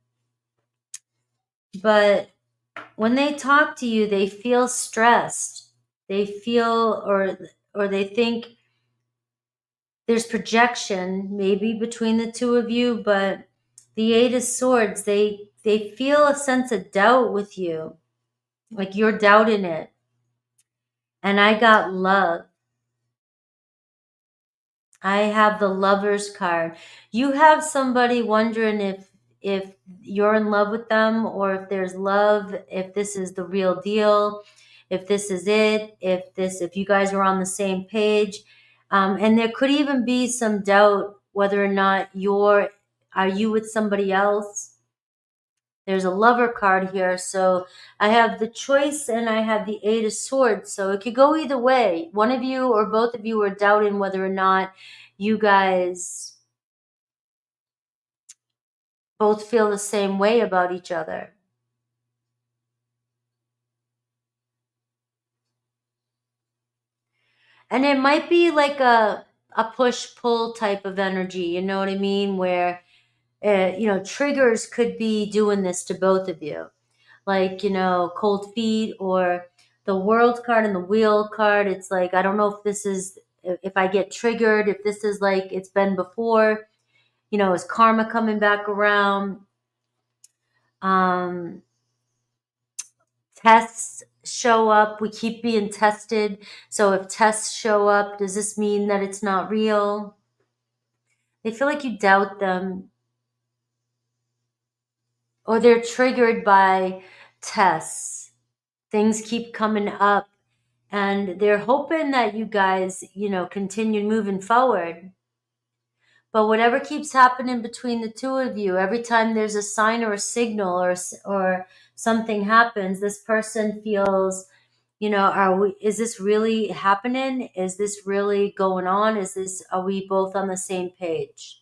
But when they talk to you, they feel stressed. They feel or they think there's projection maybe between the two of you, but the 8 of Swords, they feel a sense of doubt with you. Like you're doubting it. And I got Love. I have the Lovers card. You have somebody wondering if you're in love with them, or if there's love, if this is the real deal, if this is it, if you guys are on the same page. And there could even be some doubt whether or not are you with somebody else? There's a Lover card here. So I have the choice and I have the Eight of Swords. So it could go either way. One of you or both of you are doubting whether or not you guys both feel the same way about each other. And it might be like a push-pull type of energy, you know what I mean? Where, triggers could be doing this to both of you. Like, cold feet, or the World card and the Wheel card. It's like, I don't know if this is, if I get triggered, if this is like it's been before, is karma coming back around? Tests show up. We keep being tested. So if tests show up, does this mean that it's not real? They feel like you doubt them, or they're triggered by tests. Things keep coming up, and they're hoping that you guys, continue moving forward. But whatever keeps happening between the two of you, every time there's a sign or a signal, or something happens, this person feels, is this really happening? Is this really going on? Are we both on the same page?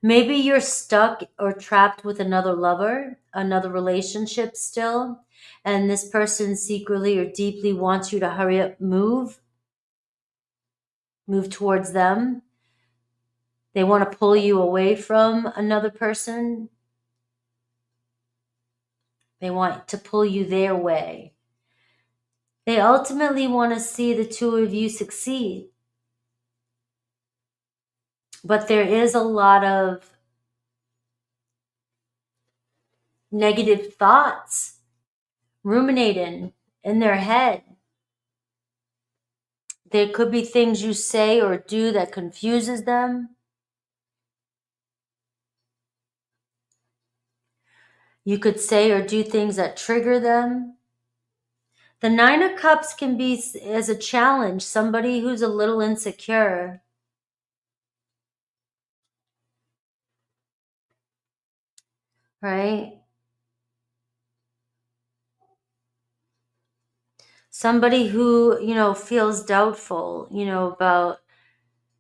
Maybe you're stuck or trapped with another lover, another relationship still, and this person secretly or deeply wants you to hurry up, move towards them. They want to pull you away from another person. They want to pull you their way. They ultimately want to see the two of you succeed. But there is a lot of negative thoughts ruminating in their head. There could be things you say or do that confuses them. You could say or do things that trigger them. The Nine of Cups can be as a challenge, somebody who's a little insecure. Right? Somebody who, feels doubtful, about,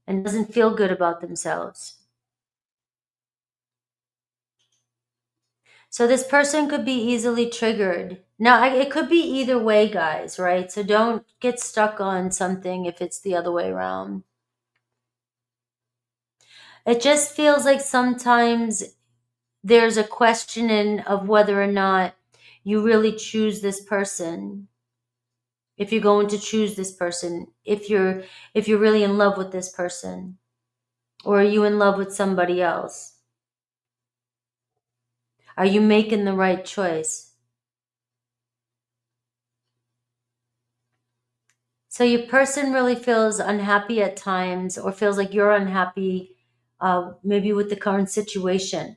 and doesn't feel good about themselves. So this person could be easily triggered. Now, it could be either way, guys, right? So don't get stuck on something if it's the other way around. It just feels like sometimes there's a questioning of whether or not you really choose this person. If you're going to choose this person, if you're really in love with this person, or are you in love with somebody else? Are you making the right choice? So your person really feels unhappy at times, or feels like you're unhappy, maybe with the current situation.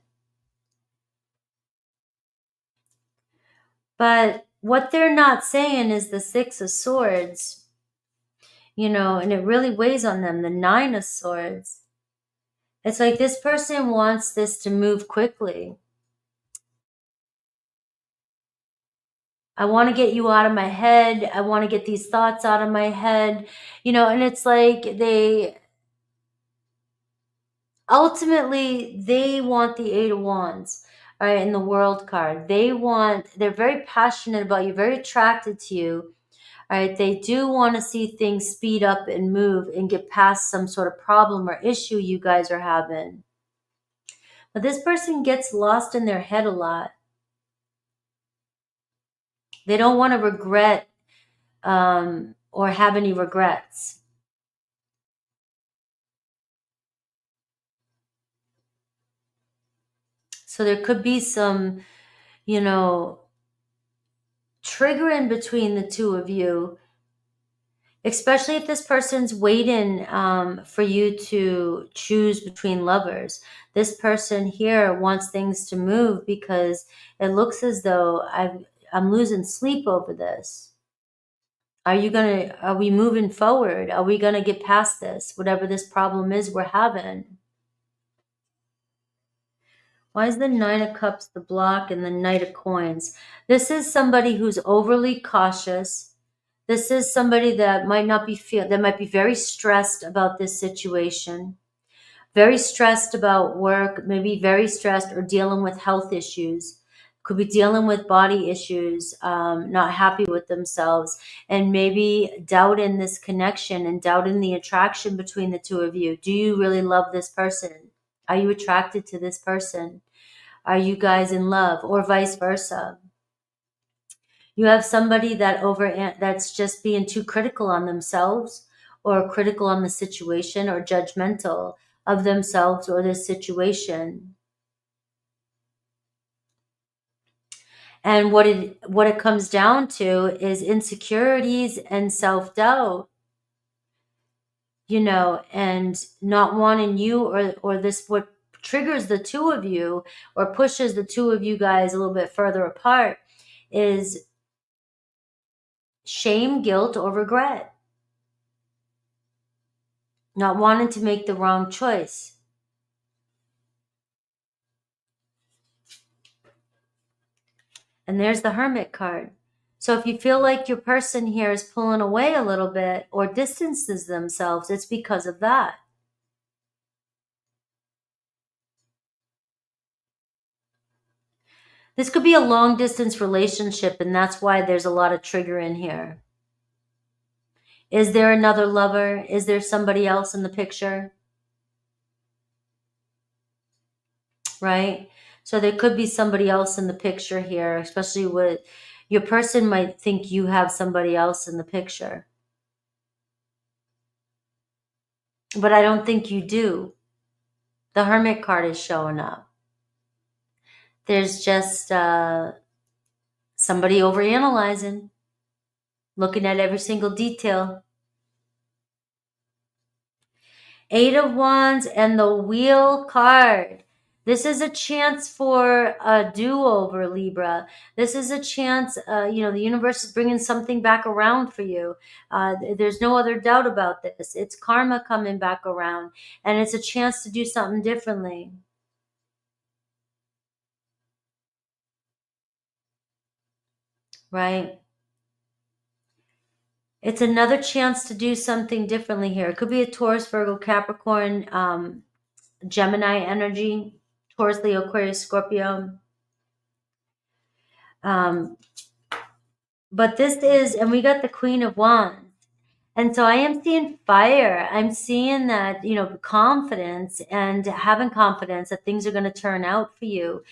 But what they're not saying is the Six of Swords, and it really weighs on them, the Nine of Swords. It's like this person wants this to move quickly. I want to get you out of my head. I want to get these thoughts out of my head, and it's like ultimately they want the Eight of Wands, all right, in the World card. They're very passionate about you, very attracted to you, all right. They do want to see things speed up and move and get past some sort of problem or issue you guys are having. But this person gets lost in their head a lot. They don't want to regret or have any regrets. So there could be some, triggering between the two of you, especially if this person's waiting for you to choose between lovers. This person here wants things to move because it looks as though I'm losing sleep over this. Are we moving forward? Are we gonna get past this, whatever this problem is we're having? Why is the Nine of Cups the block and the Knight of Coins? This is somebody who's overly cautious. This is somebody that might not be that might be very stressed about this situation, very stressed about work, maybe very stressed or dealing with health issues. Could be dealing with body issues, not happy with themselves, and maybe doubt in this connection and doubt in the attraction between the two of you. Do you really love this person? Are you attracted to this person? Are you guys in love, or vice versa? You have somebody that's just being too critical on themselves, or critical on the situation, or judgmental of themselves or this situation. And what it comes down to is insecurities and self-doubt, and not wanting you, or this, what triggers the two of you or pushes the two of you guys a little bit further apart is shame, guilt, or regret. Not wanting to make the wrong choice. And there's the Hermit card. So if you feel like your person here is pulling away a little bit or distances themselves, it's because of that. This could be a long distance relationship, and that's why there's a lot of trigger in here. Is there another lover? Is there somebody else in the picture? Right? So there could be somebody else in the picture here, especially with your person might think you have somebody else in the picture. But I don't think you do. The Hermit card is showing up. There's just somebody overanalyzing, looking at every single detail. Eight of Wands and the Wheel card. This is a chance for a do-over, Libra. This is a chance, the universe is bringing something back around for you. There's no other doubt about this. It's karma coming back around, and it's a chance to do something differently. Right? It's another chance to do something differently here. It could be a Taurus, Virgo, Capricorn, Gemini energy, Taurus, Leo, Aquarius, Scorpio. But this is, and we got the Queen of Wands. And so I am seeing fire. I'm seeing that, confidence, and having confidence that things are going to turn out for you.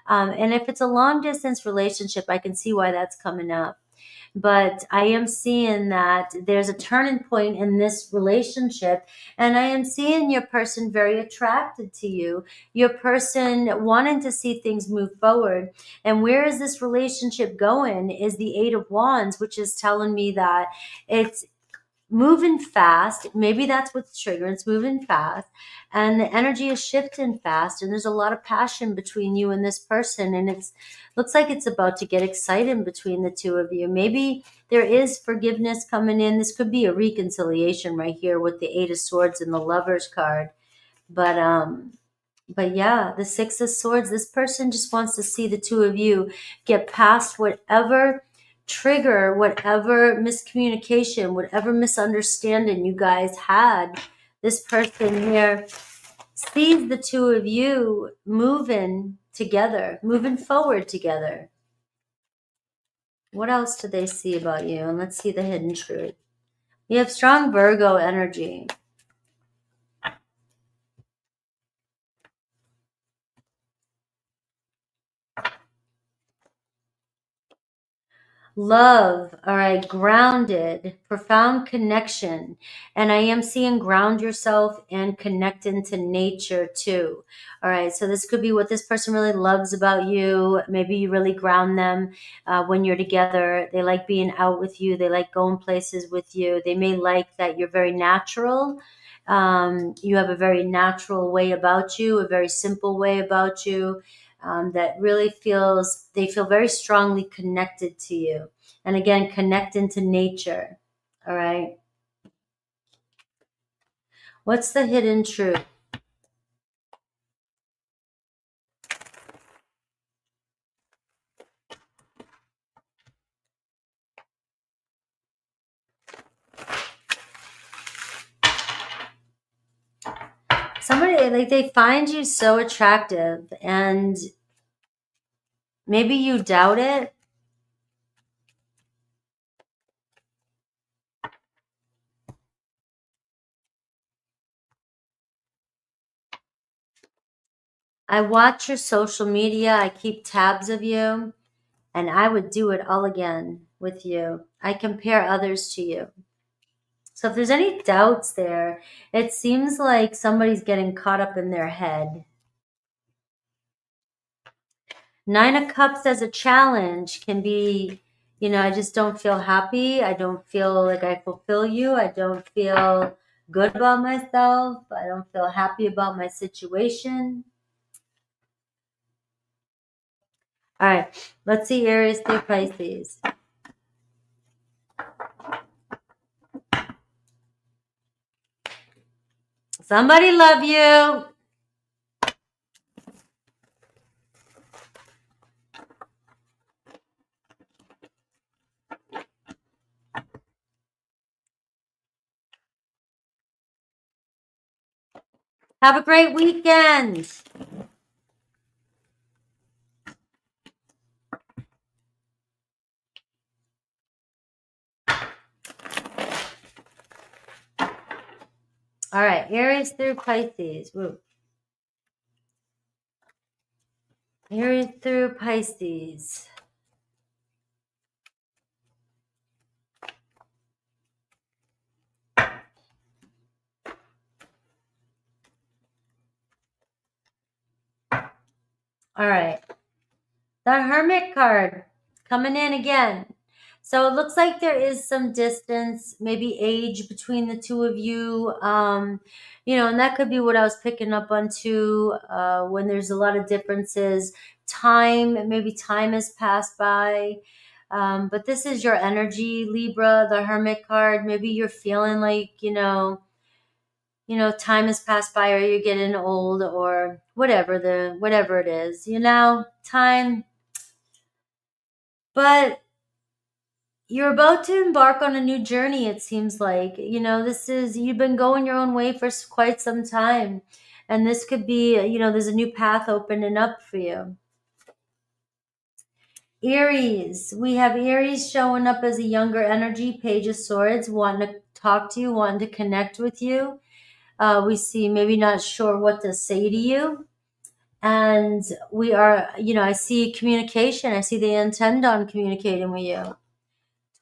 And if it's a long distance relationship, I can see why that's coming up. But I am seeing that there's a turning point in this relationship, and I am seeing your person very attracted to you, your person wanting to see things move forward. And where is this relationship going is the Eight of Wands, which is telling me that it's moving fast. Maybe that's what's triggering. It's moving fast, and the energy is shifting fast, and there's a lot of passion between you and this person, and it looks like it's about to get exciting between the two of you. Maybe there is forgiveness coming in. This could be a reconciliation right here with the Eight of Swords and the Lovers card. But yeah, the Six of Swords, this person just wants to see the two of you get past whatever trigger, whatever miscommunication, whatever misunderstanding you guys had. This person here sees the two of you moving together, moving forward together. What else do they see about you? And let's see the hidden truth. You have strong Virgo energy. Love, all right, grounded, profound connection. And I am seeing ground yourself and connect into nature too. All right, so this could be what this person really loves about you. Maybe you really ground them when you're together. They like being out with you. They like going places with you. They may like that you're very natural. You have a very natural way about you, a very simple way about you. That really they feel very strongly connected to you. And again, connect into nature. All right. What's the hidden truth? like they find you so attractive, and maybe you doubt it. I watch your social media, I keep tabs of you, and I would do it all again with you. I compare others to you. So if there's any doubts there, it seems like somebody's getting caught up in their head. Nine of Cups as a challenge can be, I just don't feel happy. I don't feel like I fulfill you. I don't feel good about myself. I don't feel happy about my situation. All right, let's see Aries through Pisces. Somebody love you. Have a great weekend. All right, Aries through Pisces. Woo. Aries through Pisces. All right. The Hermit card coming in again. So it looks like there is some distance, maybe age between the two of you. And that could be what I was picking up on too, when there's a lot of differences. Maybe time has passed by. But this is your energy, Libra, the Hermit card. Maybe you're feeling like, time has passed by, or you're getting old, or whatever it is, time. But you're about to embark on a new journey, it seems like. You've been going your own way for quite some time. And this could be, there's a new path opening up for you. Aries. We have Aries showing up as a younger energy, Page of Swords, wanting to talk to you, wanting to connect with you. We see maybe not sure what to say to you. And we are, I see communication. I see they intend on communicating with you.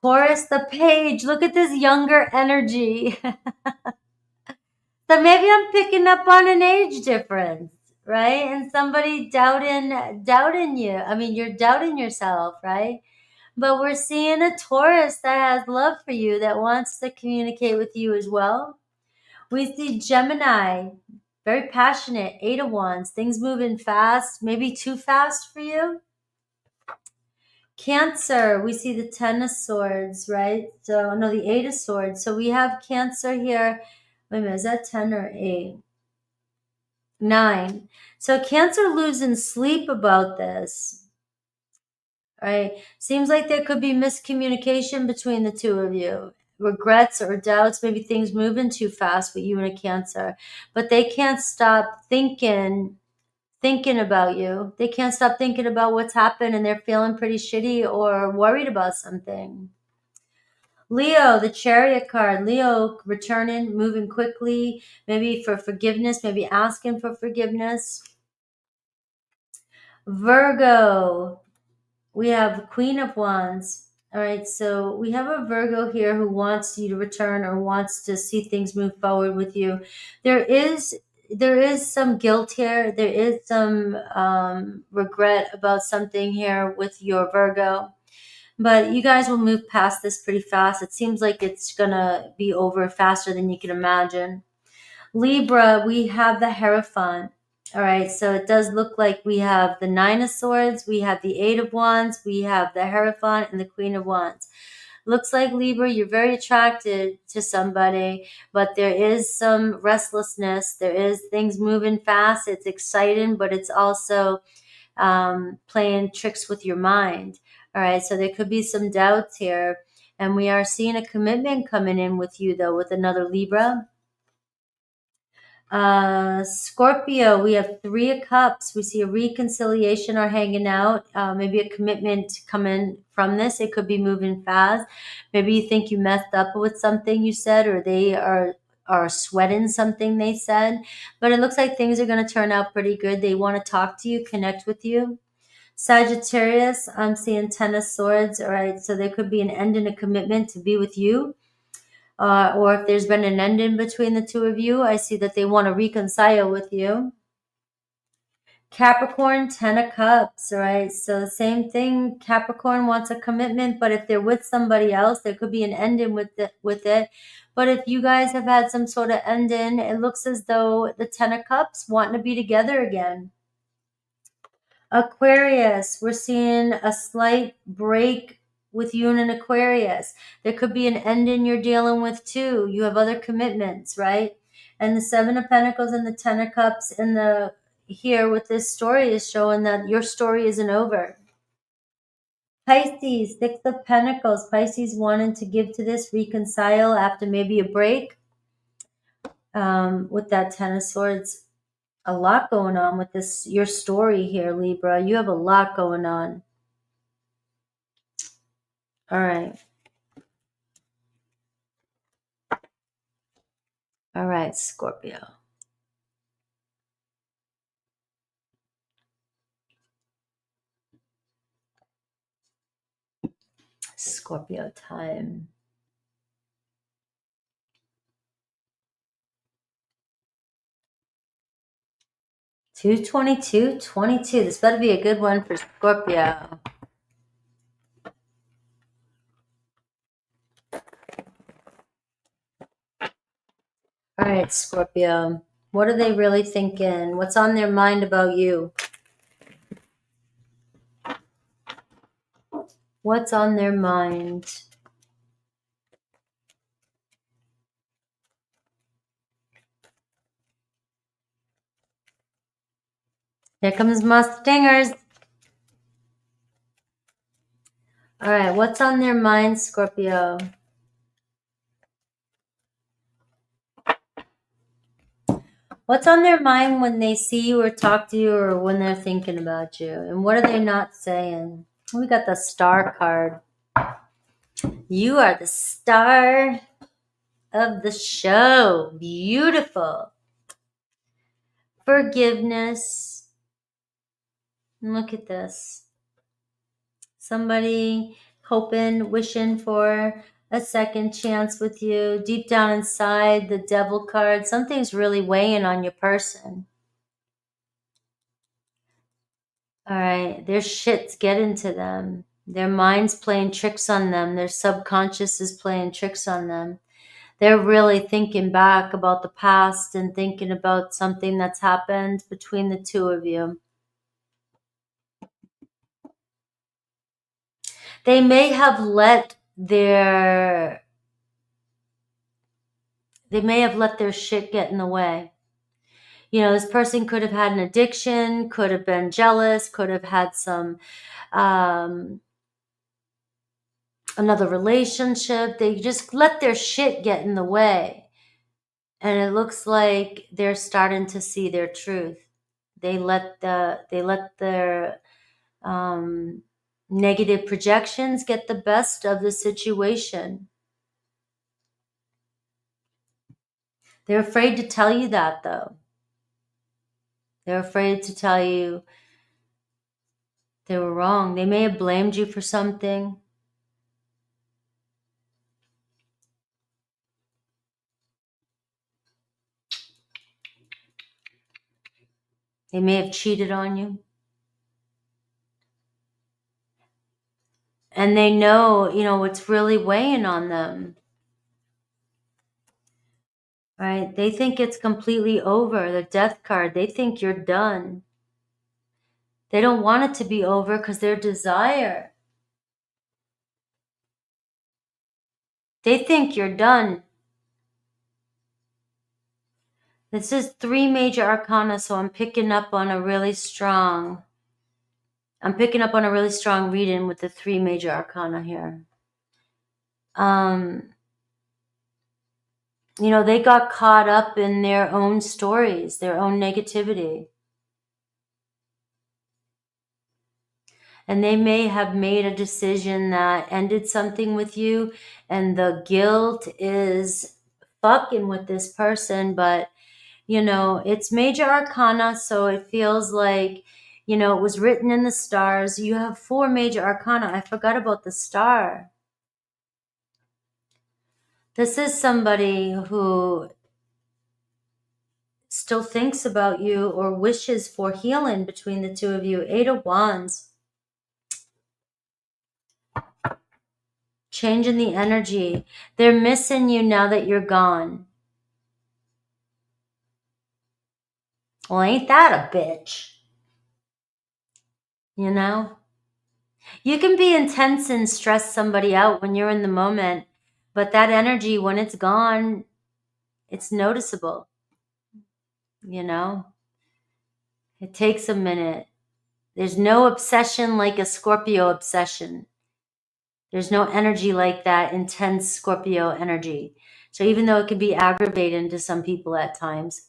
Taurus, the Page. Look at this younger energy. So maybe I'm picking up on an age difference, right? And somebody doubting you. I mean, you're doubting yourself, right? But we're seeing a Taurus that has love for you, that wants to communicate with you as well. We see Gemini, very passionate, 8 of Wands, things moving fast, maybe too fast for you. Cancer, we see the 10 of Swords, right? So, no, the 8 of Swords. So we have Cancer here. Wait a minute, is that 10 or 8? 9. So Cancer losing sleep about this, right? Seems like there could be miscommunication between the two of you. Regrets or doubts, maybe things moving too fast with you and a Cancer. But they can't stop thinking about you. They can't stop thinking about what's happened, and they're feeling pretty shitty or worried about something. Leo, the Chariot card. Leo returning, moving quickly, maybe for forgiveness, maybe asking for forgiveness. Virgo, we have Queen of Wands. All right, so we have a Virgo here who wants you to return or wants to see things move forward with you. There is some guilt here. There is some regret about something here with your Virgo. But you guys will move past this pretty fast. It seems like it's going to be over faster than you can imagine. Libra, we have the Hierophant. All right, so it does look like we have the 9 of Swords, we have the 8 of Wands, we have the Hierophant, and the Queen of Wands. Looks like, Libra, you're very attracted to somebody, but there is some restlessness. There is things moving fast. It's exciting, but it's also playing tricks with your mind. All right, so there could be some doubts here. And we are seeing a commitment coming in with you, though, with another Libra. Scorpio, we have 3 of Cups. We see a reconciliation or hanging out. Maybe a commitment coming from this. It could be moving fast. Maybe you think you messed up with something you said, or they are sweating something they said. But it looks like things are going to turn out pretty good. They want to talk to you, connect with you. Sagittarius, I'm seeing 10 of Swords. All right, so there could be an end in a commitment to be with you. Or if there's been an ending between the two of you, I see that they want to reconcile with you. Capricorn, 10 of Cups, right? So the same thing, Capricorn wants a commitment, but if they're with somebody else, there could be an ending with it. But if you guys have had some sort of ending, it looks as though the 10 of Cups wanting to be together again. Aquarius, we're seeing a slight break with you and an Aquarius. There could be an ending you're dealing with too. You have other commitments, right? And the 7 of Pentacles and the 10 of Cups and the here with this story is showing that your story isn't over. Pisces, 6 of Pentacles. Pisces wanting to give to this, reconcile after maybe a break. With that 10 of Swords. A lot going on with this, your story here, Libra. You have a lot going on. All right. All right, Scorpio. Scorpio time. $222.22. This better be a good one for Scorpio. All right, Scorpio. What are they really thinking? What's on their mind about you? What's on their mind? Here comes my stingers. All right, what's on their mind, Scorpio? What's on their mind when they see you or talk to you or when they're thinking about you? And what are they not saying? We got the Star card. You are the star of the show. Beautiful. Forgiveness. Look at this. Somebody hoping, wishing for a second chance with you. Deep down inside, the Devil card. Something's really weighing on your person. All right. Their shit's getting to them. Their mind's playing tricks on them. Their subconscious is playing tricks on them. They're really thinking back about the past and thinking about something that's happened between the two of you. They may have let their shit get in the way. You know, this person could have had an addiction, could have been jealous, could have had some another relationship. They just let their shit get in the way. And it looks like they're starting to see their truth. They let their negative projections get the best of the situation. They're afraid to tell you that, though. They're afraid to tell you they were wrong. They may have blamed you for something. They may have cheated on you. And they know, what's really weighing on them. Right? They think it's completely over. The Death card, they think you're done. They don't want it to be over because their desire. They think you're done. This is 3 major arcana, so I'm picking up on a really strong reading with the 3 major arcana here. You know, they got caught up in their own stories, their own negativity. And they may have made a decision that ended something with you, and the guilt is fucking with this person. But, you know, it's major arcana, so it feels like, you know, it was written in the stars. You have 4 major arcana. I forgot about the star. This is somebody who still thinks about you or wishes for healing between the two of you. 8 of Wands. Changing the energy. They're missing you now that you're gone. Well, ain't that a bitch? You know? You can be intense and stress somebody out when you're in the moment, but that energy, when it's gone, it's noticeable. You know? It takes a minute. There's no obsession like a Scorpio obsession. There's no energy like that intense Scorpio energy. So even though it can be aggravating to some people at times,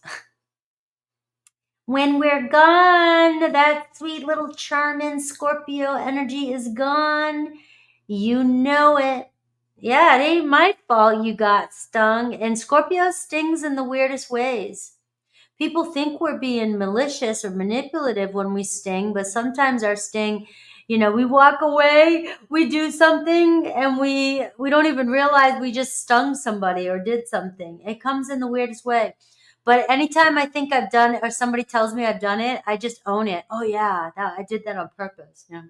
when we're gone, that sweet little charming Scorpio energy is gone. You know it. Yeah, it ain't my fault you got stung. And Scorpio stings in the weirdest ways. People think we're being malicious or manipulative when we sting, but sometimes our sting, you know, we walk away, we do something, and we don't even realize we just stung somebody or did something. It comes in the weirdest way. But anytime I think I've done it or somebody tells me I've done it, I just own it. Oh yeah, I did that on purpose. Yeah.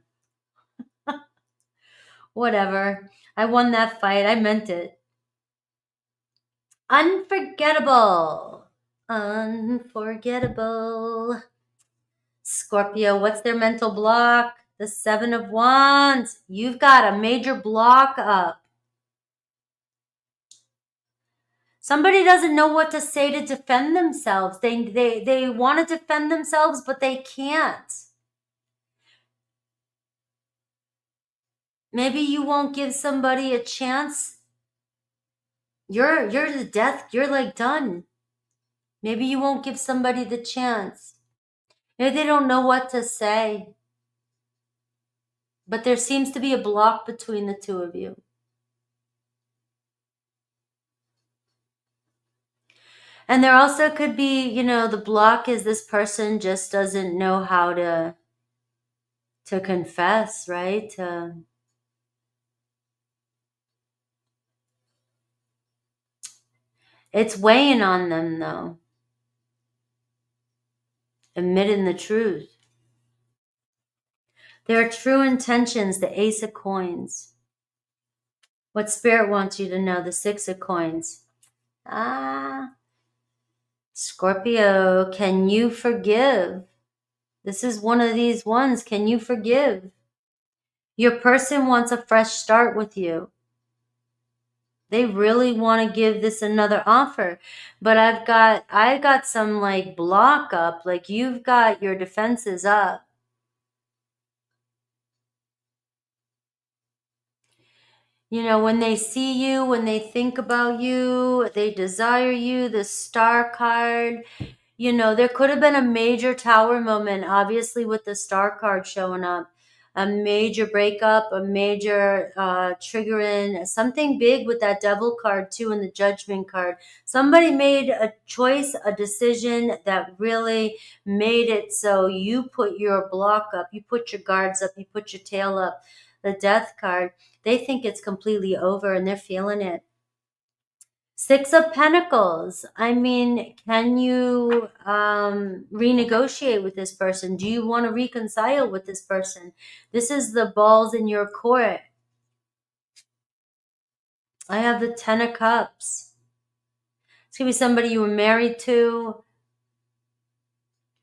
Whatever. I won that fight. I meant it. Unforgettable. Unforgettable. Scorpio, what's their mental block? The 7 of Wands. You've got a major block up. Somebody doesn't know what to say to defend themselves. They want to defend themselves, but they can't. Maybe you won't give somebody a chance. You're the death. You're like done. Maybe you won't give somebody the chance. Maybe they don't know what to say. But there seems to be a block between the two of you. And there also could be, you know, the block is this person just doesn't know how to confess, right? It's weighing on them, though. Admitting the truth. Their true intentions, the Ace of Coins. What Spirit wants you to know, the 6 of Coins. Scorpio, can you forgive? This is one of these ones. Can you forgive? Your person wants a fresh start with you. They really want to give this another offer. But I got some like block up, like you've got your defenses up. You know, when they see you, when they think about you, they desire you, the Star card. You know, there could have been a major Tower moment, obviously, with the Star card showing up. A major breakup, a major triggering, something big with that Devil card too, and the Judgment card. Somebody made a choice, a decision that really made it so you put your block up, you put your guards up, you put your tail up. The Death card, they think it's completely over and they're feeling it. 6 of Pentacles. I mean, can you renegotiate with this person? Do you want to reconcile with this person? This is the balls in your court. I have the 10 of Cups. It's going to be somebody you were married to,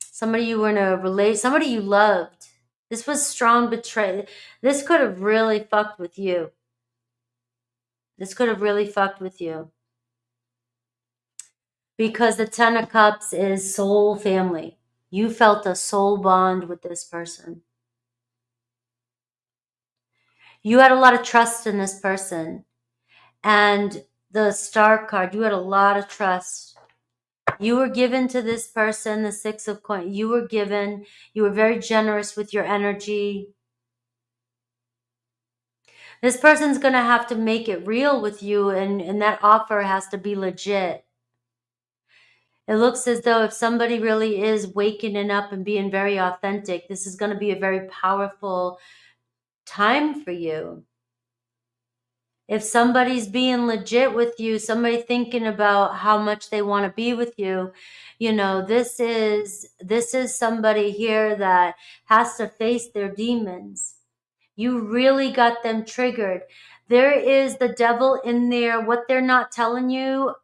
somebody you were in a relation, somebody you loved. This was strong betrayal. This could have really fucked with you. This could have really fucked with you. Because the 10 of Cups is soul family. You felt a soul bond with this person. You had a lot of trust in this person. And the Star card, you had a lot of trust. You were given to this person, the Six of Coins. You were given, you were very generous with your energy. This person's going to have to make it real with you, and that offer has to be legit. It looks as though if somebody really is waking up and being very authentic, this is going to be a very powerful time for you. If somebody's being legit with you, somebody thinking about how much they want to be with you, you know, this is somebody here that has to face their demons. You really got them triggered. There is the devil in there, what they're not telling you,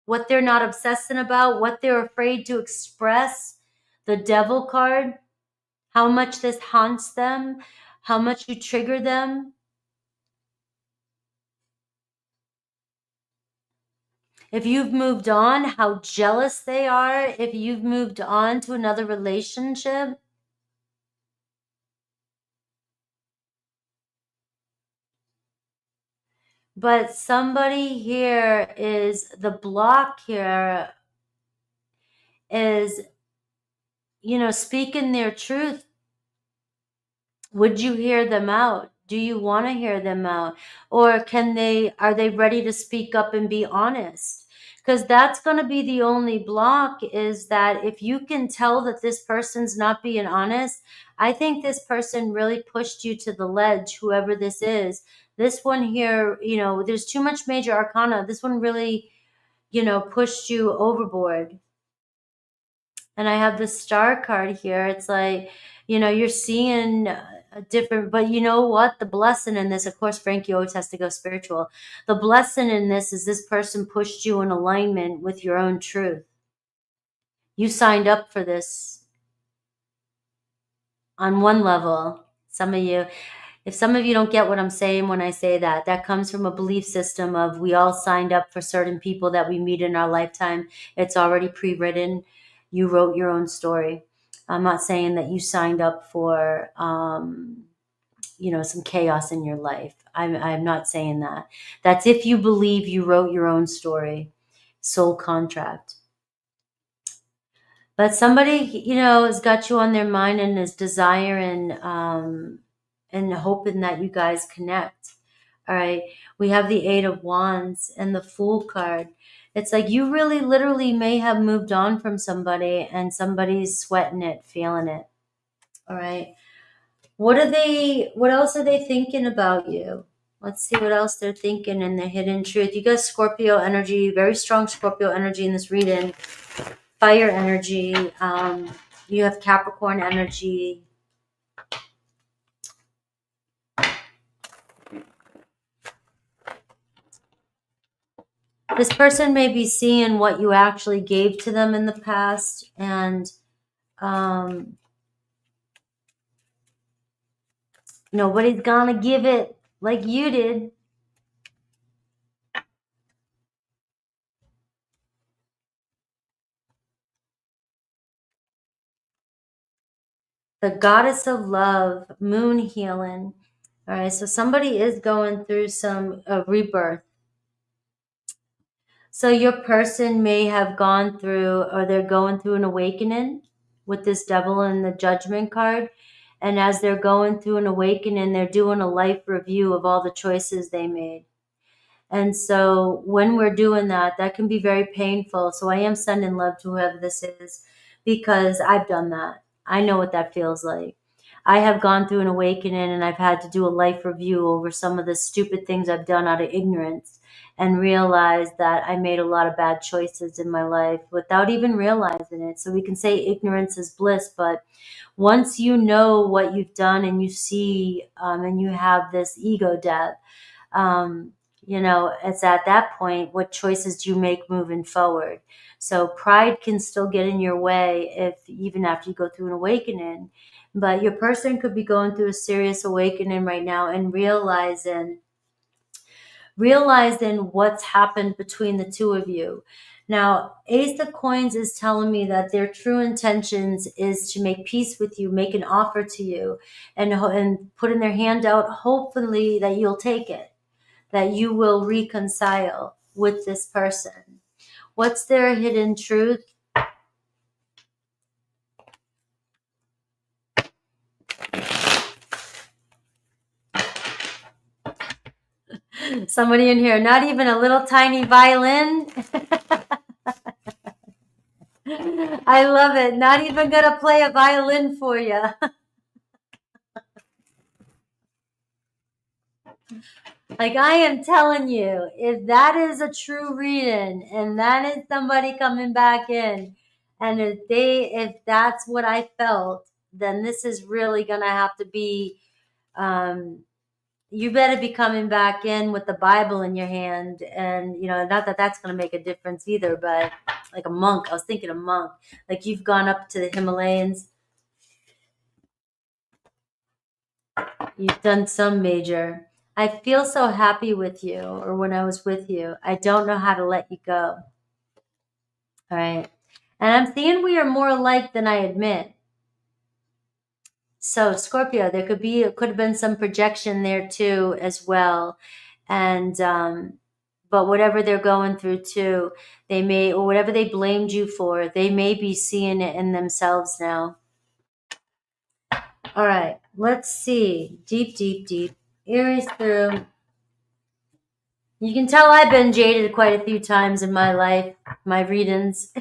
what they're not obsessing about, what they're afraid to express. The devil card, how much this haunts them, how much you trigger them. If you've moved on, how jealous they are. If you've moved on to another relationship. But somebody here is, the block here is, you know, speaking their truth. Would you hear them out? Do you want to hear them out? Or are they ready to speak up and be honest? Because that's going to be the only block, is that if you can tell that this person's not being honest, I think this person really pushed you to the ledge, whoever this is. This one here, you know, there's too much major arcana. This one really, you know, pushed you overboard. And I have the Star card here. It's like, you know, you're seeing a different, but you know what? The blessing in this, of course, Frankie always has to go spiritual. The blessing in this is this person pushed you in alignment with your own truth. You signed up for this on one level. Some of you, if some of you don't get what I'm saying when I say that, that comes from a belief system of we all signed up for certain people that we meet in our lifetime. It's already pre-written. You wrote your own story. I'm not saying that you signed up for, you know, some chaos in your life. I'm not saying that. That's if you believe you wrote your own story, soul contract. But somebody, you know, has got you on their mind and is desiring and hoping that you guys connect. All right. We have the Eight of Wands and the Fool card. It's like you really literally may have moved on from somebody and somebody's sweating it, feeling it. All right. What else are they thinking about you? Let's see what else they're thinking in their hidden truth. You got Scorpio energy, very strong Scorpio energy in this reading. Fire energy. You have Capricorn energy. This person may be seeing what you actually gave to them in the past, and nobody's gonna give it like you did. The Goddess of Love, Moon Healing. All right, so somebody is going through some rebirth. So your person may have gone through, or they're going through an awakening with this Devil and the Judgment card. And as they're going through an awakening, they're doing a life review of all the choices they made. And so when we're doing that, that can be very painful. So I am sending love to whoever this is, because I've done that. I know what that feels like. I have gone through an awakening, and I've had to do a life review over some of the stupid things I've done out of ignorance, and realized that I made a lot of bad choices in my life without even realizing it. So we can say ignorance is bliss, but once you know what you've done and you see, and you have this ego death, you know, it's at that point, what choices do you make moving forward? So pride can still get in your way even after you go through an awakening. But your person could be going through a serious awakening right now and realizing what's happened between the two of you. Now, Ace of Coins is telling me that their true intentions is to make peace with you, make an offer to you, and putting their hand out, hopefully that you'll take it, that you will reconcile. with this person? What's their hidden truth? Somebody in here, not even a little tiny violin. I love it. Not even gonna play a violin for you. Like, I am telling you, if that is a true reading and that is somebody coming back in, and if that's what I felt, then this is really gonna have to be, you better be coming back in with the Bible in your hand. And, not that that's going to make a difference either, but like a monk. I was thinking a monk. Like, you've gone up to the Himalayas. You've done some major. I feel so happy with you, or when I was with you. I don't know how to let you go. All right. And I'm seeing we are more alike than I admit. So Scorpio, there could have been some projection there too as well. And, but whatever they're going through too, they may, or whatever they blamed you for, they may be seeing it in themselves now. All right, let's see. Deep, deep, deep. Aries through. You can tell I've been jaded quite a few times in my life, my readings.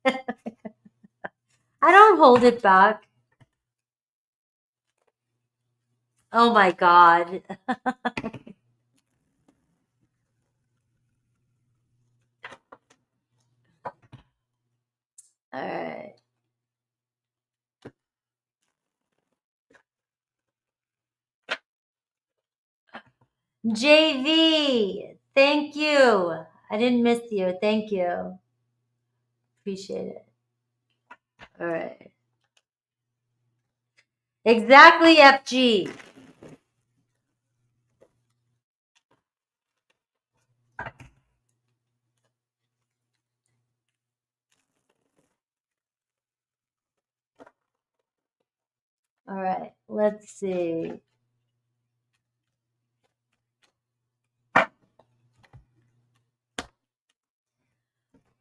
I don't hold it back. Oh my God. All right. JV, thank you. I didn't miss you. Thank you. Appreciate it. All right. Exactly, FG. All right. Let's see.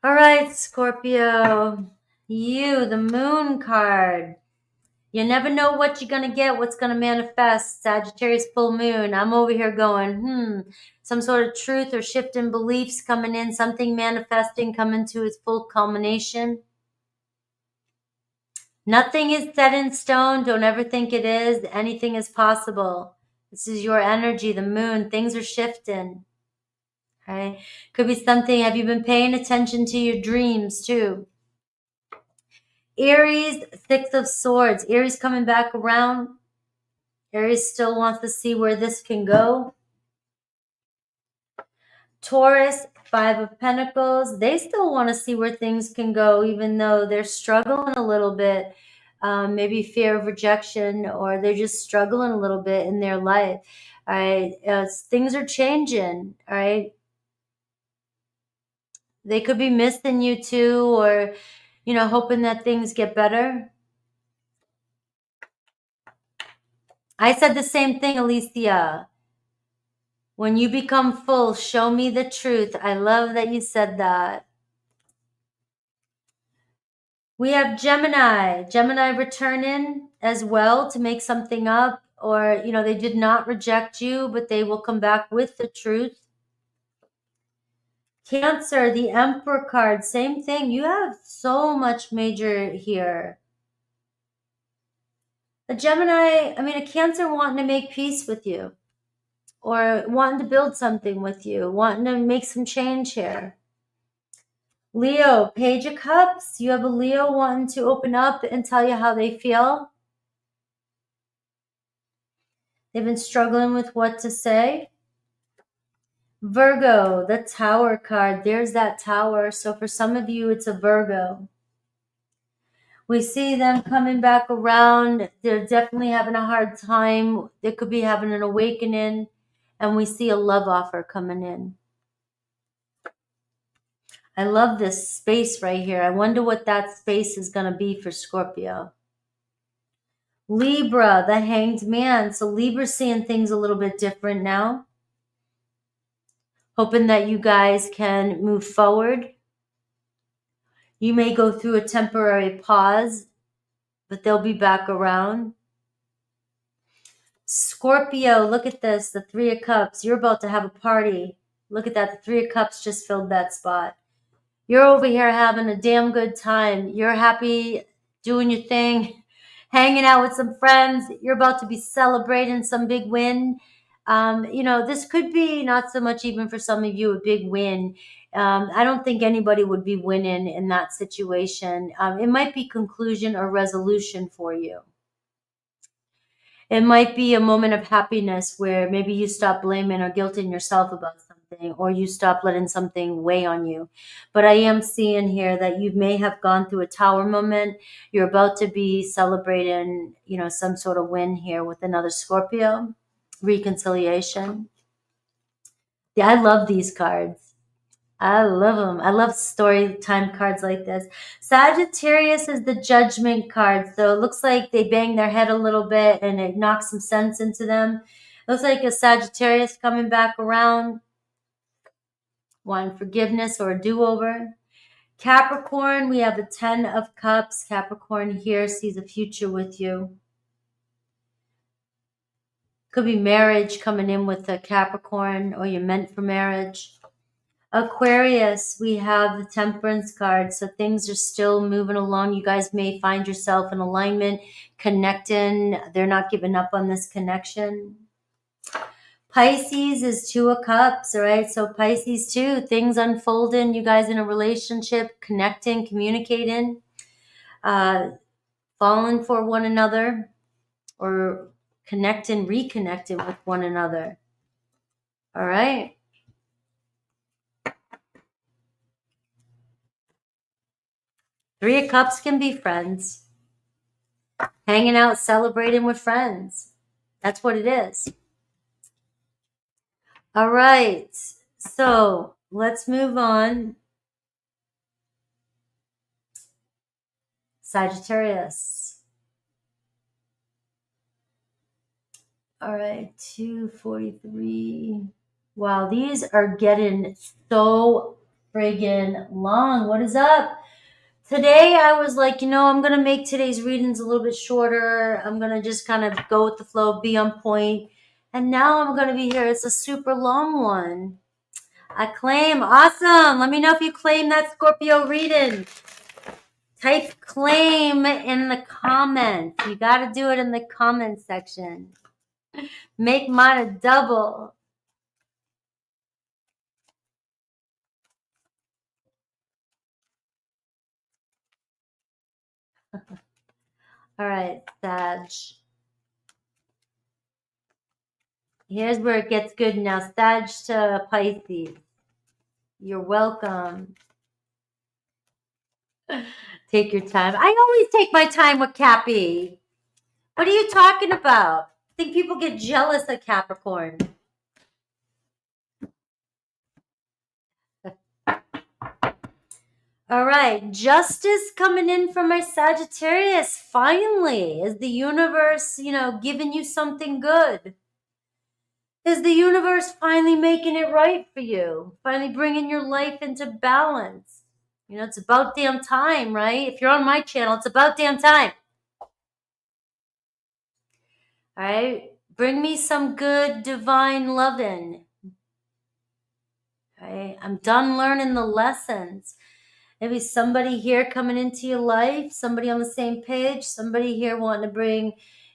All right, Scorpio. You, the moon card. You never know what you're going to get, what's going to manifest. Sagittarius full moon. I'm over here going, some sort of truth or shift in beliefs coming in, something manifesting, coming to its full culmination. Nothing is set in stone. Don't ever think it is. Anything is possible. This is your energy, the moon. Things are shifting. Okay. Could be something. Have you been paying attention to your dreams too? Aries, Six of Swords. Aries coming back around. Aries still wants to see where this can go. Taurus, Five of Pentacles. They still want to see where things can go, even though they're struggling a little bit. Maybe fear of rejection, or they're just struggling a little bit in their life. All right. Things are changing. All right. They could be missing you too, or, hoping that things get better. I said the same thing, Alicia. When you become full, show me the truth. I love that you said that. We have Gemini. Gemini returning as well to make something up, or, they did not reject you, but they will come back with the truth. Cancer, the Emperor card, same thing. You have so much major here. A Gemini, a Cancer wanting to make peace with you, or wanting to build something with you, wanting to make some change here. Leo, Page of Cups. You have a Leo wanting to open up and tell you how they feel. They've been struggling with what to say. Virgo, the Tower card. There's that Tower. So for some of you, it's a Virgo. We see them coming back around. They're definitely having a hard time. They could be having an awakening. And we see a love offer coming in. I love this space right here. I wonder what that space is going to be for Scorpio. Libra, the Hanged Man. So Libra's seeing things a little bit different now. Hoping that you guys can move forward. You may go through a temporary pause, but they'll be back around. Scorpio, look at this, the Three of Cups. You're about to have a party. Look at that, the Three of Cups just filled that spot. You're over here having a damn good time. You're happy, doing your thing, hanging out with some friends. You're about to be celebrating some big win. This could be not so much even for some of you a big win. I don't think anybody would be winning in that situation. It might be conclusion or resolution for you. It might be a moment of happiness where maybe you stop blaming or guilting yourself about something, or you stop letting something weigh on you. But I am seeing here that you may have gone through a tower moment. You're about to be celebrating, some sort of win here with another Scorpio. Reconciliation. Yeah, I love these cards. I love them. I love story time cards like this. Sagittarius is the judgment card. So it looks like they bang their head a little bit and it knocks some sense into them. Looks like a Sagittarius coming back around, wanting forgiveness or a do-over. Capricorn, we have the 10 of Cups. Capricorn here sees a future with you. Could be marriage coming in with a Capricorn, or you're meant for marriage. Aquarius, we have the Temperance card. So things are still moving along. You guys may find yourself in alignment, connecting. They're not giving up on this connection. Pisces is 2 of Cups, all right? So Pisces too, things unfolding. You guys in a relationship, connecting, communicating, falling for one another, or connecting, reconnecting with one another. All right? Three of Cups can be friends. Hanging out, celebrating with friends. That's what it is. All right. So let's move on. Sagittarius. All right. 243. Wow. These are getting so friggin' long. What is up? Today I was like, I'm going to make today's readings a little bit shorter. I'm going to just kind of go with the flow, be on point. And now I'm going to be here. It's a super long one. I claim. Awesome. Let me know if you claim that Scorpio reading. Type claim in the comments. You got to do it in the comment section. Make mine a double. All right, Sag. Here's where it gets good now. Sag to Pisces. You're welcome. Take your time. I always take my time with Cappy. What are you talking about? I think people get jealous of Capricorn. All right, justice coming in from my Sagittarius. Finally, is the universe, giving you something good? Is the universe finally making it right for you? Finally bringing your life into balance? It's about damn time, right? If you're on my channel, it's about damn time. All right, bring me some good divine loving. All right, I'm done learning the lessons. Maybe somebody here coming into your life, somebody on the same page, somebody here wanting to bring,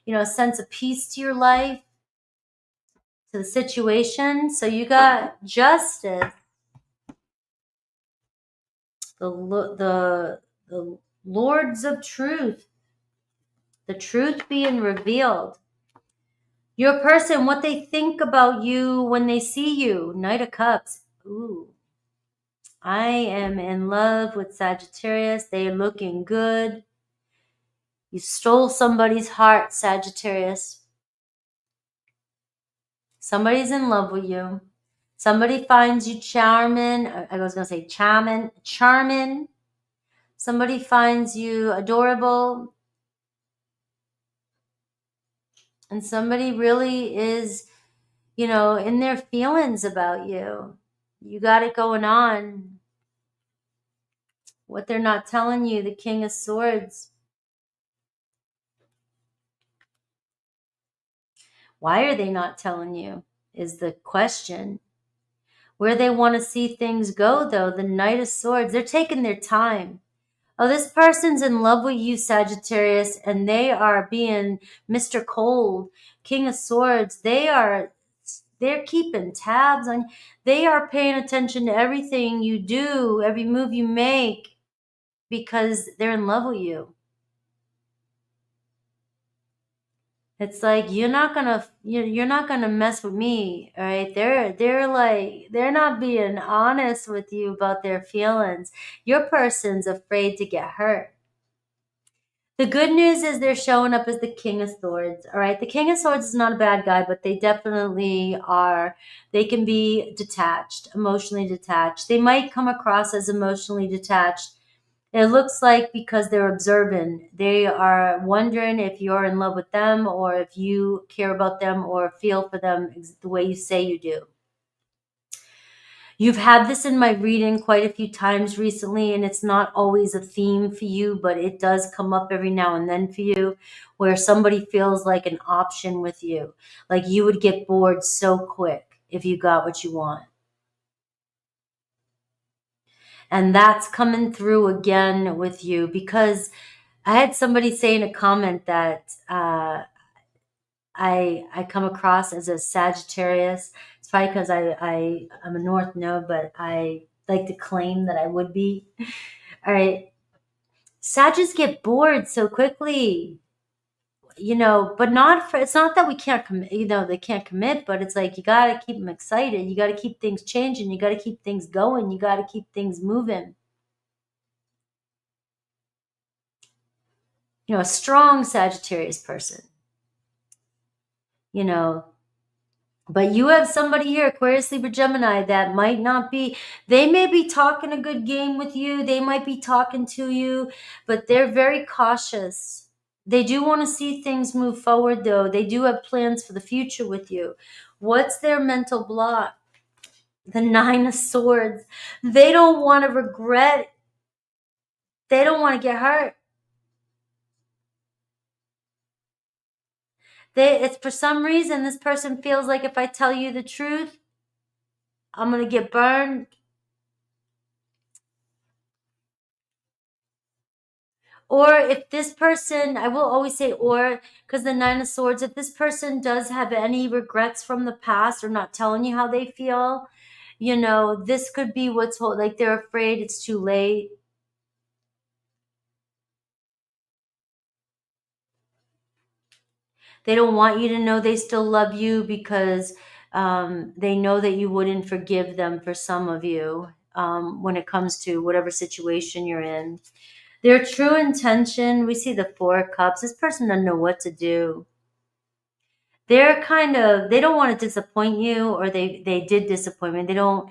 a sense of peace to your life, to the situation. So you got justice, the lords of truth, the truth being revealed. Your person, what they think about you when they see you. Knight of Cups. Ooh. I am in love with Sagittarius. They're looking good. You stole somebody's heart, Sagittarius. Somebody's in love with you. Somebody finds you charming. I was going to say charming. Somebody finds you adorable. And somebody really is, in their feelings about you. You got it going on. What they're not telling you, the King of Swords. Why are they not telling you is the question. Where they want to see things go, though, the Knight of Swords, they're taking their time. Oh, this person's in love with you, Sagittarius, and they are being Mr. Cold, King of Swords. They're keeping tabs on, they are paying attention to everything you do, every move you make, because they're in love with you. It's like you're not gonna mess with me, all right? They're not being honest with you about their feelings. Your person's afraid to get hurt. The good news is they're showing up as the King of Swords, all right? The King of Swords is not a bad guy, but they definitely are. They can be detached, emotionally detached. They might come across as emotionally detached. It looks like because they're observant. They are wondering if you're in love with them or if you care about them or feel for them the way you say you do. You've had this in my reading quite a few times recently, and it's not always a theme for you, but it does come up every now and then for you, where somebody feels like an option with you. Like you would get bored so quick if you got what you want. And that's coming through again with you, because I had somebody say in a comment that I come across as a Sagittarius. It's probably because I'm a North Node, but I like to claim that I would be. All right. Sagittarius get bored so quickly, but it's not that we can't commit, they can't commit, but it's like you got to keep them excited. You got to keep things changing. You got to keep things going. You got to keep things moving. A strong Sagittarius person, but you have somebody here, Aquarius, Libra, Gemini, that might not be, they may be talking a good game with you. They might be talking to you, but they're very cautious. They do want to see things move forward, though. They do have plans for the future with you. What's their mental block? The Nine of Swords. They don't want to regret. They don't want to get hurt. It's for some reason this person feels like if I tell you the truth, I'm going to get burned. Or if this person, I will always say or, because the Nine of Swords, if this person does have any regrets from the past or not telling you how they feel, this could be like they're afraid it's too late. They don't want you to know they still love you because they know that you wouldn't forgive them for some of you when it comes to whatever situation you're in. Their true intention, we see the Four of Cups. This person doesn't know what to do. They're they don't want to disappoint you, or they did disappoint me. They don't,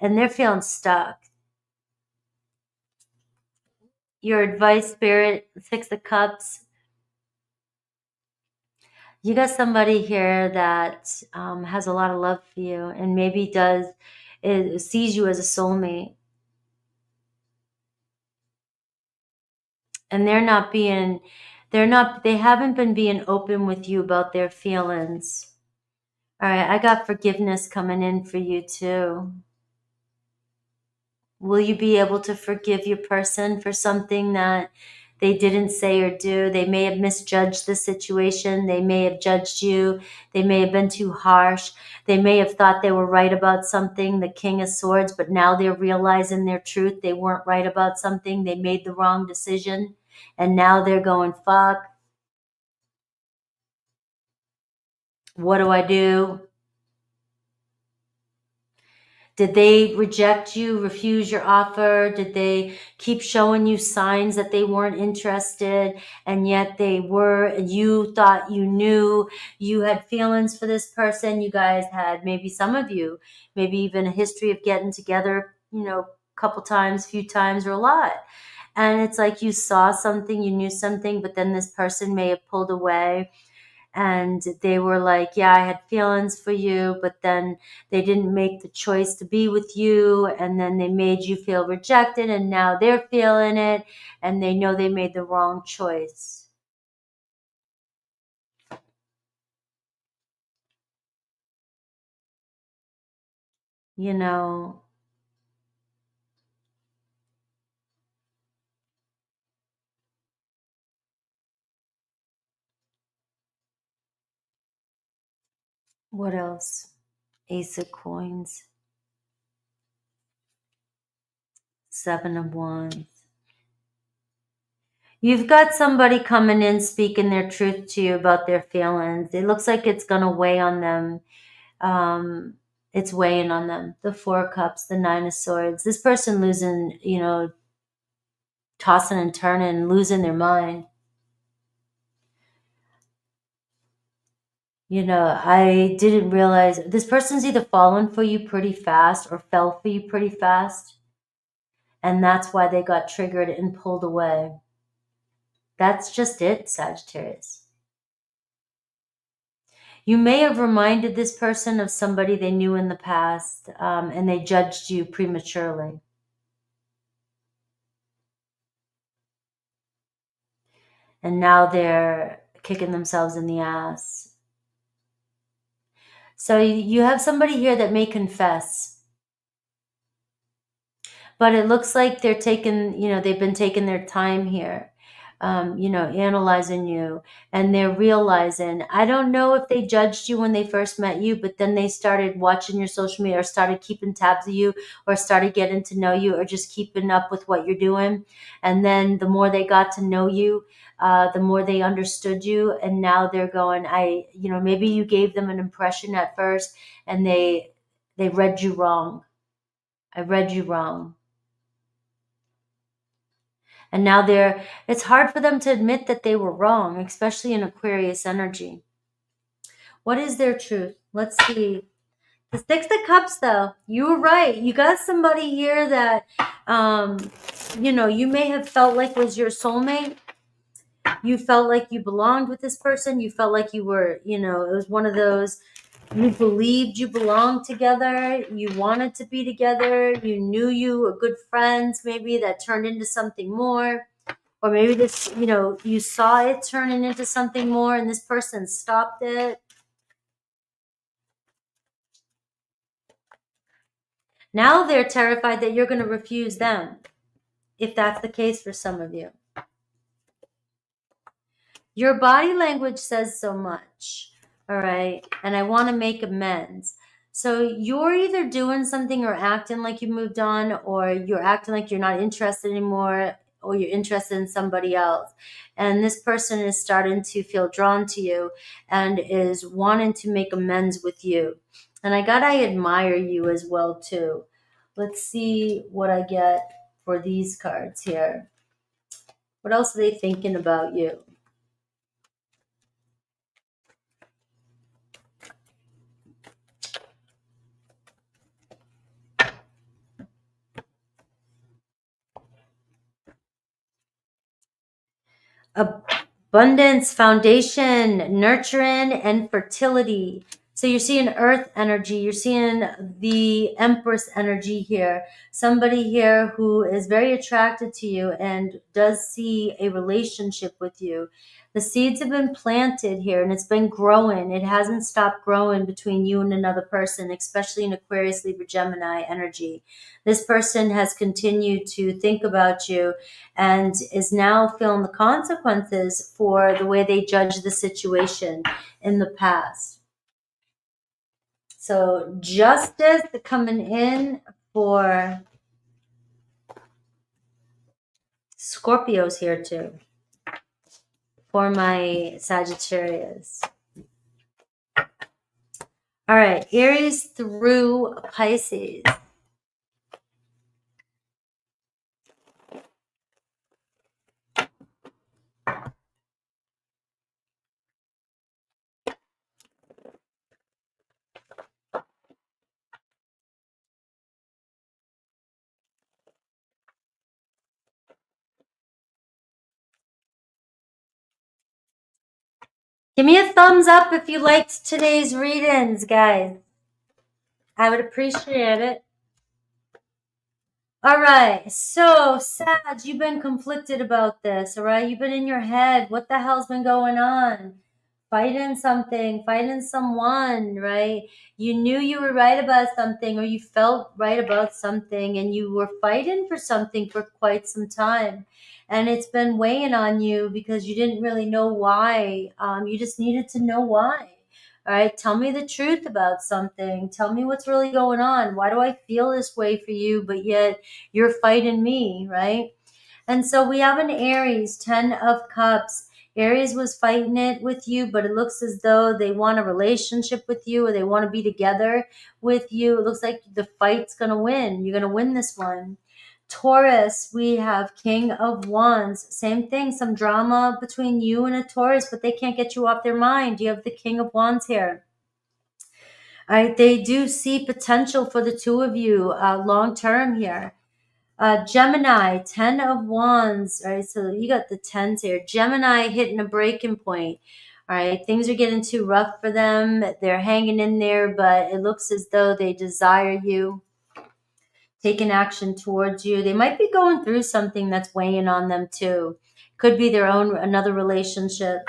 and they're feeling stuck. Your advice, Spirit, Six of Cups. You got somebody here that has a lot of love for you and maybe sees you as a soulmate. And they haven't been being open with you about their feelings. All right, I got forgiveness coming in for you too. Will you be able to forgive your person for something that they didn't say or do? They may have misjudged the situation. They may have judged you. They may have been too harsh. They may have thought they were right about something, the King of Swords, but now they're realizing their truth. They weren't right about something. They made the wrong decision. And now they're going, fuck. What do I do? Did they reject you, refuse your offer? Did they keep showing you signs that they weren't interested and yet they were, and you thought you knew you had feelings for this person? You guys had, maybe some of you, maybe even a history of getting together, a couple times, few times, or a lot. And it's like you saw something, you knew something, but then this person may have pulled away. and they were like, yeah, I had feelings for you, but then they didn't make the choice to be with you, and then they made you feel rejected, and now they're feeling it, and they know they made the wrong choice. You know, what else? Ace of Coins, Seven of Wands. You've got somebody coming in speaking their truth to you about their feelings. It looks like it's going to weigh on them. It's weighing on them. The Four of Cups, the Nine of Swords. This person losing, tossing and turning, losing their mind. I didn't realize this person's either fallen for you pretty fast or fell for you pretty fast. And that's why they got triggered and pulled away. That's just it, Sagittarius. You may have reminded this person of somebody they knew in the past, and they judged you prematurely. And now they're kicking themselves in the ass. So you have somebody here that may confess. But it looks like they're taking, they've been taking their time here, analyzing you, and they're realizing, I don't know if they judged you when they first met you, but then they started watching your social media or started keeping tabs of you or started getting to know you or just keeping up with what you're doing. And then the more they got to know you, the more they understood you. And now they're going, maybe you gave them an impression at first and they read you wrong. I read you wrong. And now it's hard for them to admit that they were wrong, especially in Aquarius energy. What is their truth? Let's see. The Six of Cups, though, you were right. You got somebody here that, you may have felt like was your soulmate. You felt like you belonged with this person. You felt like you were, it was one of those, you believed you belonged together. You wanted to be together. You knew you were good friends, maybe that turned into something more. Or maybe this, you saw it turning into something more and this person stopped it. Now they're terrified that you're going to refuse them, if that's the case for some of you. Your body language says so much, all right? And I want to make amends. So you're either doing something or acting like you moved on, or you're acting like you're not interested anymore, or you're interested in somebody else. And this person is starting to feel drawn to you and is wanting to make amends with you. And I admire you as well, too. Let's see what I get for these cards here. What else are they thinking about you? Abundance, foundation, nurturing, and fertility. So you're seeing earth energy. You're seeing the Empress energy here. Somebody here who is very attracted to you and does see a relationship with you. The seeds have been planted here and it's been growing. It hasn't stopped growing between you and another person, especially in Aquarius, Libra, Gemini energy. This person has continued to think about you and is now feeling the consequences for the way they judge the situation in the past. So justice coming in for Scorpios here too, for my Sagittarius. All right, Aries through Pisces. Give me a thumbs up if you liked today's readings, guys. I would appreciate it. All right. So, Sag, you've been conflicted about this, all right? You've been in your head. What the hell's been going on? Fighting something, fighting someone, right? You knew you were right about something, or you felt right about something, and you were fighting for something for quite some time. And it's been weighing on you because you didn't really know why. You just needed to know why. All right, tell me the truth about something. Tell me what's really going on. Why do I feel this way for you, but yet you're fighting me, right? And so we have an Aries, 10 of Cups. Aries was fighting it with you, but it looks as though they want a relationship with you, or they want to be together with you. It looks like the fight's going to win. You're going to win this one. Taurus, we have King of Wands. Same thing, some drama between you and a Taurus, but they can't get you off their mind. You have the King of Wands here. All right, they do see potential for the two of you long term here. Gemini, 10 of Wands, right? So you got the 10s here. Gemini hitting a breaking point. All right, things are getting too rough for them. They're hanging in there, but it looks as though they desire you, taking action towards you. They might be going through something that's weighing on them too. Could be their own, another relationship.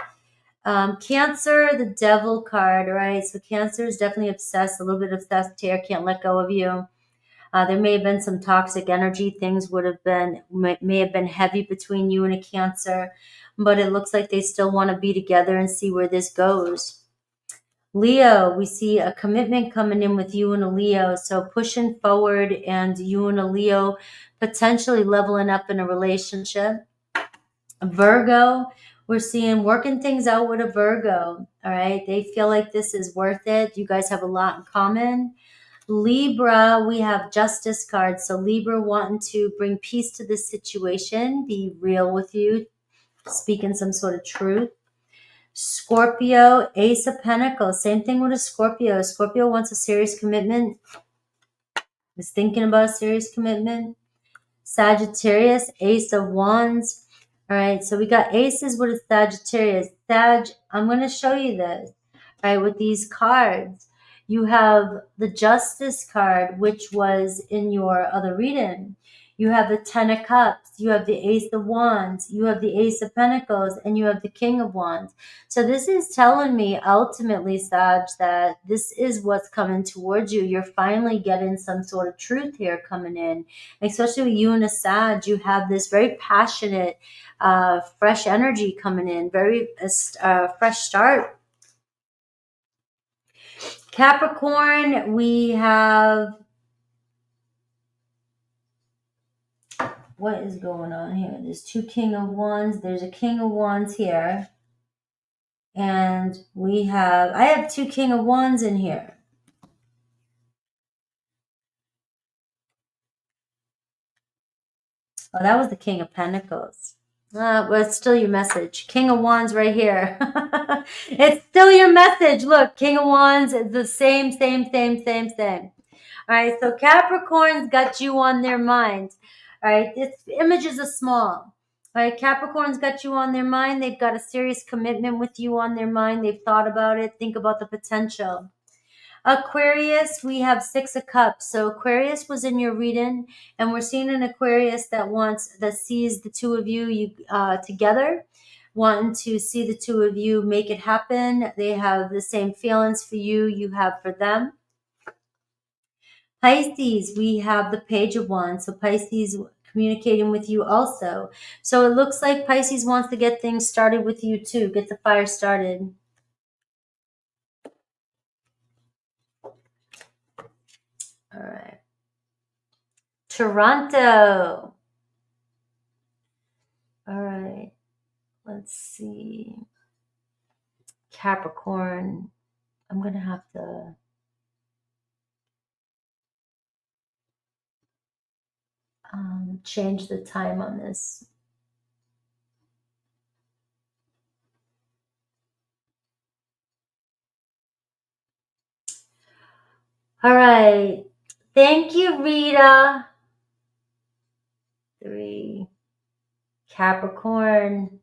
Cancer, the Devil card, right? So Cancer is definitely obsessed, a little bit obsessed here, can't let go of you. There may have been some toxic energy. Things may have been heavy between you and a Cancer, but it looks like they still want to be together and see where this goes. Leo, we see a commitment coming in with you and a Leo. So pushing forward, and you and a Leo potentially leveling up in a relationship. Virgo, we're seeing working things out with a Virgo. All right. They feel like this is worth it. You guys have a lot in common. Libra, we have Justice cards. So Libra wanting to bring peace to this situation, be real with you, speaking some sort of truth. Scorpio, Ace of Pentacles. Same thing with a Scorpio. Scorpio wants a serious commitment, is thinking about a serious commitment. Sagittarius, Ace of Wands. All right, so we got aces with a Sagittarius. Sag, I'm going to show you this. All right, with these cards, you have the Justice card, which was in your other reading. You have the 10 of Cups, you have the Ace of Wands, you have the Ace of Pentacles, and you have the King of Wands. So this is telling me ultimately, Sag, that this is what's coming towards you. You're finally getting some sort of truth here coming in. Especially with you and a Sag, you have this very passionate, fresh energy coming in, very fresh start. Capricorn, we have, what is going on here? There's two King of Wands. There's a King of Wands here. And I have two King of Wands in here. Oh, that was the King of Pentacles. Well, it's still your message. King of Wands right here. It's still your message. Look, King of Wands is the same. All right, so Capricorn's got you on their mind. All right, this images are small. All right, Capricorn's got you on their mind. They've got a serious commitment with you on their mind. They've thought about it. Think about the potential. Aquarius, we have 6 of Cups. So Aquarius was in your reading, and we're seeing an Aquarius that sees the two of you together, wanting to see the two of you make it happen. They have the same feelings for you have for them. Pisces, we have the Page of Wands. So Pisces communicating with you also. So it looks like Pisces wants to get things started with you too, get the fire started. All right. Toronto. All right. Let's see. Capricorn. I'm going to have to change the time on this. All right. Thank you, Rita. 3. Capricorn.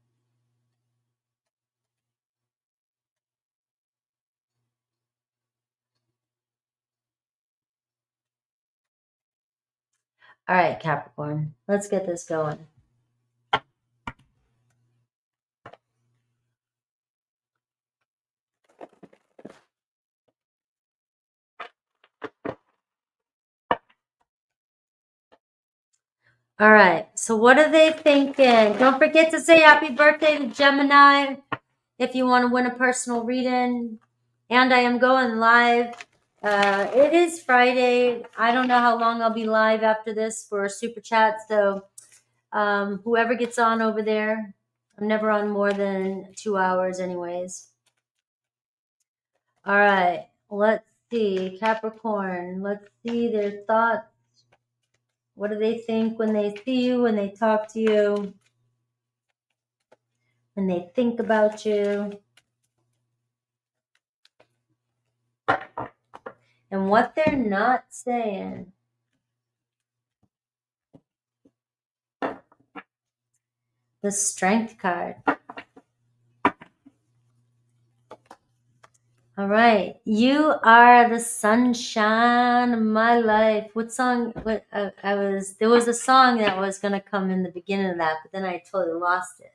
All right, Capricorn, let's get this going. All right, so what are they thinking? Don't forget to say happy birthday to Gemini if you want to win a personal reading. And I am going live. It is Friday. I don't know how long I'll be live after this for a super chat. So whoever gets on over there, I'm never on more than 2 hours anyways. All right, let's see. Capricorn, let's see their thoughts. What do they think when they see you, when they talk to you, when they think about you? And what they're not saying. The Strength card. All right, you are the sunshine of my life. What song? What there was a song that was gonna come in the beginning of that, but then I totally lost it.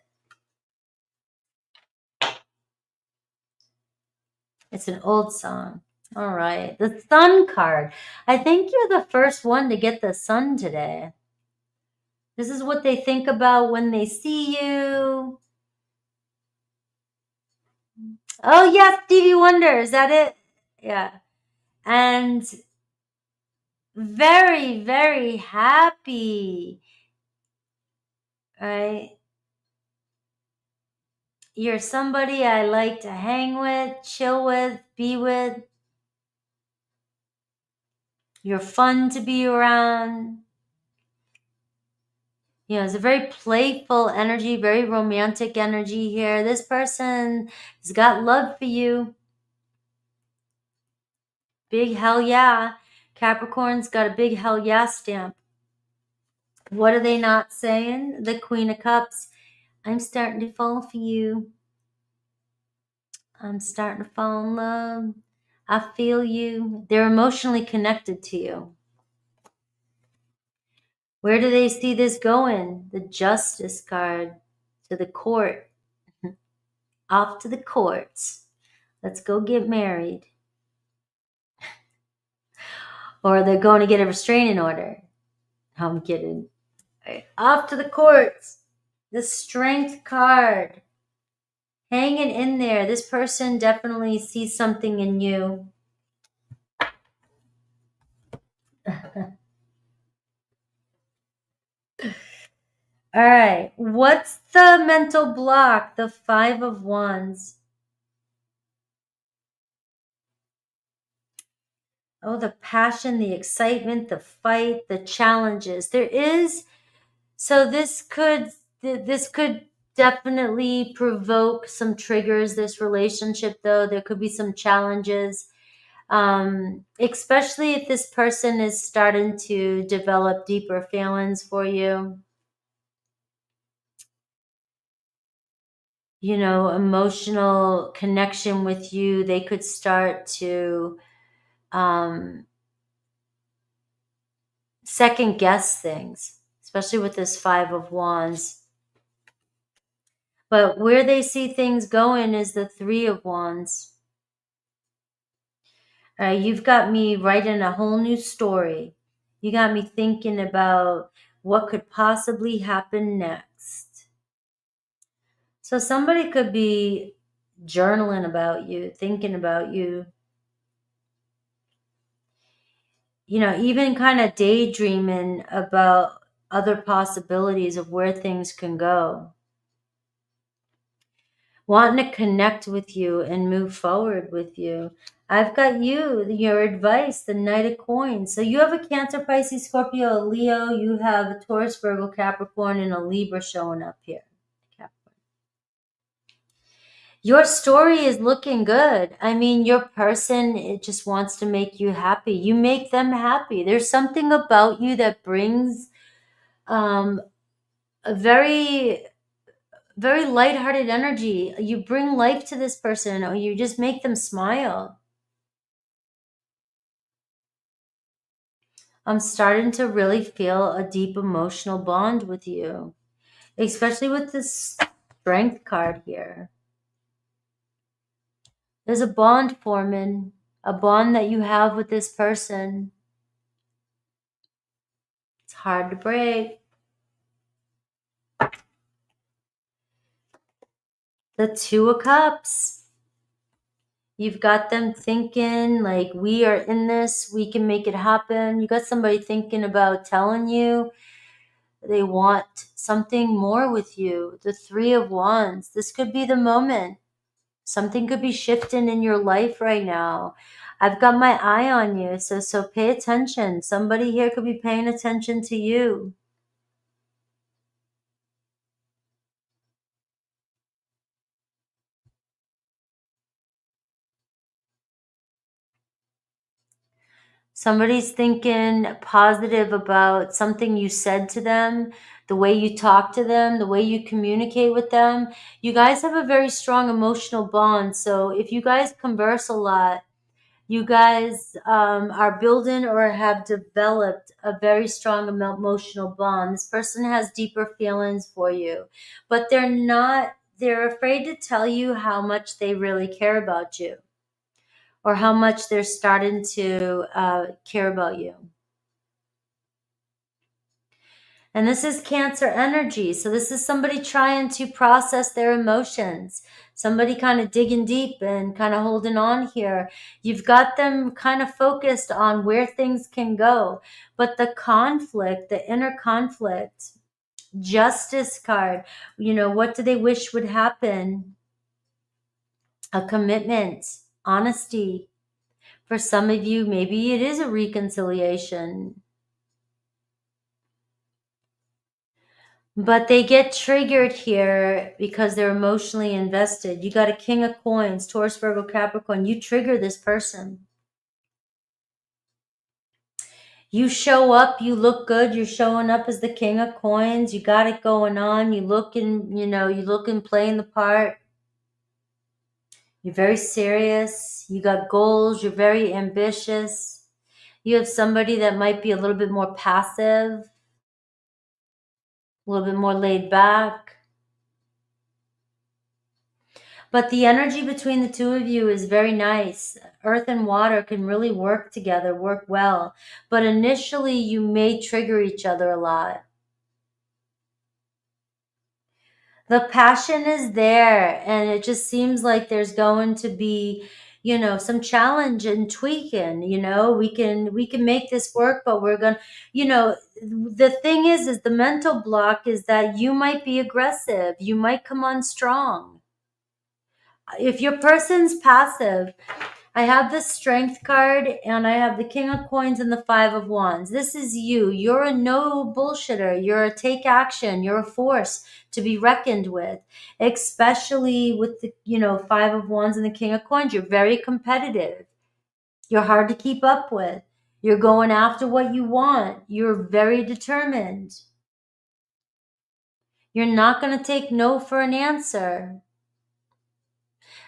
It's an old song. All right, the Sun card. I think you're the first one to get the Sun today. This is what they think about when they see you. Oh yes, Stevie Wonder. Is that it? Yeah. And very, very happy. Right? You're somebody I like to hang with, chill with, be with. You're fun to be around. You know, it's a very playful energy, very romantic energy here. This person has got love for you. Big hell yeah. Capricorn's got a big hell yeah stamp. What are they not saying? The Queen of Cups. I'm starting to fall for you. I'm starting to fall in love. I feel you. They're emotionally connected to you. Where do they see this going? The Justice card. To the court. Off to the courts. Let's go get married. Or they're going to get a restraining order. I'm kidding. Right. Off to the courts. The Strength card. Hanging in there. This person definitely sees something in you. All right. What's the mental block? The Five of Wands. Oh, the passion, the excitement, the fight, the challenges. There is, so this could definitely provoke some triggers, this relationship, though. There could be some challenges, especially if this person is starting to develop deeper feelings for you. You know, emotional connection with you. They could start to second guess things, especially with this Five of Wands. But where they see things going is the Three of Wands. You've got me writing a whole new story. You got me thinking about what could possibly happen next. So somebody could be journaling about you, thinking about you. You know, even kind of daydreaming about other possibilities of where things can go. Wanting to connect with you and move forward with you. I've got you, your advice, the Knight of Coins. So you have a Cancer, Pisces, Scorpio, a Leo. You have a Taurus, Virgo, Capricorn, and a Libra showing up here. Capricorn. Your story is looking good. I mean, your person, it just wants to make you happy. You make them happy. There's something about you that brings a very lighthearted energy. You bring life to this person, or you just make them smile. I'm starting to really feel a deep emotional bond with you, especially with this Strength card here. There's a bond forming, a bond that you have with this person. It's hard to break. The Two of Cups. You've got them thinking like, we are in this, we can make it happen. You got somebody thinking about telling you they want something more with you. The Three of Wands. This could be the moment. Something could be shifting in your life right now. I've got my eye on you, so pay attention. Somebody here could be paying attention to you. Somebody's thinking positive about something you said to them, the way you talk to them, the way you communicate with them. You guys have a very strong emotional bond. So if you guys converse a lot, you guys are building or have developed a very strong emotional bond. This person has deeper feelings for you, but they're afraid to tell you how much they really care about you, or how much they're starting to care about you. And this is Cancer energy. So this is somebody trying to process their emotions. Somebody kind of digging deep and kind of holding on here. You've got them kind of focused on where things can go. But the conflict, the inner conflict, Justice card, what do they wish would happen? A commitment, honesty. For some of you, maybe it is a reconciliation. But they get triggered here because they're emotionally invested. You got a King of Coins, Taurus, Virgo, Capricorn. You trigger this person. You show up, you look good. You're showing up as the King of Coins. You got it going on. You look and playing the part. You're very serious. You got goals. You're very ambitious. You have somebody that might be a little bit more passive, a little bit more laid back. But the energy between the two of you is very nice. Earth and water can really work together, work well. But initially, you may trigger each other a lot. The passion is there, and it just seems like there's going to be, some challenge and tweaking. We can make this work, but we're going to, the thing is the mental block is that you might be aggressive. You might come on strong. If your person's passive, I have the Strength card and I have the King of Coins and the Five of Wands. This is you. You're a no bullshitter. You're a take action. You're a force to be reckoned with, especially with the, Five of Wands and the King of Coins. You're very competitive. You're hard to keep up with. You're going after what you want. You're very determined. You're not going to take no for an answer.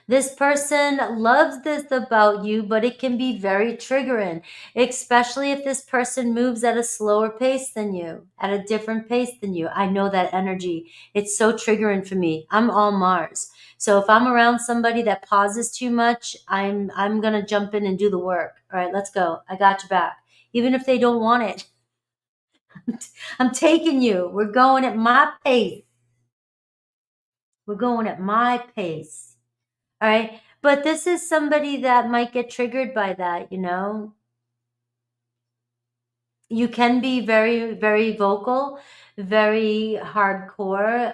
This person loves this about you, but it can be very triggering, especially if this person moves at a slower pace than you, at a different pace than you. I know that energy. It's so triggering for me. I'm all Mars. So if I'm around somebody that pauses too much, I'm going to jump in and do the work. All right, let's go. I got your back. Even if they don't want it. I'm taking you. We're going at my pace. We're going at my pace. All right. But this is somebody that might get triggered by that, You can be very, very vocal, very hardcore,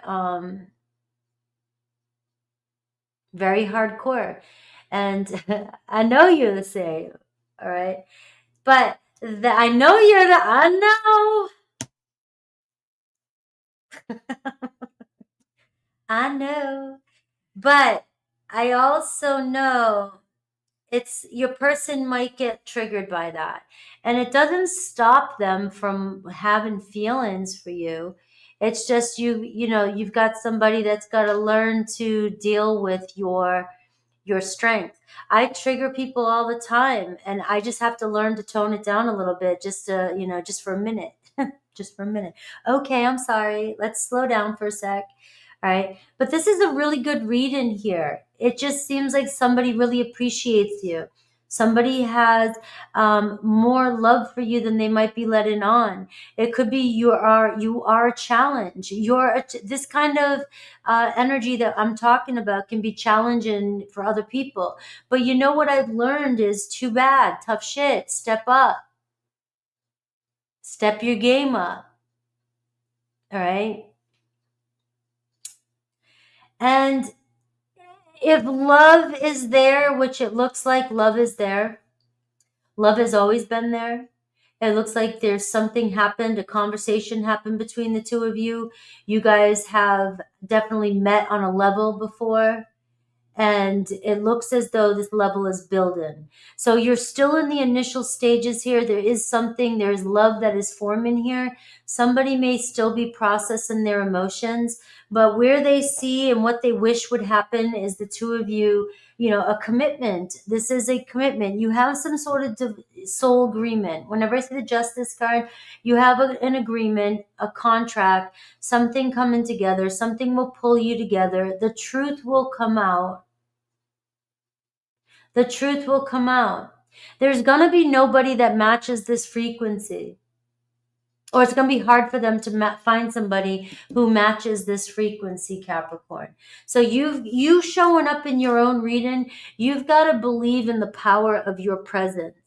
very hardcore. And I know you're the same. All right. But I know you're the, I know. I know. But I also know your person might get triggered by that, and it doesn't stop them from having feelings for you. It's just you've got somebody that's got to learn to deal with your your strength. I trigger people all the time, and I just have to learn to tone it down a little bit, just to, just for a minute. Just for a minute. Okay, I'm sorry. Let's slow down for a sec. All right. But this is a really good read in here. It just seems like somebody really appreciates you. Somebody has more love for you than they might be letting on. It could be you are a challenge. This kind of energy that I'm talking about can be challenging for other people. But you know what I've learned is, too bad, tough shit. Step up. Step your game up. All right. And if love is there, which it looks like love is there, love has always been there. It looks like there's something happened, a conversation happened between the two of you. You guys have definitely met on a level before. And it looks as though this level is building. So you're still in the initial stages here. There's love that is forming here. Somebody may still be processing their emotions, but where they see and what they wish would happen is the two of you, a commitment. This is a commitment. You have some sort of soul agreement. Whenever I see the Justice card, you have an agreement, a contract, something coming together, something will pull you together. The truth will come out. The truth will come out. There's going to be nobody that matches this frequency. Or it's going to be hard for them to find somebody who matches this frequency, Capricorn. So you showing up in your own reading, you've got to believe in the power of your presence.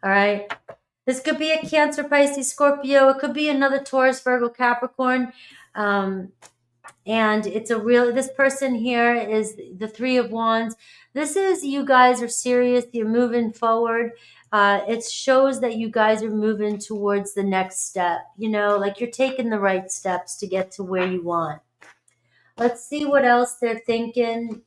All right. This could be a Cancer, Pisces, Scorpio. It could be another Taurus, Virgo, Capricorn. And this person here is the Three of Wands. This is, you guys are serious. You're moving forward. It shows that you guys are moving towards the next step. Like you're taking the right steps to get to where you want. Let's see what else they're thinking.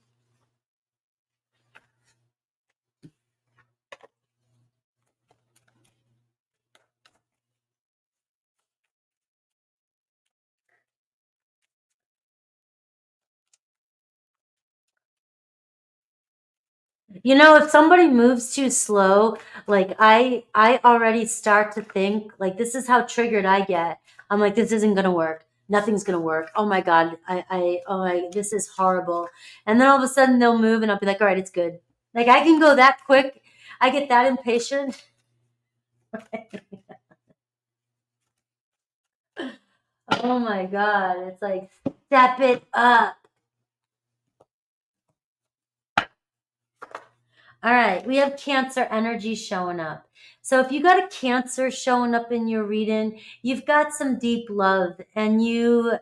If somebody moves too slow, like I already start to think, like, this is how triggered I get. I'm like, this isn't gonna work. Nothing's gonna work. Oh my God, this is horrible. And then all of a sudden they'll move, and I'll be like, all right, it's good. Like I can go that quick. I get that impatient. Oh my God, it's like, step it up. All right, we have Cancer energy showing up. So if you got a Cancer showing up in your reading, you've got some deep love, and you've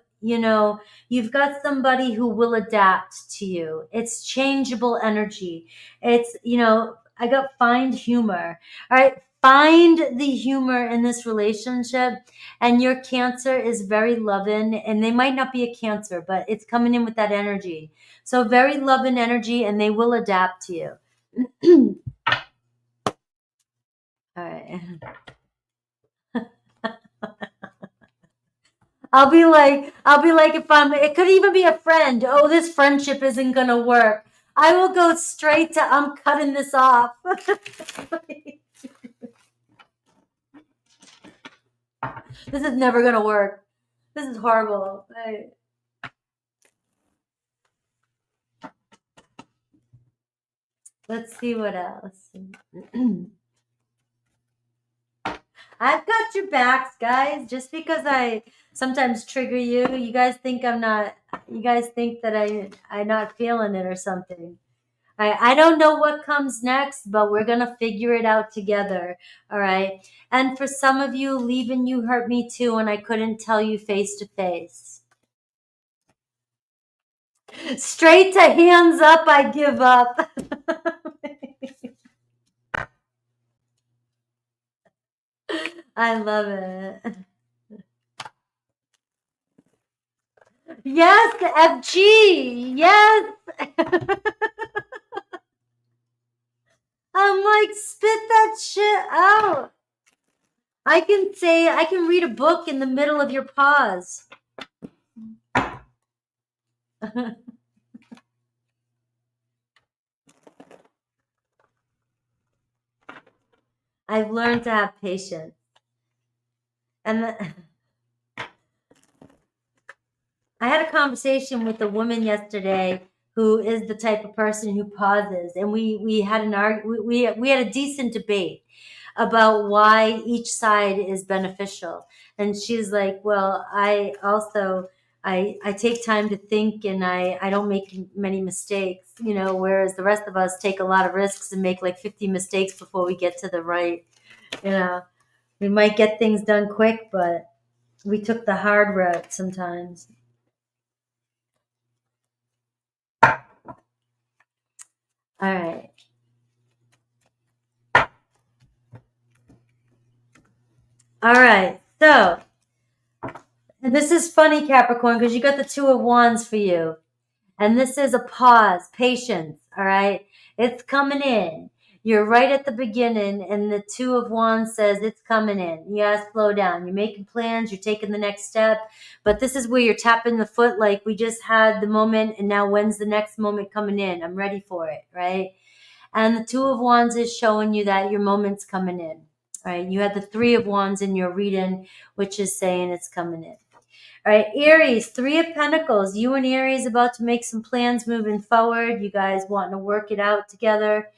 got somebody who will adapt to you. It's changeable energy. It's, I got find humor. All right, find the humor in this relationship. And your Cancer is very loving, and they might not be a Cancer, but it's coming in with that energy. So very loving energy, and they will adapt to you. All right. I'll be like, it could even be a friend. Oh, this friendship isn't going to work. I will go straight to, I'm cutting this off. This is never going to work. This is horrible. Let's see what else. I've got your backs, guys. Just because I sometimes trigger you, you guys think that I'm not feeling it or something. I don't know what comes next, but we're going to figure it out together. All right. And for some of you, leaving you hurt me too, and I couldn't tell you face to face. Straight to hands up, I give up. I love it. Yes, FG. Yes. I'm like, spit that shit out. I can read a book in the middle of your pause. I've learned to have patience. And I had a conversation with a woman yesterday who is the type of person who pauses, and we had we had a decent debate about why each side is beneficial. And she's like, well, I also I take time to think, and I don't make many mistakes, you know, whereas the rest of us take a lot of risks and make like 50 mistakes before we get to the right. You know, we might get things done quick, but we took the hard route sometimes. All right. All right. So, and this is funny, Capricorn, because you got the Two of Wands for you. And this is a pause, patience. All right. It's coming in. You're right at the beginning, and the Two of Wands says it's coming in. You gotta slow down. You're making plans, you're taking the next step. But this is where you're tapping the foot like we just had the moment, and now when's the next moment coming in? I'm ready for it, right? And the Two of Wands is showing you that your moment's coming in, right? You had the Three of Wands in your reading, which is saying it's coming in. All right, Aries, Three of Pentacles. You and Aries about to make some plans moving forward. You guys wanting to work it out together.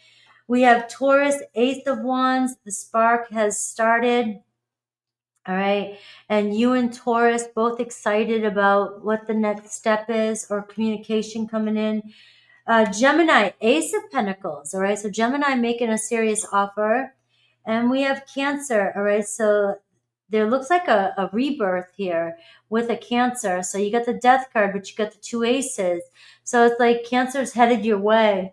We have Taurus, Ace of Wands. The spark has started. All right. And you and Taurus both excited about what the next step is, or communication coming in. Gemini, Ace of Pentacles. All right. So Gemini making a serious offer. And we have Cancer. All right. So there looks like a rebirth here with a Cancer. So you got the Death card, but you got the two aces. So it's like Cancer's headed your way.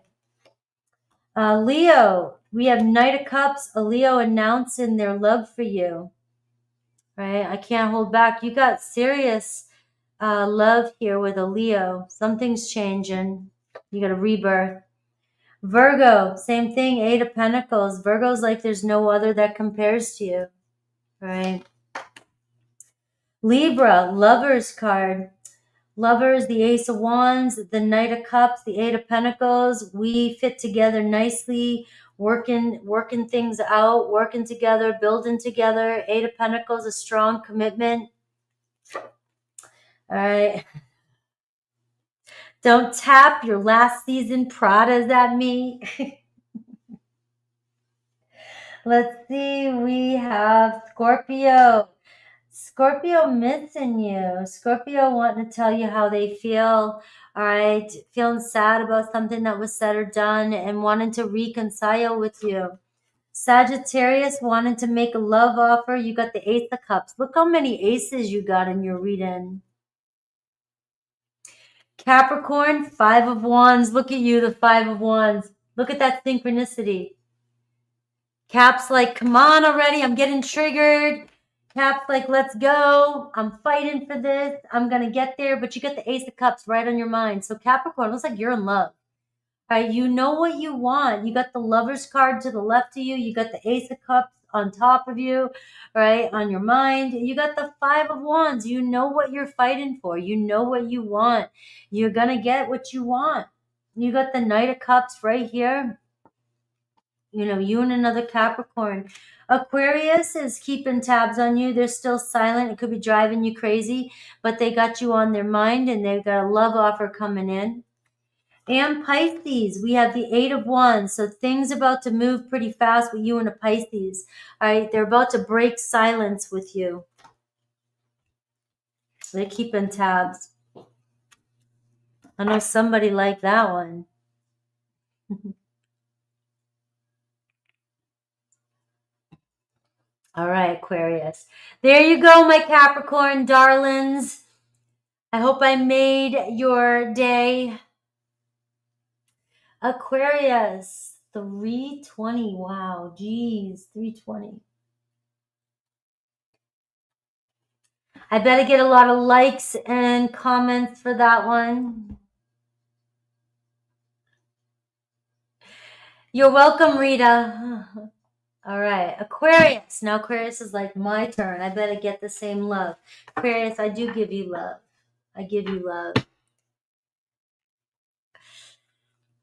Leo, we have Knight of Cups. A Leo announcing their love for you. Right? I can't hold back. You got serious love here with a Leo. Something's changing. You got a rebirth. Virgo, same thing. Eight of Pentacles. Virgo's like there's no other that compares to you. Right? Libra, Lovers card. Lovers, the Ace of Wands, the Knight of Cups, the Eight of Pentacles. We fit together nicely, working things out, working together, building together. Eight of Pentacles, a strong commitment. All right. Don't tap your last season Pradas at me. Let's see. We have Scorpio. Scorpio missing you. Scorpio wanting to tell you how they feel. All right. Feeling sad about something that was said or done and wanting to reconcile with you. Sagittarius wanting to make a love offer. You got the Ace of Cups. Look how many aces you got in your reading. Capricorn, Five of Wands. Look at you, the Five of Wands. Look at that synchronicity. Cap's like, come on already. I'm getting triggered. Cap's like, let's go. I'm fighting for this. I'm going to get there. But you got the Ace of Cups right on your mind. So Capricorn, looks like you're in love. All right, you know what you want. You got the Lover's card to the left of you. You got the Ace of Cups on top of you, right, on your mind. You got the Five of Wands. You know what you're fighting for. You know what you want. You're going to get what you want. You got the Knight of Cups right here. You know, you and another Capricorn. Aquarius is keeping tabs on you. They're still silent. It could be driving you crazy, but they got you on their mind, and they've got a love offer coming in. And Pisces, we have the Eight of Wands. So things about to move pretty fast with you and a Pisces. All right, they're about to break silence with you. They're keeping tabs. I know somebody like that one. All right, Aquarius. There you go, my Capricorn darlings. I hope I made your day. Aquarius, 320. Wow, geez, 320. I better get a lot of likes and comments for that one. You're welcome, Rita. All right, Aquarius. Now Aquarius is like my turn. I better get the same love. Aquarius, I do give you love. I give you love.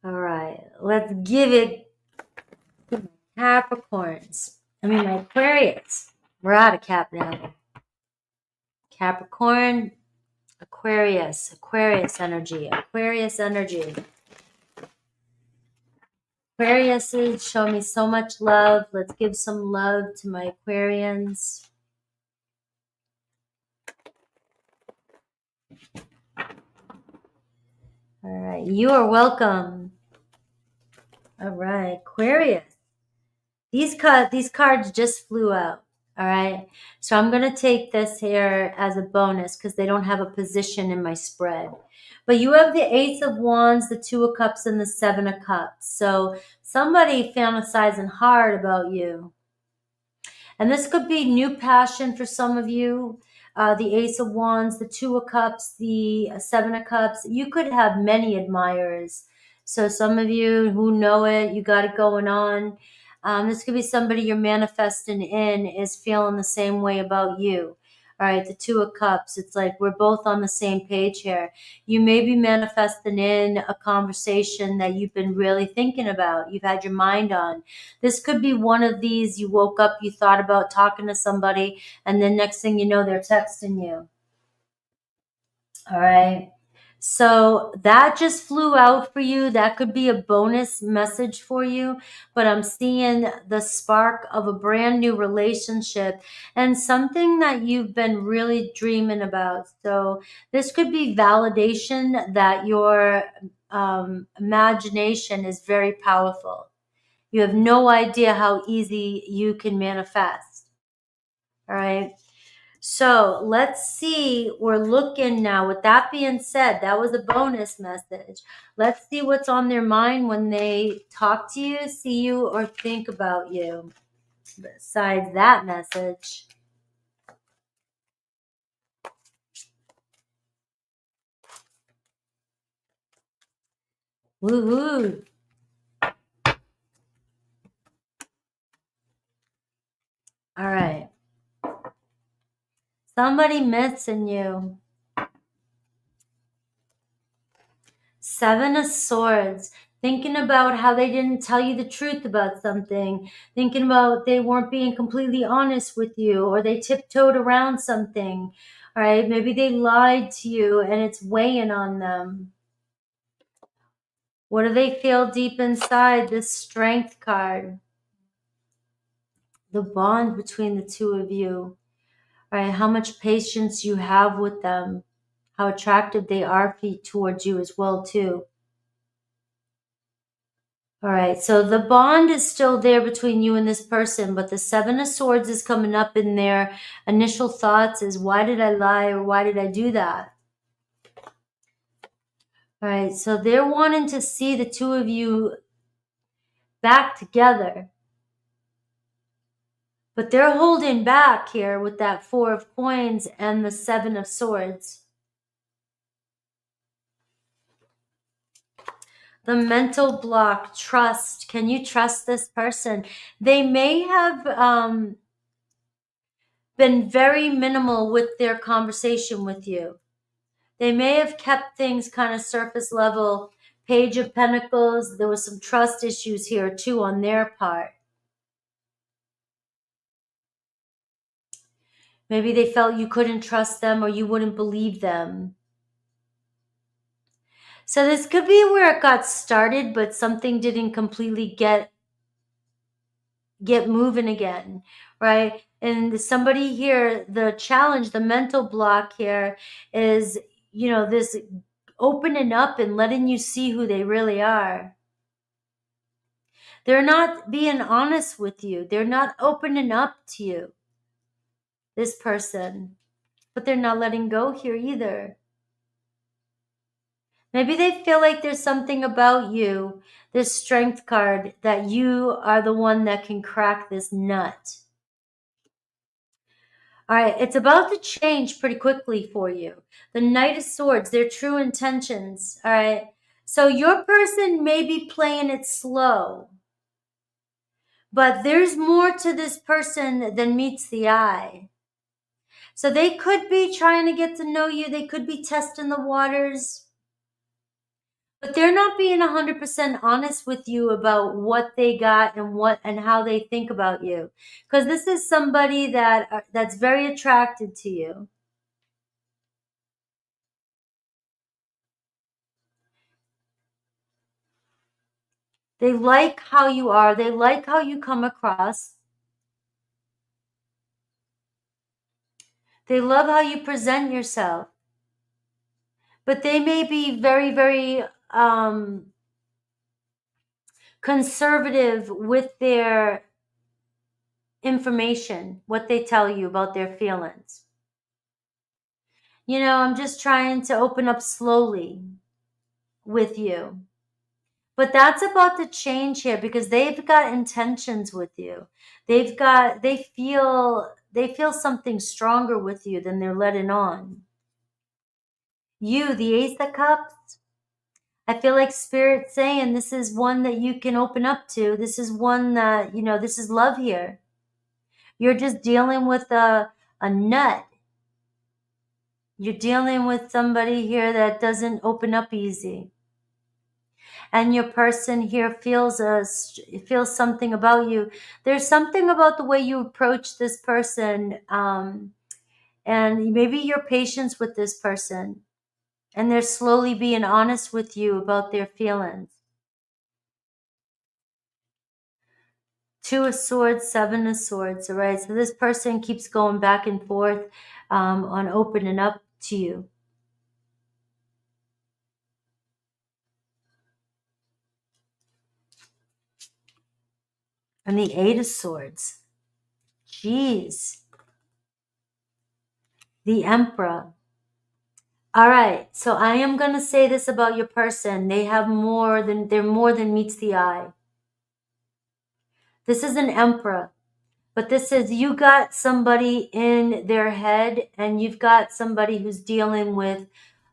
All right, let's give it to Capricorns. My Aquarius. We're out of Cap now. Capricorn, Aquarius energy, Aquarius energy. Aquariuses show me so much love. Let's give some love to my Aquarians. All right, you are welcome. All right, Aquarius. These cards just flew out. All right, so I'm going to take this here as a bonus because they don't have a position in my spread. But you have the Ace of Wands, the Two of Cups, and the Seven of Cups. So somebody fantasizing hard about you. And this could be new passion for some of you. The Ace of Wands, the Two of Cups, the Seven of Cups. You could have many admirers. So some of you who know it, you got it going on. This could be somebody you're manifesting in is feeling the same way about you. All right, the Two of Cups. It's like we're both on the same page here. You may be manifesting in a conversation that you've been really thinking about. You've had your mind on. This could be one of these. You woke up, you thought about talking to somebody, and then next thing you know, they're texting you. All right. So that just flew out for you. That could be a bonus message for you. But I'm seeing the spark of a brand new relationship and something that you've been really dreaming about. So this could be validation that your imagination is very powerful. You have no idea how easy you can manifest. All right. So let's see. We're looking now. With that being said, that was a bonus message. Let's see what's on their mind when they talk to you, see you, or think about you. Besides that message. Woohoo. All right. Somebody missing you. Seven of Swords. Thinking about how they didn't tell you the truth about something. Thinking about they weren't being completely honest with you, or they tiptoed around something. All right, maybe they lied to you and it's weighing on them. What do they feel deep inside? This Strength card. The bond between the two of you. All right, how much patience you have with them. How attractive they are towards you as well, too. All right, so the bond is still there between you and this person, but the Seven of Swords is coming up in their initial thoughts is, why did I lie or why did I do that? All right, so they're wanting to see the two of you back together, but they're holding back here with that Four of Coins and the Seven of Swords. The mental block, trust. Can you trust this person? They may have been very minimal with their conversation with you. They may have kept things kind of surface level. Page of Pentacles, there was some trust issues here too on their part. Maybe they felt you couldn't trust them or you wouldn't believe them. So this could be where it got started, but something didn't completely get moving again, right? And somebody here, the challenge, the mental block here is, this opening up and letting you see who they really are. They're not being honest with you. They're not opening up to you, this person, but they're not letting go here either. Maybe they feel like there's something about you, this Strength card, that you are the one that can crack this nut. All right, it's about to change pretty quickly for you. The Knight of Swords, their true intentions, all right? So your person may be playing it slow, but there's more to this person than meets the eye. So they could be trying to get to know you. They could be testing the waters. But they're not being 100% honest with you about what they got and what and how they think about you. Because this is somebody that's very attracted to you. They like how you are. They like how you come across. They love how you present yourself. But they may be very, very conservative with their information, what they tell you about their feelings. I'm just trying to open up slowly with you. But that's about to change here because they've got intentions with you. They feel something stronger with you than they're letting on. You, the Ace of Cups, I feel like Spirit saying this is one that you can open up to. This is one that, this is love here. You're just dealing with a nut. You're dealing with somebody here that doesn't open up easy. And your person here feels something about you. There's something about the way you approach this person, and maybe your patience with this person, and they're slowly being honest with you about their feelings. Two of Swords, Seven of Swords. All right, so this person keeps going back and forth on opening up to you. And the Eight of Swords. Jeez. The Emperor. All right, so I am going to say this about your person. They're more than meets the eye. This is an Emperor, but this is you got somebody in their head, and you've got somebody who's dealing with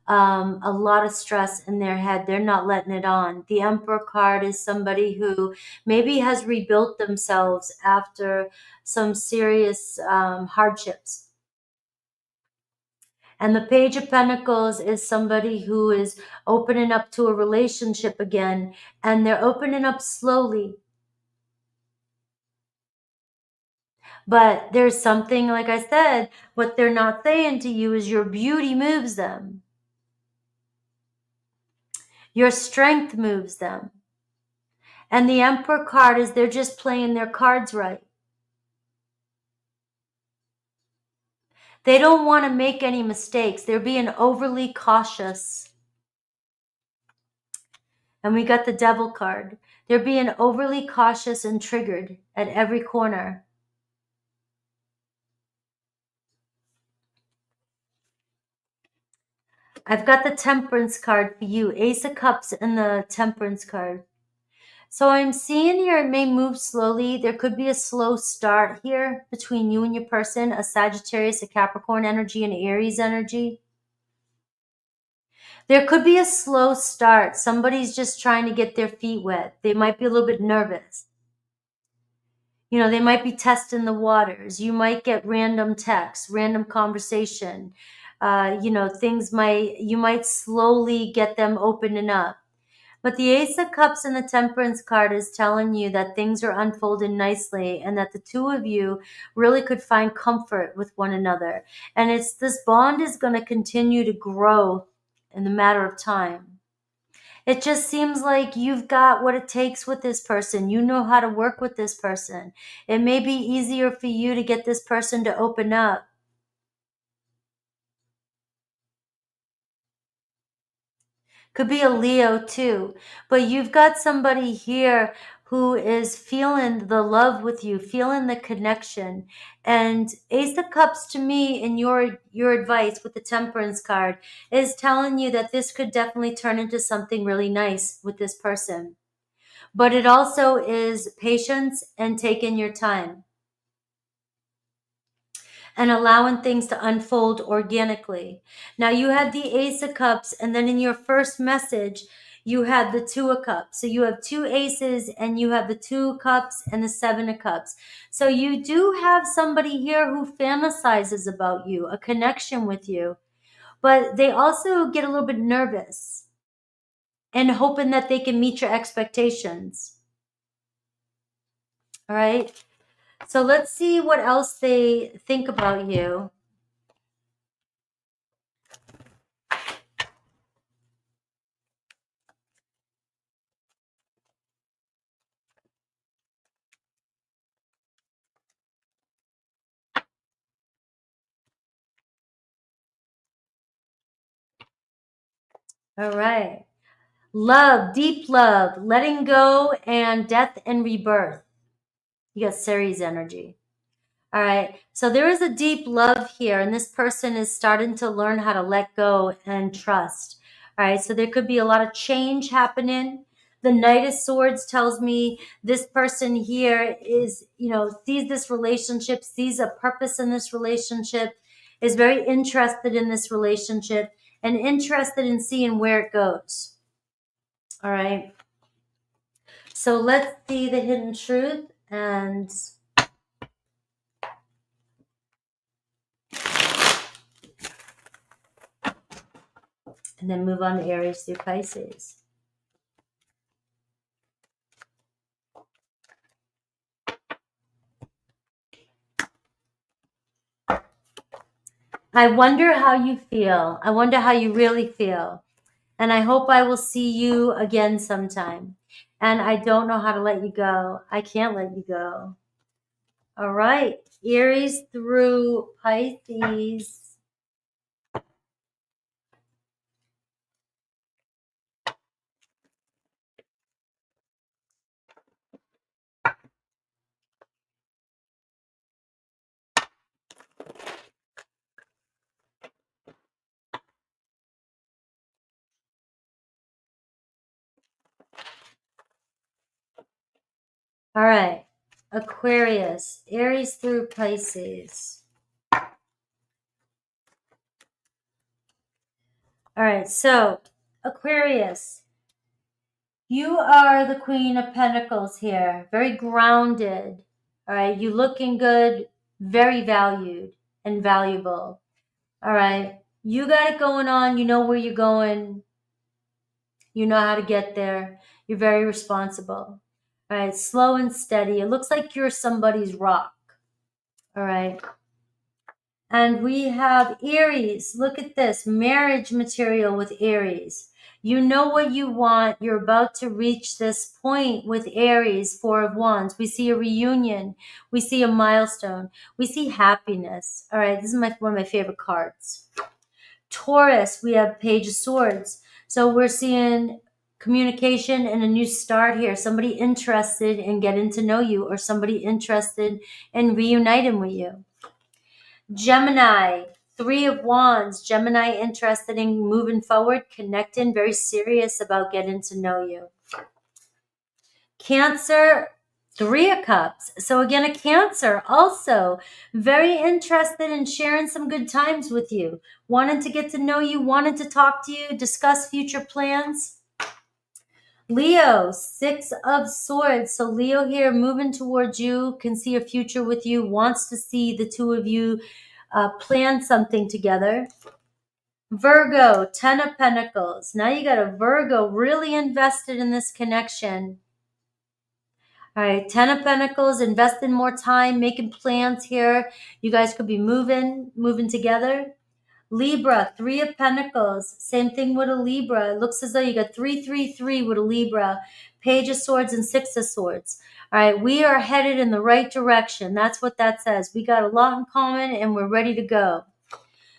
a lot of stress in their head. They're not letting it on. The Emperor card is somebody who maybe has rebuilt themselves after some serious hardships. And the Page of Pentacles is somebody who is opening up to a relationship again, and they're opening up slowly. But there's something, like I said, what they're not saying to you is your beauty moves them. Your strength moves them. And the Emperor card is they're just playing their cards right. They don't want to make any mistakes. They're being overly cautious. And we got the Devil card. They're being overly cautious and triggered at every corner. I've got the Temperance card for you. Ace of Cups and the Temperance card. So I'm seeing here it may move slowly. There could be a slow start here between you and your person, a Sagittarius, a Capricorn energy, and Aries energy. There could be a slow start. Somebody's just trying to get their feet wet. They might be a little bit nervous. They might be testing the waters. You might get random texts, random conversation. You might slowly get them opening up. But the Ace of Cups and the Temperance card is telling you that things are unfolding nicely and that the two of you really could find comfort with one another. And this bond is going to continue to grow in the matter of time. It just seems like you've got what it takes with this person. You know how to work with this person. It may be easier for you to get this person to open up. Could be a Leo too. But you've got somebody here who is feeling the love with you, feeling the connection. And Ace of Cups to me, in your advice with the Temperance card, is telling you that this could definitely turn into something really nice with this person. But it also is patience and taking your time and allowing things to unfold organically. Now you had the Ace of Cups, and then in your first message, you had the Two of Cups. So you have two aces, and you have the Two of Cups and the Seven of Cups. So you do have somebody here who fantasizes about you, a connection with you, but they also get a little bit nervous. and hoping that they can meet your expectations. All right. So let's see what else they think about you. All right. Love, deep love, letting go, and death and rebirth. You got Ceres energy. All right. So there is a deep love here, and this person is starting to learn how to let go and trust. All right. So there could be a lot of change happening. The Knight of Swords tells me this person here is, sees this relationship, sees a purpose in this relationship, is very interested in this relationship, and interested in seeing where it goes. All right. So let's see the hidden truth and then move on to Aries through Pisces. I wonder how you feel. I wonder how you really feel. And I hope I will see you again sometime. And I don't know how to let you go. I can't let you go. All right. Aries through Pisces. All right. Aquarius. Aries through Pisces. All right. So, Aquarius. You are the Queen of Pentacles here. Very grounded. All right. You looking good. Very valued and valuable. All right. You got it going on. You know where you're going. You know how to get there. You're very responsible. All right. Slow and steady. It looks like you're somebody's rock. All right. And we have Aries. Look at this. Marriage material with Aries. You know what you want. You're about to reach this point with Aries, Four of Wands. We see a reunion. We see a milestone. We see happiness. All right. This is one of my favorite cards. Taurus, we have Page of Swords. So we're seeing communication and a new start here. Somebody interested in getting to know you, or somebody interested in reuniting with you. Gemini, Three of Wands. Gemini interested in moving forward, connecting, very serious about getting to know you. Cancer, Three of Cups. So again, a Cancer also very interested in sharing some good times with you, wanting to get to know you, wanting to talk to you, discuss future plans. Leo, Six of Swords. So Leo here moving towards you, can see a future with you, wants to see the two of you plan something together. Virgo, Ten of Pentacles. Now you got a Virgo really invested in this connection. All right, Ten of Pentacles, investing more time, making plans here. You guys could be moving together. Libra, Three of Pentacles. Same thing with a Libra. It looks as though you got 333 with a Libra. Page of Swords and Six of Swords. All right, we are headed in the right direction. That's what that says. We got a lot in common and we're ready to go.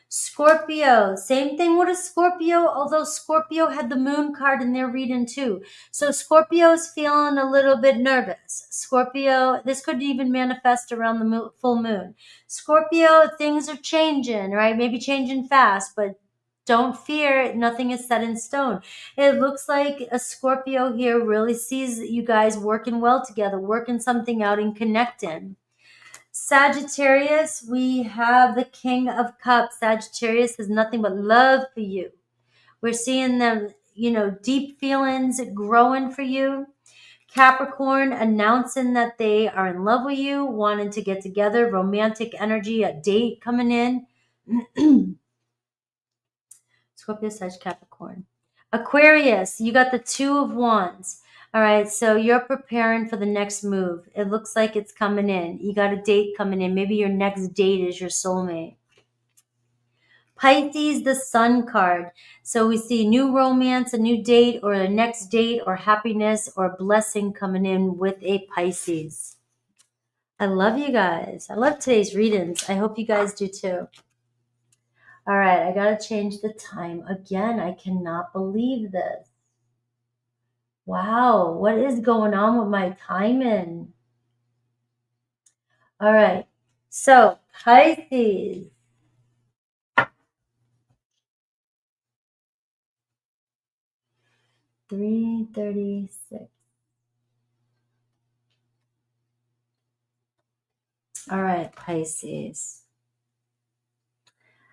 Scorpio, same thing with a Scorpio, although Scorpio had the moon card in their reading too. So Scorpio is feeling a little bit nervous. Scorpio, this could even manifest around the full moon. Scorpio, things are changing, right? Maybe changing fast, but don't fear, nothing is set in stone. It looks like a Scorpio here really sees you guys working well together, working something out and connecting. Sagittarius, we have the King of Cups. Sagittarius has nothing but love for you. We're seeing them, deep feelings growing for you. Capricorn announcing that they are in love with you, wanting to get together, romantic energy, a date coming in. Scorpio, Sag, Capricorn. Aquarius, you got the Two of Wands. All right, so you're preparing for the next move. It looks like it's coming in. You got a date coming in. Maybe your next date is your soulmate. Pisces, the Sun card. So we see new romance, a new date, or a next date, or happiness, or blessing coming in with a Pisces. I love you guys. I love today's readings. I hope you guys do too. All right, I got to change the time again. I cannot believe this. Wow, what is going on with my timing? All right, so Pisces. 3:36. All right, Pisces.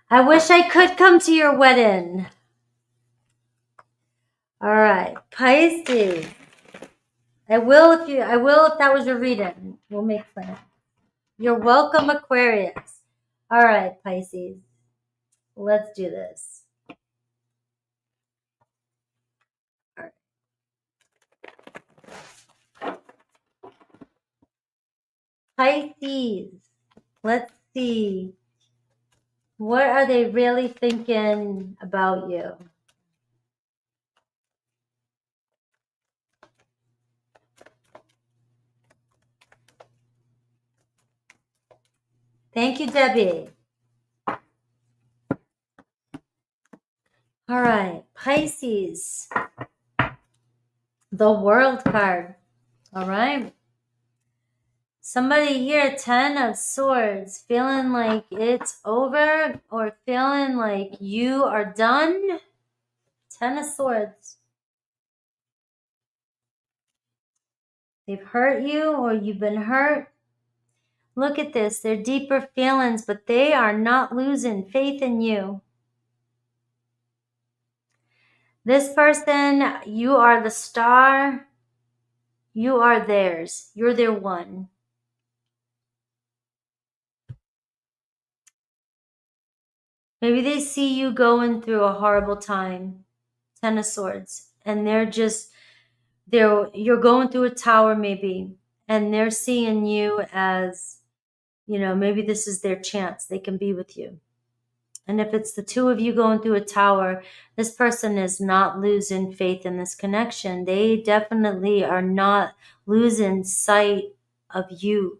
I wish I could come to your wedding. All right, Pisces. I will if that was your reading. We'll make plans. You're welcome, Aquarius. All right, Pisces. Let's do this. All right. Pisces. Let's see. What are they really thinking about you? Thank you, Debbie. All right, Pisces. The World card. All right. Somebody here, 10 of Swords, feeling like it's over or feeling like you are done. 10 of Swords. They've hurt you or you've been hurt. Look at this. They're deeper feelings, but they are not losing faith in you. This person, you are the star. You are theirs. You're their one. Maybe they see you going through a horrible time. 10 of Swords. And you're going through a tower maybe. And they're seeing you as, maybe this is their chance. They can be with you. And if it's the two of you going through a tower, this person is not losing faith in this connection. They definitely are not losing sight of you.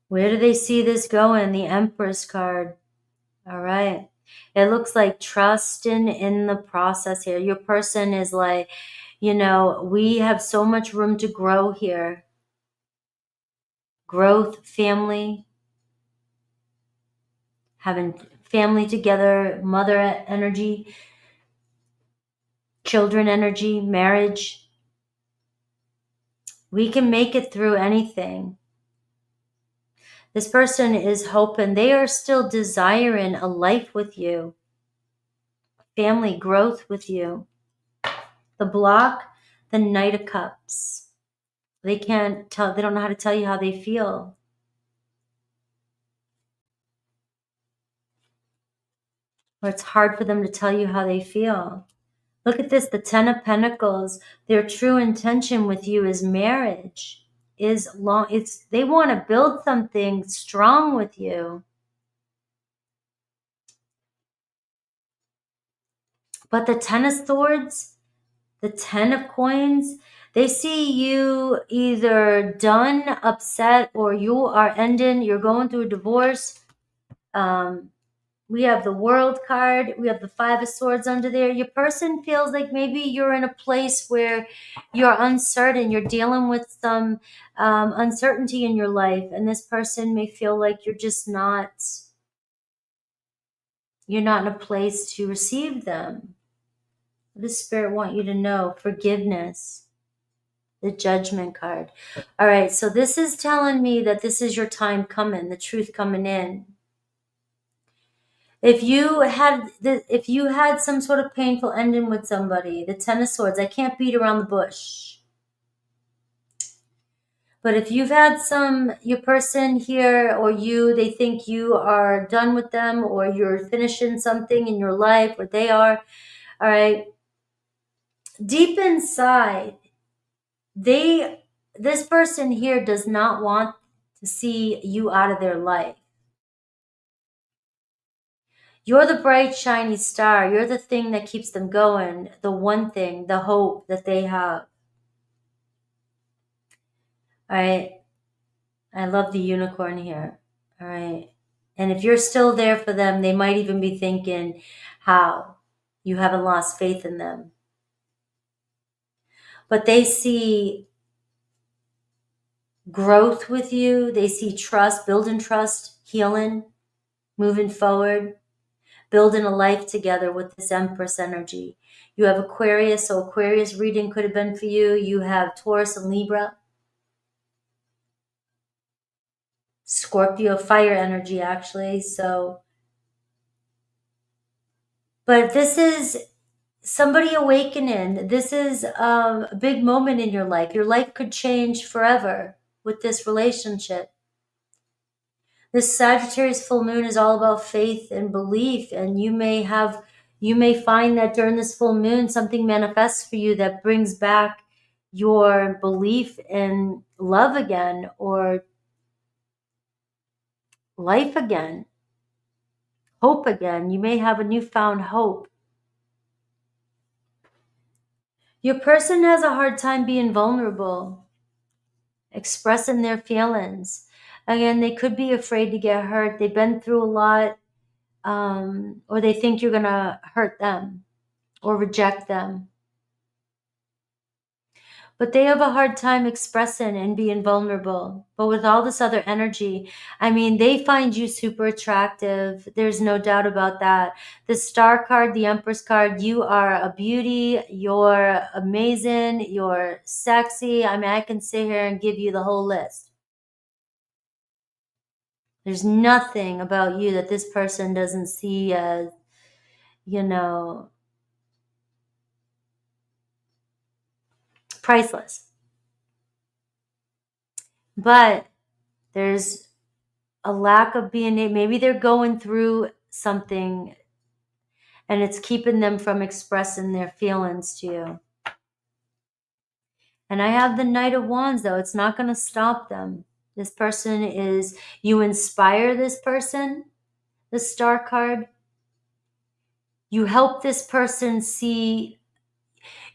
Where do they see this going? The Empress card. All right. It looks like trusting in the process here. Your person is like, we have so much room to grow here. Growth, family, having family together, mother energy, children energy, marriage. We can make it through anything. This person is hoping, they are still desiring a life with you, family growth with you. The block, the Knight of Cups. They don't know how to tell you how they feel. Or it's hard for them to tell you how they feel. Look at this, the 10 of Pentacles. Their true intention with you is marriage. They want to build something strong with you. But the 10 of Swords, the 10 of Coins, they see you either done, upset, or you are ending, you're going through a divorce. We have the World card. We have the 5 of Swords under there. Your person feels like maybe you're in a place where you're uncertain. You're dealing with some uncertainty in your life. And this person may feel like you're not in a place to receive them. What does Spirit want you to know? Forgiveness. The Judgment card. All right, so this is telling me that this is your time coming, the truth coming in. If you had some sort of painful ending with somebody, the 10 of Swords, I can't beat around the bush. But if you've had your person here or they think you are done with them or you're finishing something in your life or they are, all right, deep inside, this person here does not want to see you out of their life. You're the bright, shiny star. You're the thing that keeps them going, the one thing, the hope that they have. All right. I love the unicorn here. All right. And if you're still there for them, they might even be thinking how you haven't lost faith in them. But they see growth with you. They see trust, building trust, healing, moving forward, building a life together with this Empress energy. You have Aquarius, so Aquarius reading could have been for you. You have Taurus and Libra. Scorpio, fire energy, actually. So, but this is somebody awakening. This is a big moment in your life. Your life could change forever with this relationship. This Sagittarius full moon is all about faith and belief, and you may find that during this full moon something manifests for you that brings back your belief in love again or life again, hope again. You may have a newfound hope. Your person has a hard time being vulnerable, expressing their feelings. Again, they could be afraid to get hurt. They've been through a lot, or they think you're going to hurt them or reject them. But they have a hard time expressing and being vulnerable. But with all this other energy, I mean, they find you super attractive. There's no doubt about that. The Star card, the Empress card, you are a beauty. You're amazing. You're sexy. I mean, I can sit here and give you the whole list. There's nothing about you that this person doesn't see as, priceless. But there's a lack of maybe they're going through something and it's keeping them from expressing their feelings to you. And I have the Knight of Wands, though. It's not going to stop them. This person you inspire this person, the Star card. You help this person see,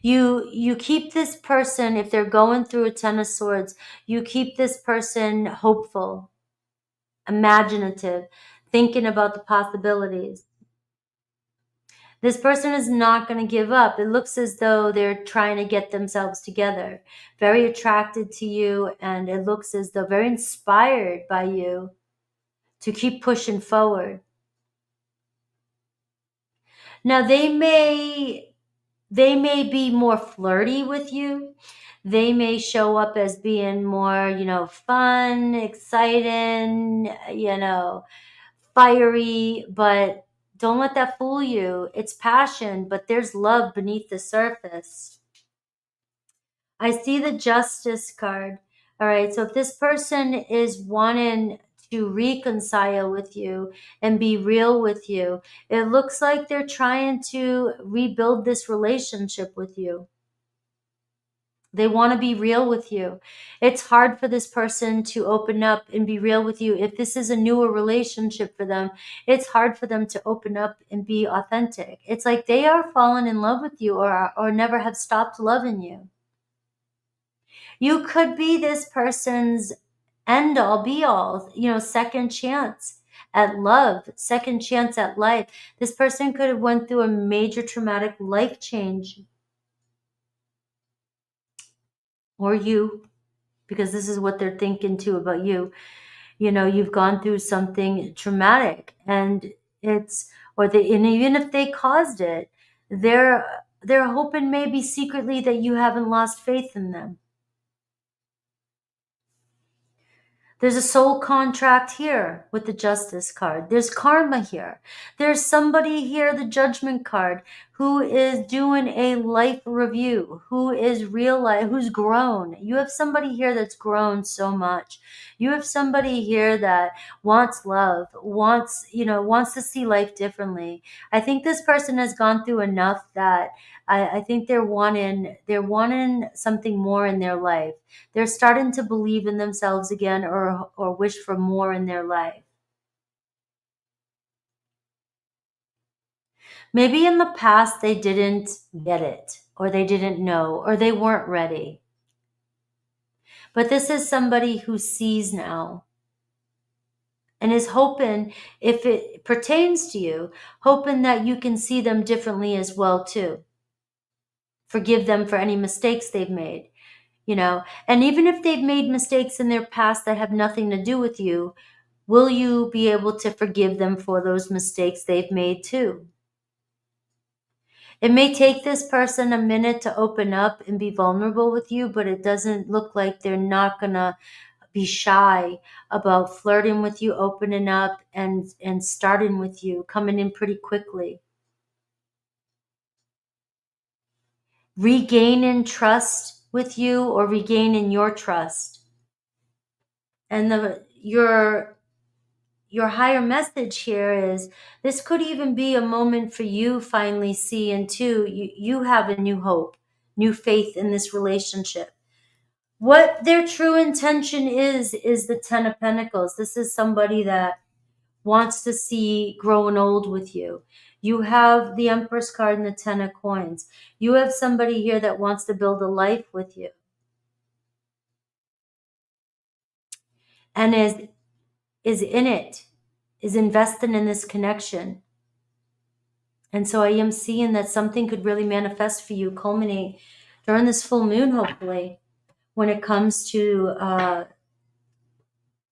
you keep this person, if they're going through a Ten of Swords, you keep this person hopeful, imaginative, thinking about the possibilities. This person is not going to give up. It looks as though they're trying to get themselves together, very attracted to you, and it looks as though very inspired by you to keep pushing forward. Now, they may be more flirty with you. They may show up as being more, fun, exciting, fiery, but don't let that fool you. It's passion, but there's love beneath the surface. I see the Justice card. All right, so if this person is wanting to reconcile with you and be real with you, it looks like they're trying to rebuild this relationship with you. They want to be real with you. It's hard for this person to open up and be real with you. If this is a newer relationship for them, it's hard for them to open up and be authentic. It's like they are falling in love with you or never have stopped loving you. You could be this person's end all be all, second chance at love, second chance at life. This person could have went through a major traumatic life change. Or you, because this is what they're thinking too about you. You've gone through something traumatic, and and even if they caused it, they're hoping maybe secretly that you haven't lost faith in them. There's a soul contract here with the Justice card. There's karma here. There's somebody here, the Judgment card, who is doing a life review, who is who's grown. You have somebody here that's grown so much. You have somebody here that wants love, wants to see life differently. I think this person has gone through enough that I think they're wanting something more in their life. They're starting to believe in themselves again, or wish for more in their life. Maybe in the past they didn't get it, or they didn't know, or they weren't ready. But this is somebody who sees now and is hoping, if it pertains to you, hoping that you can see them differently as well too. Forgive them for any mistakes they've made, and even if they've made mistakes in their past that have nothing to do with you, will you be able to forgive them for those mistakes they've made too? It may take this person a minute to open up and be vulnerable with you, but it doesn't look like they're not going to be shy about flirting with you, opening up, and starting with you, coming in pretty quickly. Regaining trust with you, or regaining your trust. And your higher message here is, this could even be a moment for you finally seeing too, you have a new hope, new faith in this relationship. What their true intention is the Ten of Pentacles. This is somebody that wants to see growing old with you. You have the Empress card and the Ten of Coins. You have somebody here that wants to build a life with you, and is in it, is investing in this connection. And so I am seeing that something could really manifest for you, culminate during this full moon, hopefully, when it comes to a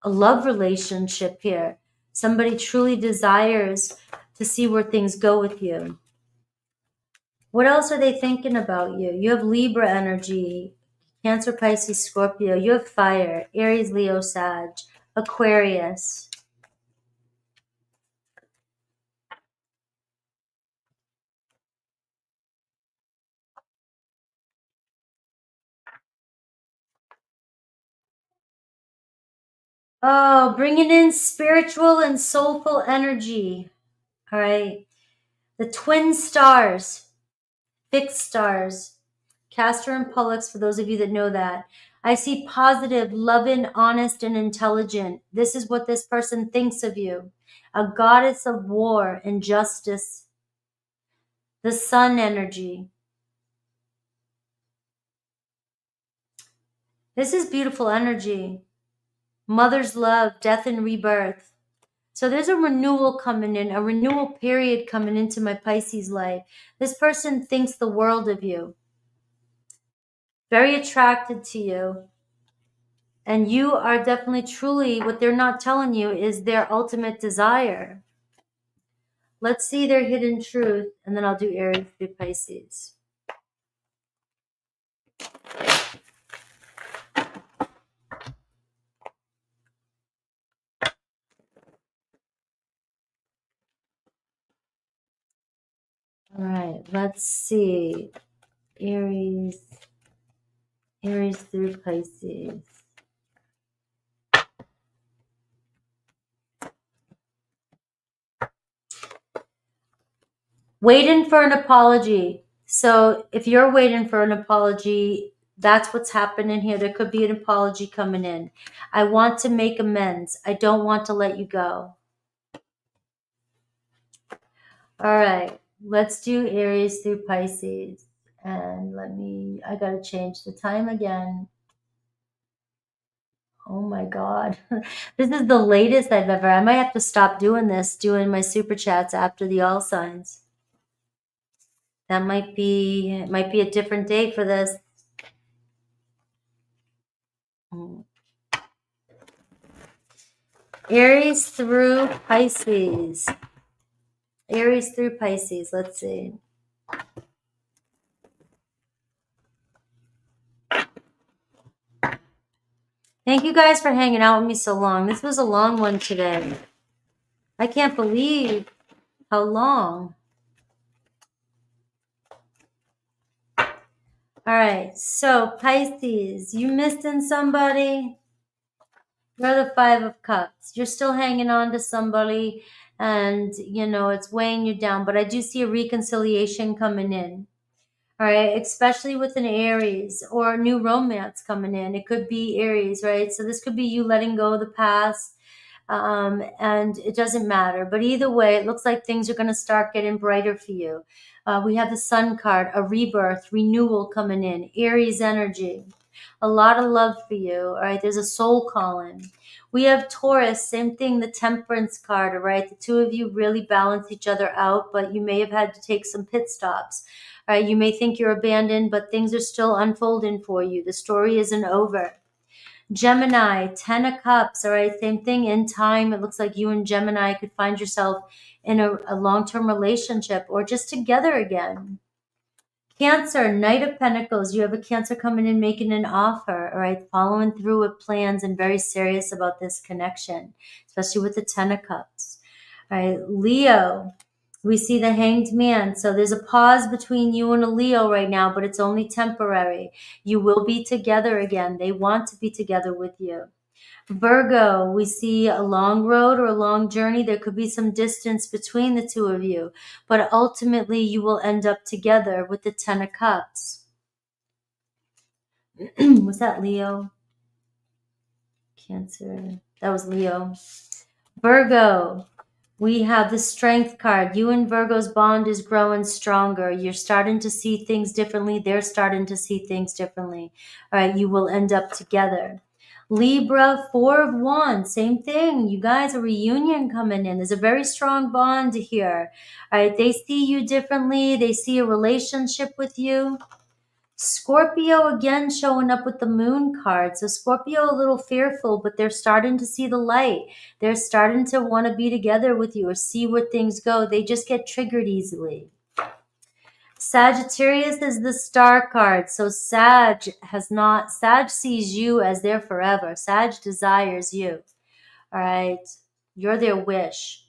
love relationship here. Somebody truly desires to see where things go with you. What else are they thinking about you? You have Libra energy, Cancer, Pisces, Scorpio. You have fire, Aries, Leo, Sag, Aquarius. Oh, bringing in spiritual and soulful energy. All right. The twin stars, fixed stars, Castor and Pollux, for those of you that know that. I see positive, loving, honest, and intelligent. This is what this person thinks of you. A goddess of war and justice. The sun energy. This is beautiful energy. Mother's love, death and rebirth. So there's a renewal coming in, a renewal period coming into my Pisces life. This person thinks the world of you. Very attracted to you. And you are definitely, truly, what they're not telling you is their ultimate desire. Let's see their hidden truth, and then I'll do Aries through Pisces. All right, let's see. Aries through Pisces. Waiting for an apology. So if you're waiting for an apology, that's what's happening here. There could be an apology coming in. I want to make amends. I don't want to let you go. All right, let's do Aries through Pisces. And I gotta change the time again. Oh my God. This is the latest I've ever, I might have to stop doing my super chats after the all signs. That might be a different day for this. Aries through Pisces. Aries through Pisces. Let's see. Thank you guys for hanging out with me so long. This was a long one today. I can't believe how long. All right, so Pisces, you missing somebody? You're the Five of Cups. You're still hanging on to somebody and, you know, it's weighing you down. But I do see a reconciliation coming in. All right, especially with an Aries or a new romance coming in. It could be Aries, right? So this could be you letting go of the past. And it doesn't matter. But either way, it looks like things are going to start getting brighter for you. We have the Sun card, a rebirth, renewal coming in, Aries energy. A lot of love for you. All right, there's a soul calling. We have Taurus, same thing, the Temperance card. All right, the two of you really balance each other out, but you may have had to take some pit stops. All right, you may think you're abandoned, but things are still unfolding for you. The story isn't over. Gemini, 10 of Cups, all right, same thing. In time, it looks like you and Gemini could find yourself in a long-term relationship or just together again. Cancer, Knight of Pentacles, you have a Cancer coming in making an offer, all right, following through with plans and very serious about this connection, especially with the 10 of Cups. All right, Leo, we see the Hanged Man. So there's a pause between you and a Leo right now, but it's only temporary. You will be together again. They want to be together with you. Virgo, we see a long road or a long journey. There could be some distance between the two of you, but ultimately you will end up together with the 10 of Cups. Was that Leo? Cancer. That was Leo. Virgo, we have the Strength card. You and Virgo's bond is growing stronger. You're starting to see things differently. They're starting to see things differently. All right, you will end up together. Libra, 4 of Wands, same thing. You guys, a reunion coming in. There's a very strong bond here. All right, they see you differently. They see a relationship with you. Scorpio again showing up with the Moon card. So Scorpio a little fearful, but they're starting to see the light. They're starting to want to be together with you or see where things go. They just get triggered easily. Sagittarius is the Star card. So Sag sees you as their forever. Sag desires you. All right. You're their wish.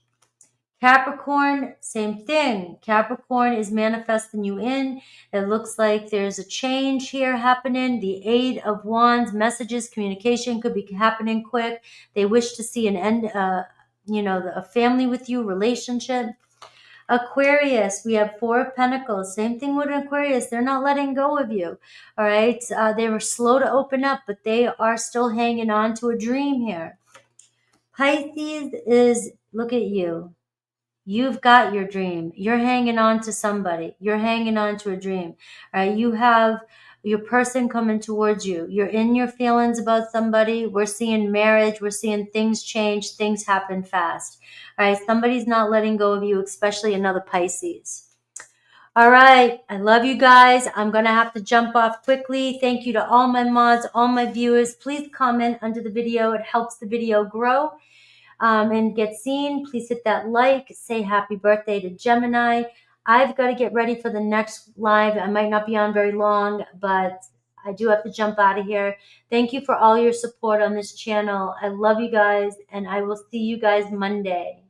Capricorn, same thing. Capricorn is manifesting you in. It looks like there's a change here happening. The 8 of Wands, messages, communication could be happening quick. They wish to see an end, a family with you, relationship. Aquarius, we have 4 of Pentacles. Same thing with Aquarius. They're not letting go of you. All right. They were slow to open up, but they are still hanging on to a dream here. Pisces is, look at you. You've got your dream. You're hanging on to somebody. You're hanging on to a dream. All right. You have your person coming towards you. You're in your feelings about somebody. We're seeing marriage. We're seeing things change. Things happen fast. All right. Somebody's not letting go of you, especially another Pisces. All right. I love you guys. I'm going to have to jump off quickly. Thank you to all my mods, all my viewers. Please comment under the video. It helps the video grow. And get seen. Please hit that like. Say happy birthday to Gemini. I've got to get ready for the next live. I might not be on very long, but I do have to jump out of here. Thank you for all your support on this channel. I love you guys, and I will see you guys Monday.